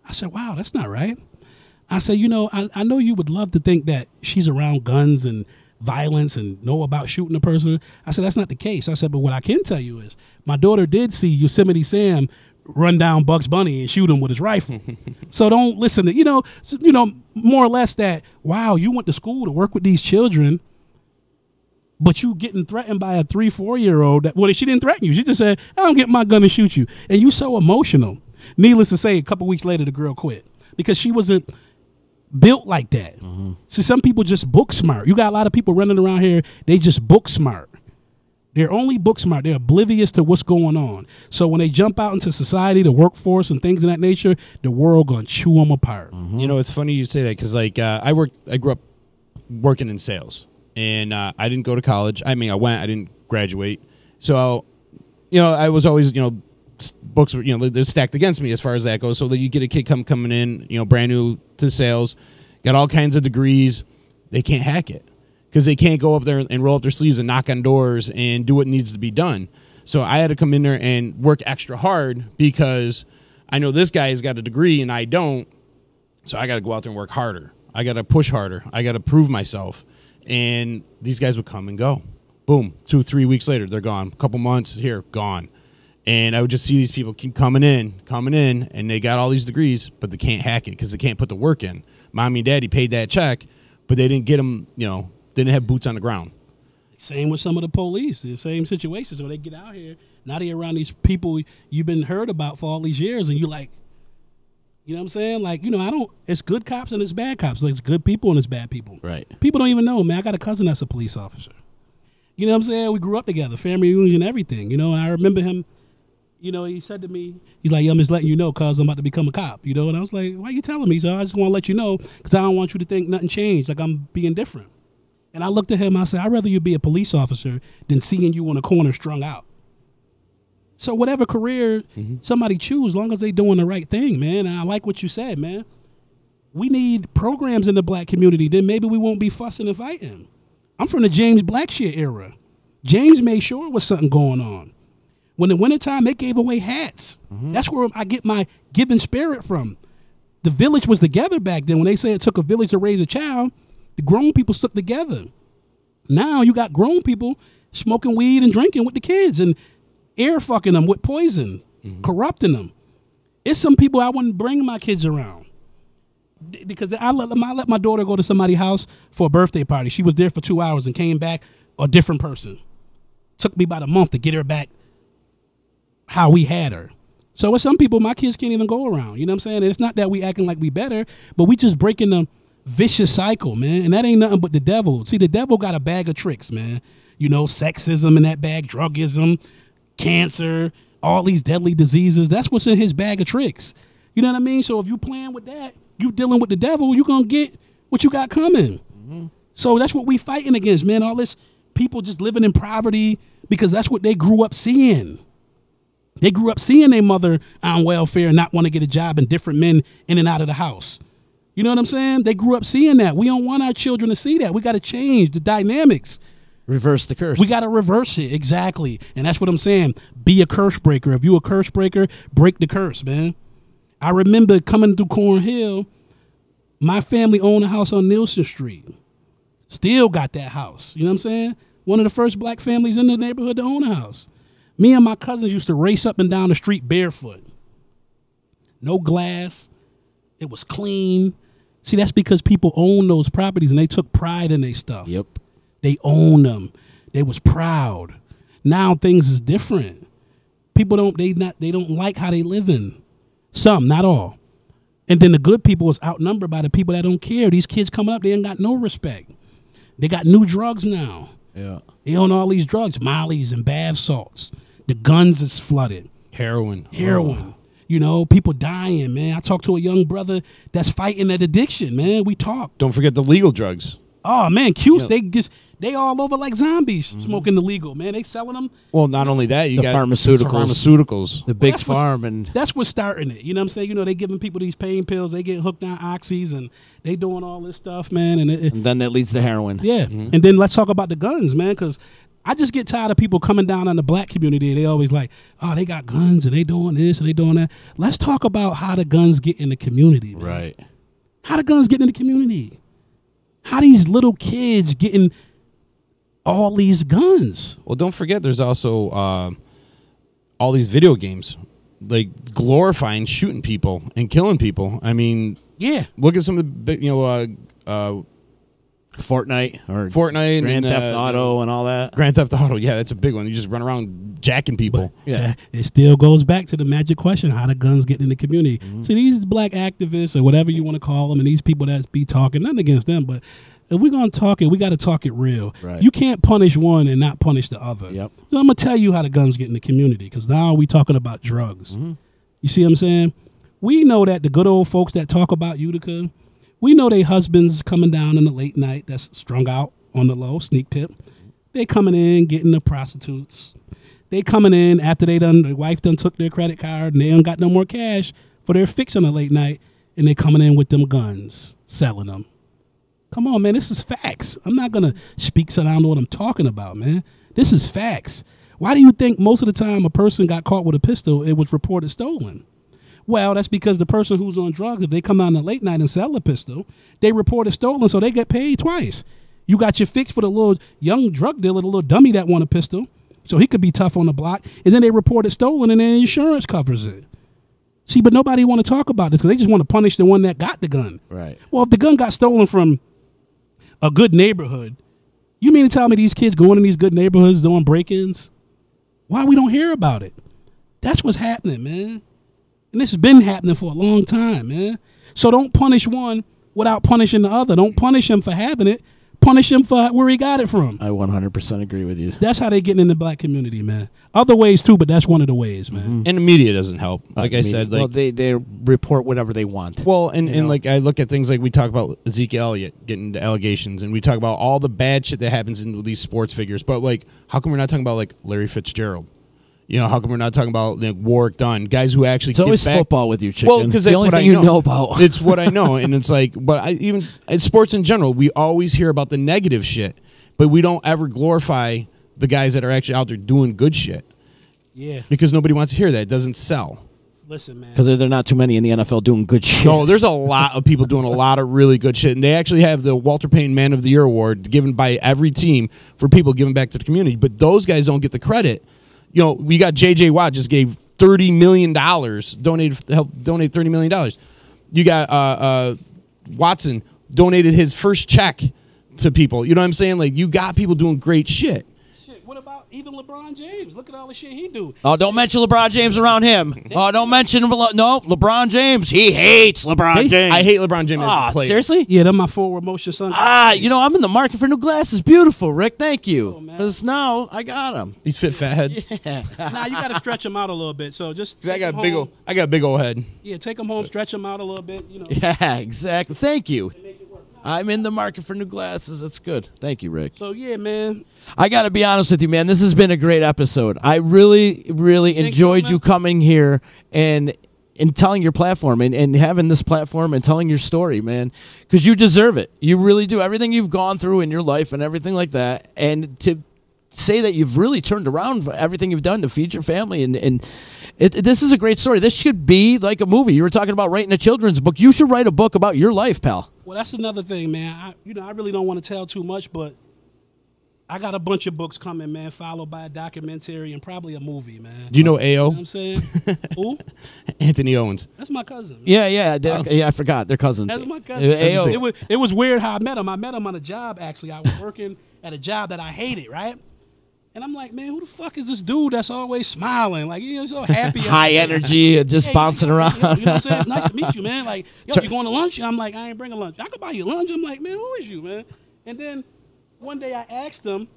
I said, wow, that's not right. I said, you know, I know you would love to think that she's around guns and violence and know about shooting a person. I said, that's not the case. I said, but what I can tell you is my daughter did see Yosemite Sam run down Bugs Bunny and shoot him with his rifle. So don't listen to, more or less that, wow, you went to school to work with these children, but you getting threatened by a 3-4-year-old. She didn't threaten you. She just said, I'll get my gun and shoot you. And you so emotional. Needless to say, a couple weeks later, the girl quit because she wasn't built like that. Mm-hmm. See, some people just book smart. You got a lot of people running around here, they just book smart. They're only book smart. They're oblivious to what's going on. So when they jump out into society, the workforce and things of that nature, the world going to chew them apart. Mm-hmm. You know, it's funny you say that because, like, I grew up working in sales, and I didn't go to college. I mean, I didn't graduate. So, I was always, books were, they're stacked against me as far as that goes. So that you get a kid coming in, brand new to sales, got all kinds of degrees, they can't hack it because they can't go up there and roll up their sleeves and knock on doors and do what needs to be done. So I had to come in there and work extra hard because I know this guy has got a degree and I don't, So I got to go out there and work harder. I got to push harder. I got to prove myself. And these guys would come and go. Boom, 2-3 weeks later, they're gone. A couple months, here, gone. And I would just see these people keep coming in, and they got all these degrees, but they can't hack it because they can't put the work in. Mommy and daddy paid that check, but they didn't get them, didn't have boots on the ground. Same with some of the police. The same situations where they get out here. Now they're around these people you've been heard about for all these years, and you like, you know what I'm saying? Like, it's good cops and it's bad cops. Like, it's good people and it's bad people. Right. People don't even know, man. I got a cousin that's a police officer. You know what I'm saying? We grew up together, family reunion, everything. And I remember him, he said to me, he's like, I'm just letting you know because I'm about to become a cop, And I was like, why are you telling me? So I just want to let you know because I don't want you to think nothing changed, like I'm being different. And I looked at him, I said, I'd rather you be a police officer than seeing you on a corner strung out. So whatever career somebody choose, as long as they doing the right thing, man. And I like what you said, man. We need programs in the black community. Then maybe we won't be fussing and fighting. I'm from the James Blackshear era. James made sure there was something going on. When in the wintertime, they gave away hats. That's where I get my giving spirit from. The village was together back then. When they say it took a village to raise a child, the grown people stuck together. Now you got grown people smoking weed and drinking with the kids and air fucking them with poison, corrupting them. It's some people I wouldn't bring my kids around because I let my daughter go to somebody's house for a birthday party. She was there for 2 hours and came back a different person. Took me about a month to get her back how we had her. So with some people, my kids can't even go around. You know what I'm saying? And it's not that we acting like we better, but we just breaking the vicious cycle, man. And that ain't nothing but the devil. See, the devil got a bag of tricks, man. Sexism in that bag, drugism, cancer, all these deadly diseases. That's what's in his bag of tricks. You know what I mean? So if you playing with that, you dealing with the devil, you going to get what you got coming. So that's what we fighting against, man. All this people just living in poverty because that's what they grew up seeing. They grew up seeing their mother on welfare and not want to get a job and different men in and out of the house. You know what I'm saying? They grew up seeing that. We don't want our children to see that. We got to change the dynamics. Reverse the curse. We got to reverse it. Exactly. And that's what I'm saying. Be a curse breaker. If you a curse breaker, break the curse, man. I remember coming through Cornhill, my family owned a house on Nielsen Street. Still got that house. You know what I'm saying? One of the first black families in the neighborhood to own a house. Me and my cousins used to race up and down the street barefoot. No glass. It was clean. See, that's because people own those properties and they took pride in their stuff. Yep. They own them. They was proud. Now things is different. People don't like how they living. Some, not all. And then the good people is outnumbered by the people that don't care. These kids coming up, they ain't got no respect. They got new drugs now. Yeah. They own all these drugs, mollies and bath salts. The guns is flooded. Heroin. People dying, man. I talked to a young brother that's fighting that addiction, man. We talked. Don't forget the legal drugs. Oh man, Q's, they all over like zombies smoking illegal, man. They selling them. Well, not only that, you The got pharmaceuticals. The big that's farm and that's what's starting it. You know what I'm saying? They giving people these pain pills, they get hooked on oxys and they doing all this stuff, man. and then that leads to heroin. Yeah. And then let's talk about the guns, man, because I just get tired of people coming down on the black community. They always like, oh, they got guns and they doing this and they doing that. Let's talk about how the guns get in the community, man. Right. How the guns get in the community. How these little kids getting all these guns. Well, don't forget there's also all these video games, like glorifying shooting people and killing people. I mean, yeah. Look at some of the big, Fortnite or Fortnite, Grand Theft Auto and all that. Grand Theft Auto, yeah, that's a big one. You just run around jacking people. Yeah. It still goes back to the magic question, how the guns get in the community. See, these black activists or whatever you want to call them and these people that be talking, nothing against them, but if we're going to talk it, we got to talk it real. Right. You can't punish one and not punish the other. Yep. So I'm going to tell you how the guns get in the community because now we talking about drugs. You see what I'm saying? We know that the good old folks that talk about Utica, we know they husbands coming down in the late night that's strung out on the low, sneak tip. They coming in, getting the prostitutes. They coming in after the wife done took their credit card and they ain't got no more cash for their fix on the late night, and they coming in with them guns, selling them. Come on, man, this is facts. I'm not going to speak so I don't know what I'm talking about, man. This is facts. Why do you think most of the time a person got caught with a pistol, it was reported stolen? Well, that's because the person who's on drugs, if they come out in the late night and sell a pistol, they report it stolen, so they get paid twice. You got your fix for the little young drug dealer, the little dummy that want a pistol, so he could be tough on the block, and then they report it stolen, and then insurance covers it. See, but nobody want to talk about this because they just want to punish the one that got the gun. Right. Well, if the gun got stolen from a good neighborhood, you mean to tell me these kids going in these good neighborhoods doing break-ins? Why we don't hear about it? That's what's happening, man. And this has been happening for a long time, man. So don't punish one without punishing the other. Don't punish him for having it. Punish him for where he got it from. I 100% agree with you. That's how they getting in the black community, man. Other ways too, but that's one of the ways, man. And the media doesn't help. Like I said, like, well, they report whatever they want. well, and like I look at things like we talk about Ezekiel Elliott getting into allegations, and we talk about all the bad shit that happens in these sports figures. But like, how come we're not talking about like Larry Fitzgerald? You know, how come we're not talking about like Warwick Dunn, guys who actually It's always get back? football with you, chicken. Well, because it's the that's only what thing I you know about. It's what I know, and it's like, but even in sports in general, we always hear about the negative shit, but we don't ever glorify the guys that are actually out there doing good shit. Yeah. Because nobody wants to hear that. It doesn't sell. Listen, man. Because there are not too many in the NFL doing good shit. No, there's a lot of people doing a lot of really good shit, and they actually have the Walter Payton Man of the Year award given by every team for people giving back to the community. But those guys don't get the credit. You know, we got J.J. Watt just gave $30 million, helped donate $30 million. You got Watson donated his first check to people. You know what I'm saying? Like, you got people doing great shit. Shit, what about even LeBron James? Look at all the shit he do. Oh, don't mention LeBron James around him. Oh, don't mention LeBron James. He hates LeBron James. I hate LeBron James as a player. Seriously? Yeah, they're my forward motion son. You know, I'm in the market for new glasses. Beautiful, Rick. Thank you. Oh, man. Because now I got them. These fit fat heads. Now you got to stretch them out a little bit. So just 'Cause I take got 'em a big home. I got a big old head. Yeah, take them home, stretch them out a little bit. You know. Yeah, exactly. Thank you. I'm in the market for new glasses. That's good. Thank you, Rick. So yeah, man. I got to be honest with you, man. This has been a great episode. I really, really Think so, enjoyed man? you coming here and telling your platform and having this platform and telling your story, man, because you deserve it. You really do. Everything you've gone through in your life and everything like that, and to say that you've really turned around everything you've done to feed your family, and this is a great story. This should be like a movie. You were talking about writing a children's book. You should write a book about your life, pal. Well, that's another thing, man. I really don't want to tell too much, but I got a bunch of books coming, man, followed by a documentary and probably a movie, man. Do you know You know what AO? I'm saying? Who? Anthony Owens. That's my cousin. man. Yeah, I forgot. They're cousins. That's my cousin. AO. It was weird how I met him. I met him on a job, actually. I was working at a job that I hated, right? And I'm like, man, who the fuck is this dude that's always smiling? Like, you know, so happy. High energy, and just bouncing around. You know what I'm saying? It's nice to meet you, man. Like, yo, you going to lunch? I'm like, I ain't bringing lunch. I could buy you lunch. I'm like, man, who is you, man? And then one day I asked him,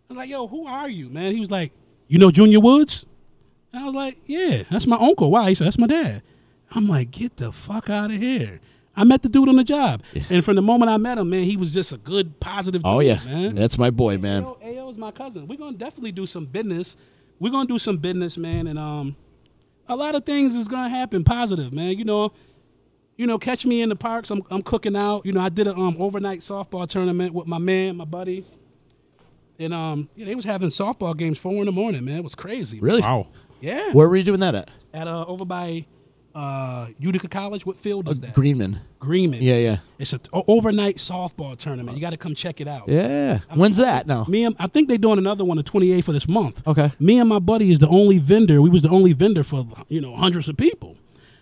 I was like, yo, who are you, man? He was like, you know Junior Woods? And I was like, yeah, that's my uncle. Why? He said, that's my dad. I'm like, get the fuck out of here. I met the dude on the job. Yeah. And from the moment I met him, man, he was just a good, positive dude, Oh, yeah. man. That's my boy, man. AO is my cousin. We're going to definitely do some business. We're going to do some business, man. And a lot of things is going to happen positive, man. You know, catch me in the parks. I'm cooking out. You know, I did an overnight softball tournament with my buddy. And they was having softball games 4 a.m, man. It was crazy. Really? Wow. Yeah. Where were you doing that at? At over by Utica College. What field is that? Greenman. Greenman. Yeah. It's an overnight softball tournament. You got to come check it out. Yeah. When's that now? I think they're doing another one the 28th of this month. Okay. Me and my buddy is the only vendor. We was the only vendor for, hundreds of people.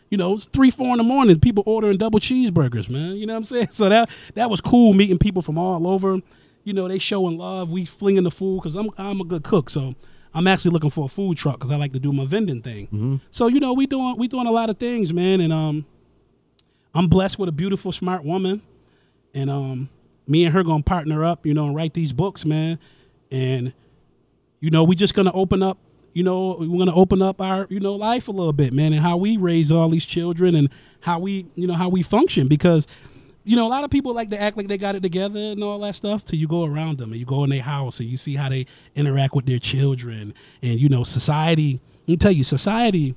You know, it's 3, 4 a.m, people ordering double cheeseburgers, man. You know what I'm saying? So that was cool, meeting people from all over. You know, they showing love. We flinging the food because I'm a good cook. So I'm actually looking for a food truck because I like to do my vending thing. Mm-hmm. So, you know, we doing a lot of things, man. And I'm blessed with a beautiful, smart woman. And me and her going to partner up, and write these books, man. And, we just going to open up, we're going to open up our, life a little bit, man, and how we raise all these children and how we function. Because, a lot of people like to act like they got it together and all that stuff till you go around them and you go in their house and you see how they interact with their children. And, society, let me tell you, society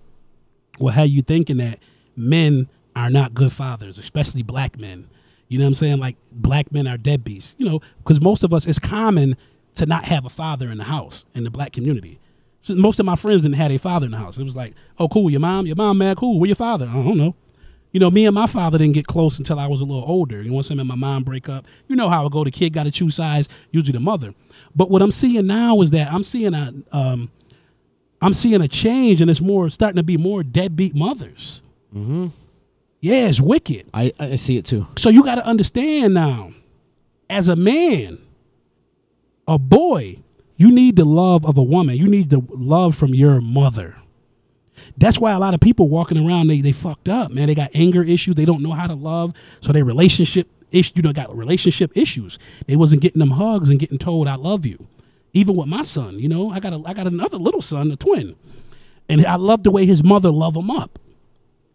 will have you thinking that men are not good fathers, especially black men. You know what I'm saying? Like black men are deadbeats, because most of us, it's common to not have a father in the house in the black community. So most of my friends didn't have a father in the house. It was like, oh, cool, your mom mad, cool. Where your father? I don't know. You know, me and my father didn't get close until I was a little older. You know, once him and my mom break up, you know how it go. The kid got to choose sides, usually the mother. But what I'm seeing now is that I'm seeing a change, and it's starting to be more deadbeat mothers. Mm-hmm. Yeah, it's wicked. I see it too. So you got to understand now, as a man, a boy, you need the love of a woman. You need the love from your mother. That's why a lot of people walking around, they fucked up, man. They got anger issues. They don't know how to love. So they got relationship issues. They wasn't getting them hugs and getting told I love you. Even with my son, you know, I got another little son, a twin. And I love the way his mother love him up.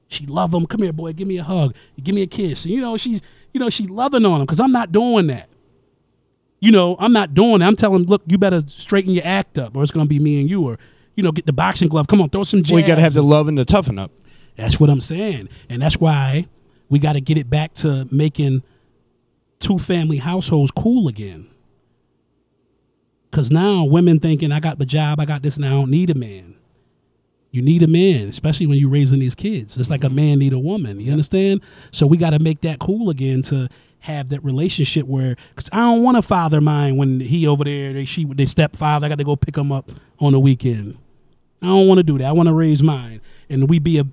She love him. Come here, boy. Give me a hug. Give me a kiss. And, she loving on him because I'm not doing that. You know, I'm not doing it. I'm telling him, look, you better straighten your act up or it's going to be me and you, or, get the boxing glove. Come on, throw some jabs. Well, you got to have the love and the toughen up. That's what I'm saying. And that's why we got to get it back to making two-family households cool again. Because now women thinking, I got the job, I got this, and I don't need a man. You need a man, especially when you're raising these kids. It's like a man need a woman. You understand? So we got to make that cool again to have that relationship where, because I don't want to father mine when he over there, they stepfather, I got to go pick him up on the weekend. I don't want to do that. I want to raise mine, and we be a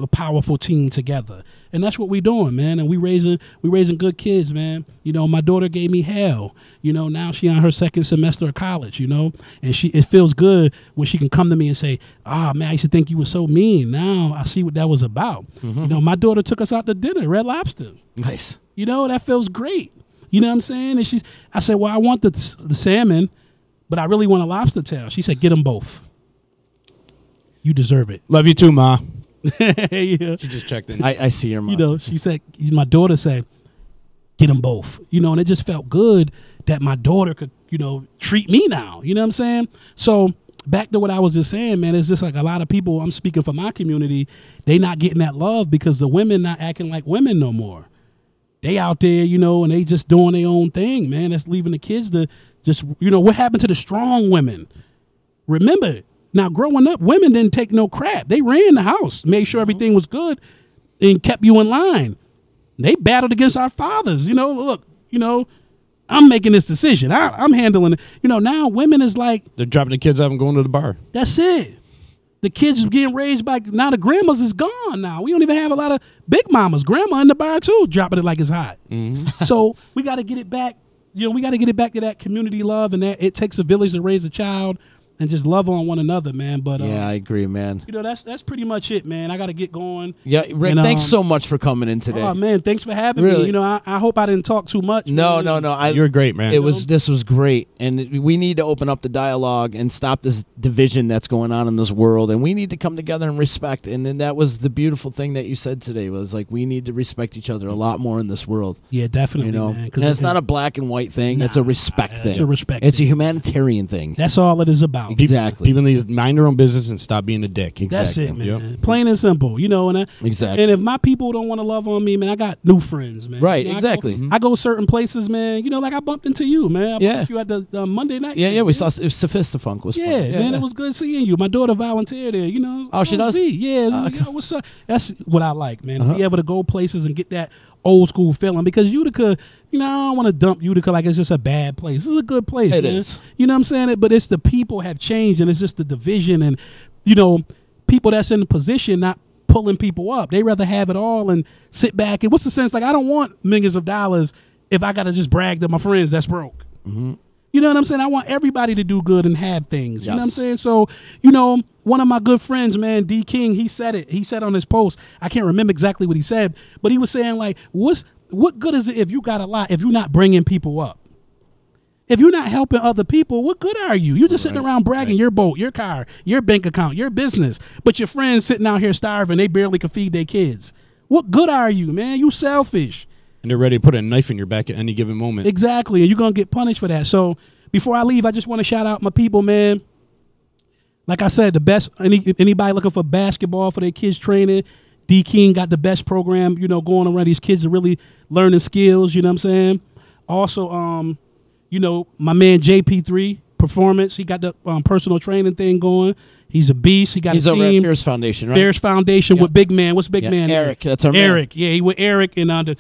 powerful team together. And that's what we doing, man. And we raising good kids, man. You know, my daughter gave me hell. You know, now she on her second semester of college, you know, and it feels good when she can come to me and say, man, I used to think you were so mean. Now I see what that was about. Mm-hmm. You know, my daughter took us out to dinner, Red Lobster. Nice. You know, that feels great. You know what I'm saying? And I said, well, I want the salmon, but I really want a lobster tail. She said, get them both. You deserve it. Love you too, Ma. Yeah. She just checked in. I see your mom. You know, she said, my daughter said, get them both. You know, and it just felt good that my daughter could, treat me now. You know what I'm saying? So back to what I was just saying, man, it's just like a lot of people, I'm speaking for my community, they not getting that love because the women not acting like women no more. They out there, and they just doing their own thing, man. That's leaving the kids to just, what happened to the strong women? Remember, now, growing up, women didn't take no crap. They ran the house, made sure everything was good, and kept you in line. They battled against our fathers. Look, I'm making this decision. I'm handling it. Now women is like. They're dropping the kids off and going to the bar. That's it. The kids are getting raised by, now the grandmas is gone now. We don't even have a lot of big mamas. Grandma in the bar, too, dropping it like it's hot. Mm-hmm. So we got to get it back. We got to get it back to that community love, and that it takes a village to raise a child. And just love on one another, man. But yeah, I agree, man. That's pretty much it, man. I got to get going. Yeah, Rick, and, thanks so much for coming in today. Oh man, thanks for having me. I hope I didn't talk too much. No. You're great, man. This was great, and we need to open up the dialogue and stop this division that's going on in this world, and we need to come together and respect. And then that was the beautiful thing that you said today was like we need to respect each other a lot more in this world. Yeah, definitely. Man, and it's not a black and white thing; it's a respect thing. It's a respect. It's a humanitarian thing. That's all it is about. Exactly. People need to mind their own business and stop being a dick. Exactly. That's it, man. Yep. Plain and simple, Exactly. And if my people don't want to love on me, man, I got new friends, man. Right, exactly. I go certain places, man. Like I bumped into you, man. I bumped you at the Monday night. Yeah, we saw Sophistafunk was fun. Man, it was good seeing you. My daughter volunteered there, Oh, she does? Yeah, what's up? That's what I like, man. To be able to go places and get that old school feeling, because Utica, I don't want to dump Utica like it's just a bad place. This is a good place, It man. is. You know what I'm saying? But it's the people have changed, and it's just the division, and people that's in the position not pulling people up. They rather have it all and sit back. And what's the sense? Like, I don't want millions of dollars if I got to just brag to my friends that's broke. Mm-hmm. You know what I'm saying? I want everybody to do good and have things. Yes. You know what I'm saying? So, one of my good friends, man, D King, he said it. He said on his post, I can't remember exactly what he said, but he was saying, like, what good is it if you got a lot, if you're not bringing people up? If you're not helping other people, what good are you? You're just sitting around bragging your boat, your car, your bank account, your business, but your friends sitting out here starving, they barely can feed their kids. What good are you, man? You selfish. And they're ready to put a knife in your back at any given moment. Exactly, and you're going to get punished for that. So before I leave, I just want to shout out my people, man. Like I said, the best, anybody looking for basketball for their kids training, D King got the best program, going around. These kids are really learning skills, you know what I'm saying? Also, my man JP3, Performance. He got the personal training thing going. He's a beast. He got He's a over team. at Fierce Foundation, right? Fierce Foundation with Big Man. What's Big Man? Eric. That's our man. Eric. Yeah, he with Eric and the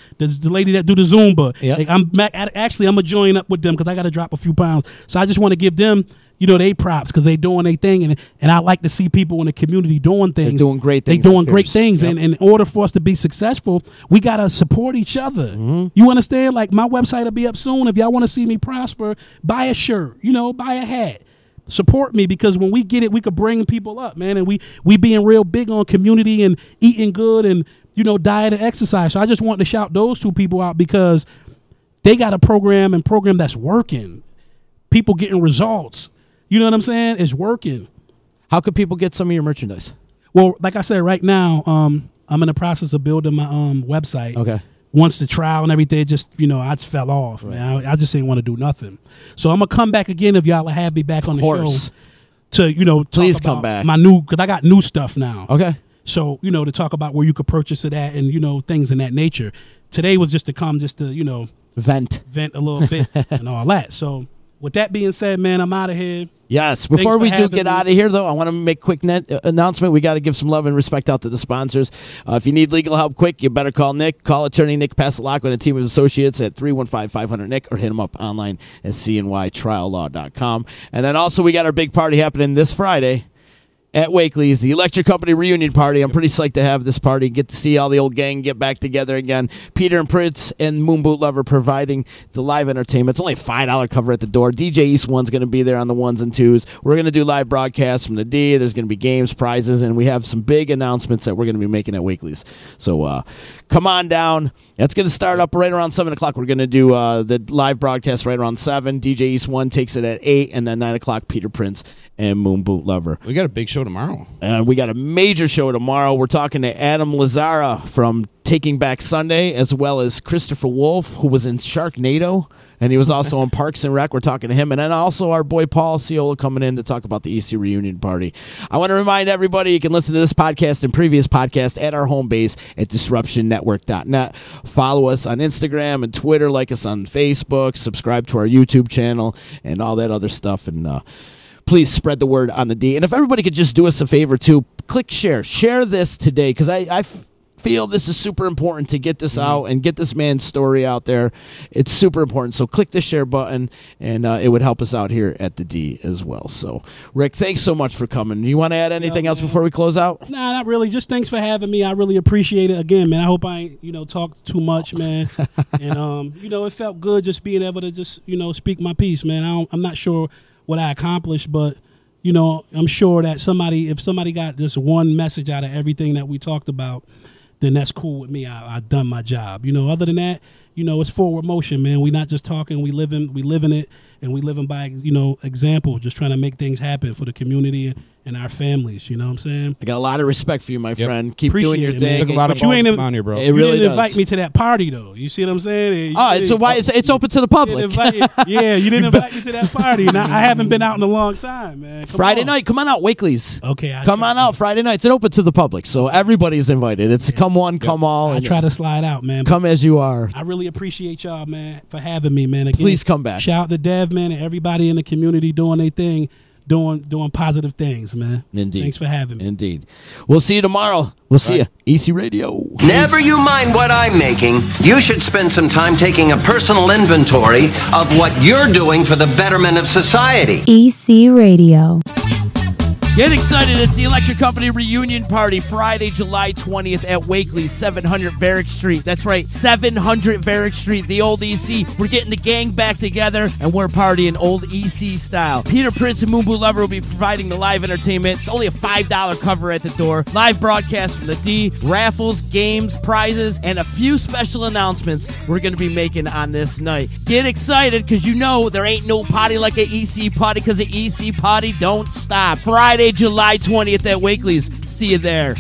lady that do the Zumba. Yep. Like, I'm gonna join up with them because I got to drop a few pounds. So I just want to give them, they props because they doing their thing, and I like to see people in the community doing things. They're doing great things. They doing at great Fierce. things, Yep. and in order for us to be successful, we gotta support each other. Mm-hmm. You understand? Like, my website will be up soon. If y'all want to see me prosper, buy a shirt. Buy a hat. Support me, because when we get it, we could bring people up, man. And we being real big on community and eating good and diet and exercise. So I just want to shout those two people out because they got a program that's working. People getting results. You know what I'm saying? It's working. How could people get some of your merchandise? Well, like I said, right now, I'm in the process of building my website. Okay. Once the trial and everything, I just fell off, man. I just ain't want to do nothing. So I'm gonna come back again if y'all will have me back on the show to please talk come about back. my new, because I got new stuff now. Okay. So to talk about where you could purchase it at and things in that nature. Today was just to come Vent a little bit and all that. So with that being said, man, I'm out of here. Yes. Before for we do having get me. out of here, though, I want to make a quick announcement. We got to give some love and respect out to the sponsors. If you need legal help quick, you better call Nick. Call attorney Nick Pasalacqua and a team of associates at 315-500-NICK or hit him up online at cnytriallaw.com. And then also we got our big party happening this Friday at Wakely's, the Electric Company reunion party. I'm pretty psyched to have this party, get to see all the old gang get back together again. Peter and Prince and Moon Boot Lover providing the live entertainment. It's only a $5 cover at the door. DJ East One's going to be there on the ones and twos. We're going to do live broadcasts from the D. There's going to be games, prizes, and we have some big announcements that we're going to be making at Wakely's. So come on down. That's going to start up right around 7 o'clock. We're going to do the live broadcast right around 7. DJ East One takes it at 8, and then 9 o'clock, Peter Prince and Moon Boot Lover. We got a big show tomorrow. We got a major show tomorrow. We're talking to Adam Lazara from Taking Back Sunday, as well as Christopher Wolf, who was in Sharknado, and he was also on Parks and Rec. We're talking to him. And then also our boy Paul Ciola coming in to talk about the EC reunion party. I want to remind everybody you can listen to this podcast and previous podcasts at our home base at disruptionnetwork.net. Follow us on Instagram and Twitter, like us on Facebook, subscribe to our YouTube channel, and all that other stuff. And please spread the word on the D. And if everybody could just do us a favor, too, click share. Share this today, because I feel this is super important to get this out and get this man's story out there. It's super important. So click the share button, and it would help us out here at the D as well. So, Rick, thanks so much for coming. You want to add anything else before we close out? Nah, not really. Just thanks for having me. I really appreciate it. Again, man, I hope I ain't, talked too much, man. And, it felt good just being able to just, speak my piece, man. I'm not sure what I accomplished, but, I'm sure that if somebody got just one message out of everything that we talked about, then that's cool with me. I've done my job. Other than that, it's forward motion, man. We not just talking, we living it, and we living by, example, just trying to make things happen for the community and our families. You know what I'm saying? I got a lot of respect for you, my friend. Keep Appreciate doing your it, thing. man. Took a lot of But you balls ain't to come on here, bro. It You really didn't does. invite me to that party, though. You see what I'm saying? It's open to the public. You didn't invite me to that party. And I haven't been out in a long time, man. Friday night, come on out, Wakely's. Okay. Come on out Friday nights. It's open to the public, so everybody's invited. It's come one, come all. I and try to slide out, man. come as you are. I really appreciate y'all, man, for having me, man. Again, Please come back. Shout out to Dev, man, and everybody in the community doing their thing, doing positive things, man. Indeed. Thanks for having me. Indeed. We'll see you tomorrow. We'll see you. EC Radio. Never you mind what I'm making. You should spend some time taking a personal inventory of what you're doing for the betterment of society. EC Radio. Get excited. It's the Electric Company reunion party Friday, July 20th at Wakely's, 700 Varick Street. That's right, 700 Varick Street, the old EC. We're getting the gang back together, and we're partying old EC style. Peter Prince and Moon Boot Lover will be providing the live entertainment. It's only a $5 cover at the door. Live broadcast from the D, raffles, games, prizes, and a few special announcements we're going to be making on this night. Get excited, because there ain't no party like an EC party, because the EC party don't stop. Friday, July 20th at Wakely's. See you there.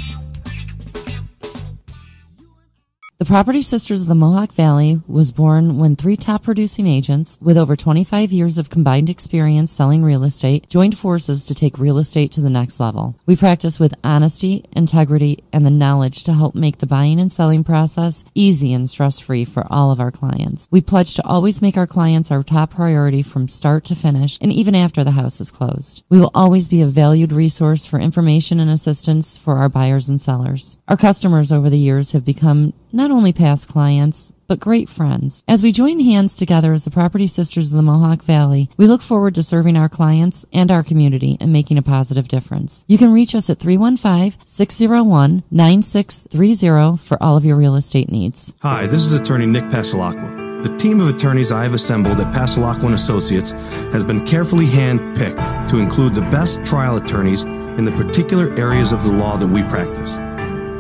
The Property Sisters of the Mohawk Valley was born when 3 top producing agents with over 25 years of combined experience selling real estate joined forces to take real estate to the next level. We practice with honesty, integrity, and the knowledge to help make the buying and selling process easy and stress-free for all of our clients. We pledge to always make our clients our top priority from start to finish and even after the house is closed. We will always be a valued resource for information and assistance for our buyers and sellers. Our customers over the years have become not only past clients, but great friends. As we join hands together as the Property Sisters of the Mohawk Valley, we look forward to serving our clients and our community and making a positive difference. You can reach us at 315-601-9630 for all of your real estate needs. Hi, this is attorney Nick Pasalacqua. The team of attorneys I have assembled at Pasalacqua & Associates has been carefully hand-picked to include the best trial attorneys in the particular areas of the law that we practice.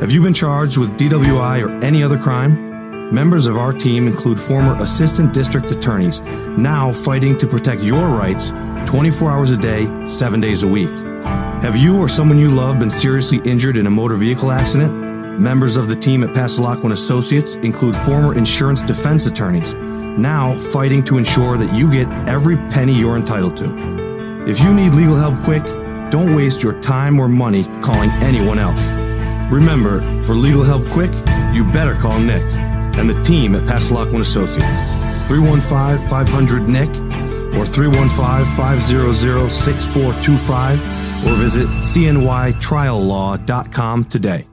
Have you been charged with DWI or any other crime? Members of our team include former assistant district attorneys, now fighting to protect your rights 24 hours a day, 7 days a week. Have you or someone you love been seriously injured in a motor vehicle accident? Members of the team at Pasalacqua & Associates include former insurance defense attorneys, now fighting to ensure that you get every penny you're entitled to. If you need legal help quick, don't waste your time or money calling anyone else. Remember, for legal help quick, you better call Nick and the team at Pasalacqua & Associates. 315-500-NICK or 315-500-6425 or visit cnytriallaw.com today.